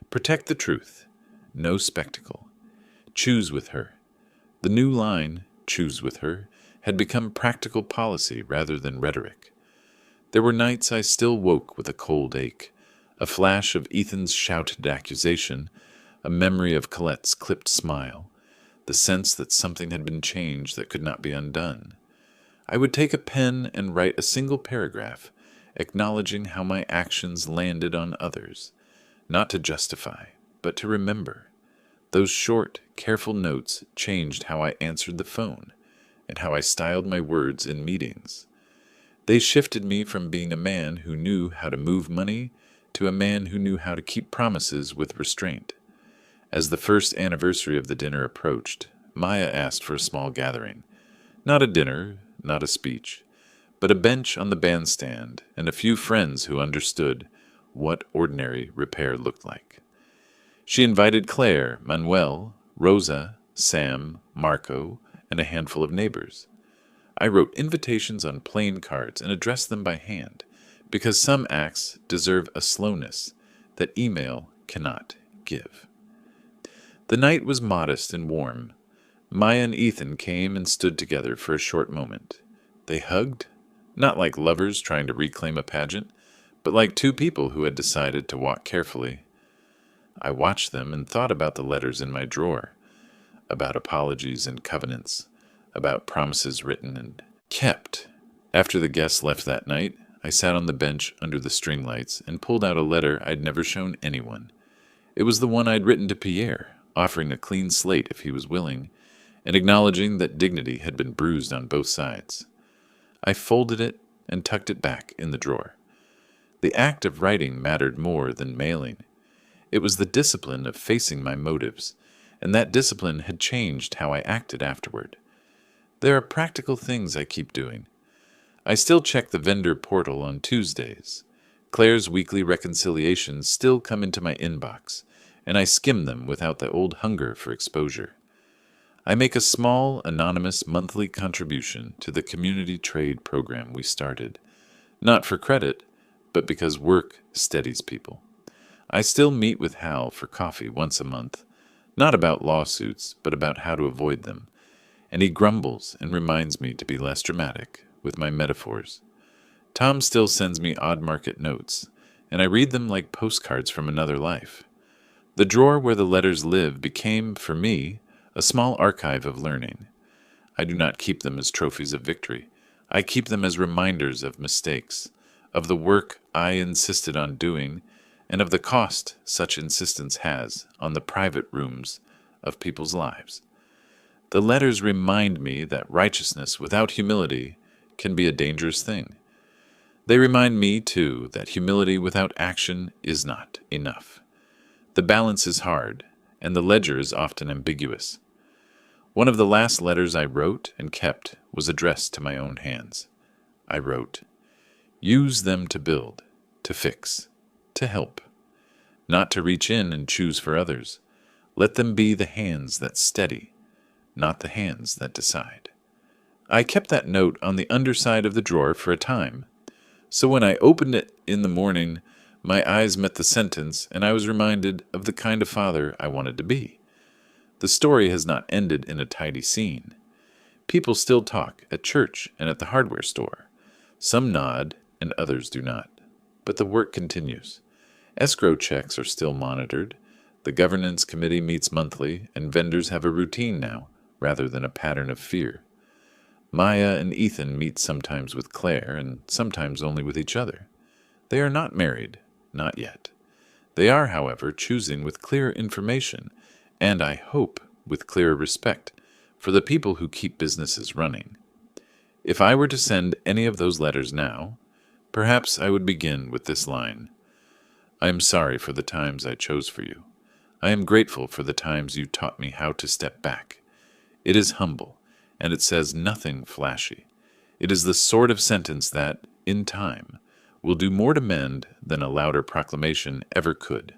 Protect the truth. No spectacle. Choose with her. The new line, "Choose with her," had become practical policy rather than rhetoric. There were nights I still woke with a cold ache, a flash of Ethan's shouted accusation, a memory of Colette's clipped smile, the sense that something had been changed that could not be undone. I would take a pen and write a single paragraph, acknowledging how my actions landed on others, not to justify, but to remember. Those short, careful notes changed how I answered the phone and how I styled my words in meetings. They shifted me from being a man who knew how to move money to a man who knew how to keep promises with restraint. As the first anniversary of the dinner approached, Maya asked for a small gathering. Not a dinner, not a speech, but a bench on the bandstand and a few friends who understood what ordinary repair looked like. She invited Claire, Manuel, Rosa, Sam, Marco, and a handful of neighbors. I wrote invitations on plain cards and addressed them by hand, because some acts deserve a slowness that email cannot give. The night was modest and warm. Maya and Ethan came and stood together for a short moment. They hugged, not like lovers trying to reclaim a pageant, but like two people who had decided to walk carefully. I watched them and thought about the letters in my drawer, about apologies and covenants, about promises written and kept. After the guests left that night, I sat on the bench under the string lights and pulled out a letter I'd never shown anyone. It was the one I'd written to Pierre, offering a clean slate if he was willing, and acknowledging that dignity had been bruised on both sides. I folded it and tucked it back in the drawer. The act of writing mattered more than mailing. It was the discipline of facing my motives, and that discipline had changed how I acted afterward. There are practical things I keep doing. I still check the vendor portal on Tuesdays. Claire's weekly reconciliations still come into my inbox, and I skim them without the old hunger for exposure. I make a small, anonymous monthly contribution to the community trade program we started, not for credit, but because work steadies people. I still meet with Hal for coffee once a month, not about lawsuits, but about how to avoid them, and he grumbles and reminds me to be less dramatic with my metaphors. Tom still sends me odd market notes, and I read them like postcards from another life. The drawer where the letters live became, for me, a small archive of learning. I do not keep them as trophies of victory. I keep them as reminders of mistakes, of the work I insisted on doing, and of the cost such insistence has on the private rooms of people's lives. The letters remind me that righteousness without humility can be a dangerous thing. They remind me, too, that humility without action is not enough. The balance is hard, and the ledger is often ambiguous. One of the last letters I wrote and kept was addressed to my own hands. I wrote, "Use them to build, to fix, to help, not to reach in and choose for others. Let them be the hands that steady, not the hands that decide." I kept that note on the underside of the drawer for a time, so when I opened it in the morning, my eyes met the sentence, and I was reminded of the kind of father I wanted to be. The story has not ended in a tidy scene. People still talk at church and at the hardware store. Some nod and others do not. But the work continues. Escrow checks are still monitored. The governance committee meets monthly, and vendors have a routine now, rather than a pattern of fear. Maya and Ethan meet sometimes with Claire, and sometimes only with each other. They are not married, not yet. They are, however, choosing with clear information, and I hope with clearer respect, for the people who keep businesses running. If I were to send any of those letters now, perhaps I would begin with this line: I am sorry for the times I chose for you. I am grateful for the times you taught me how to step back. It is humble, and it says nothing flashy. It is the sort of sentence that, in time, will do more to mend than a louder proclamation ever could.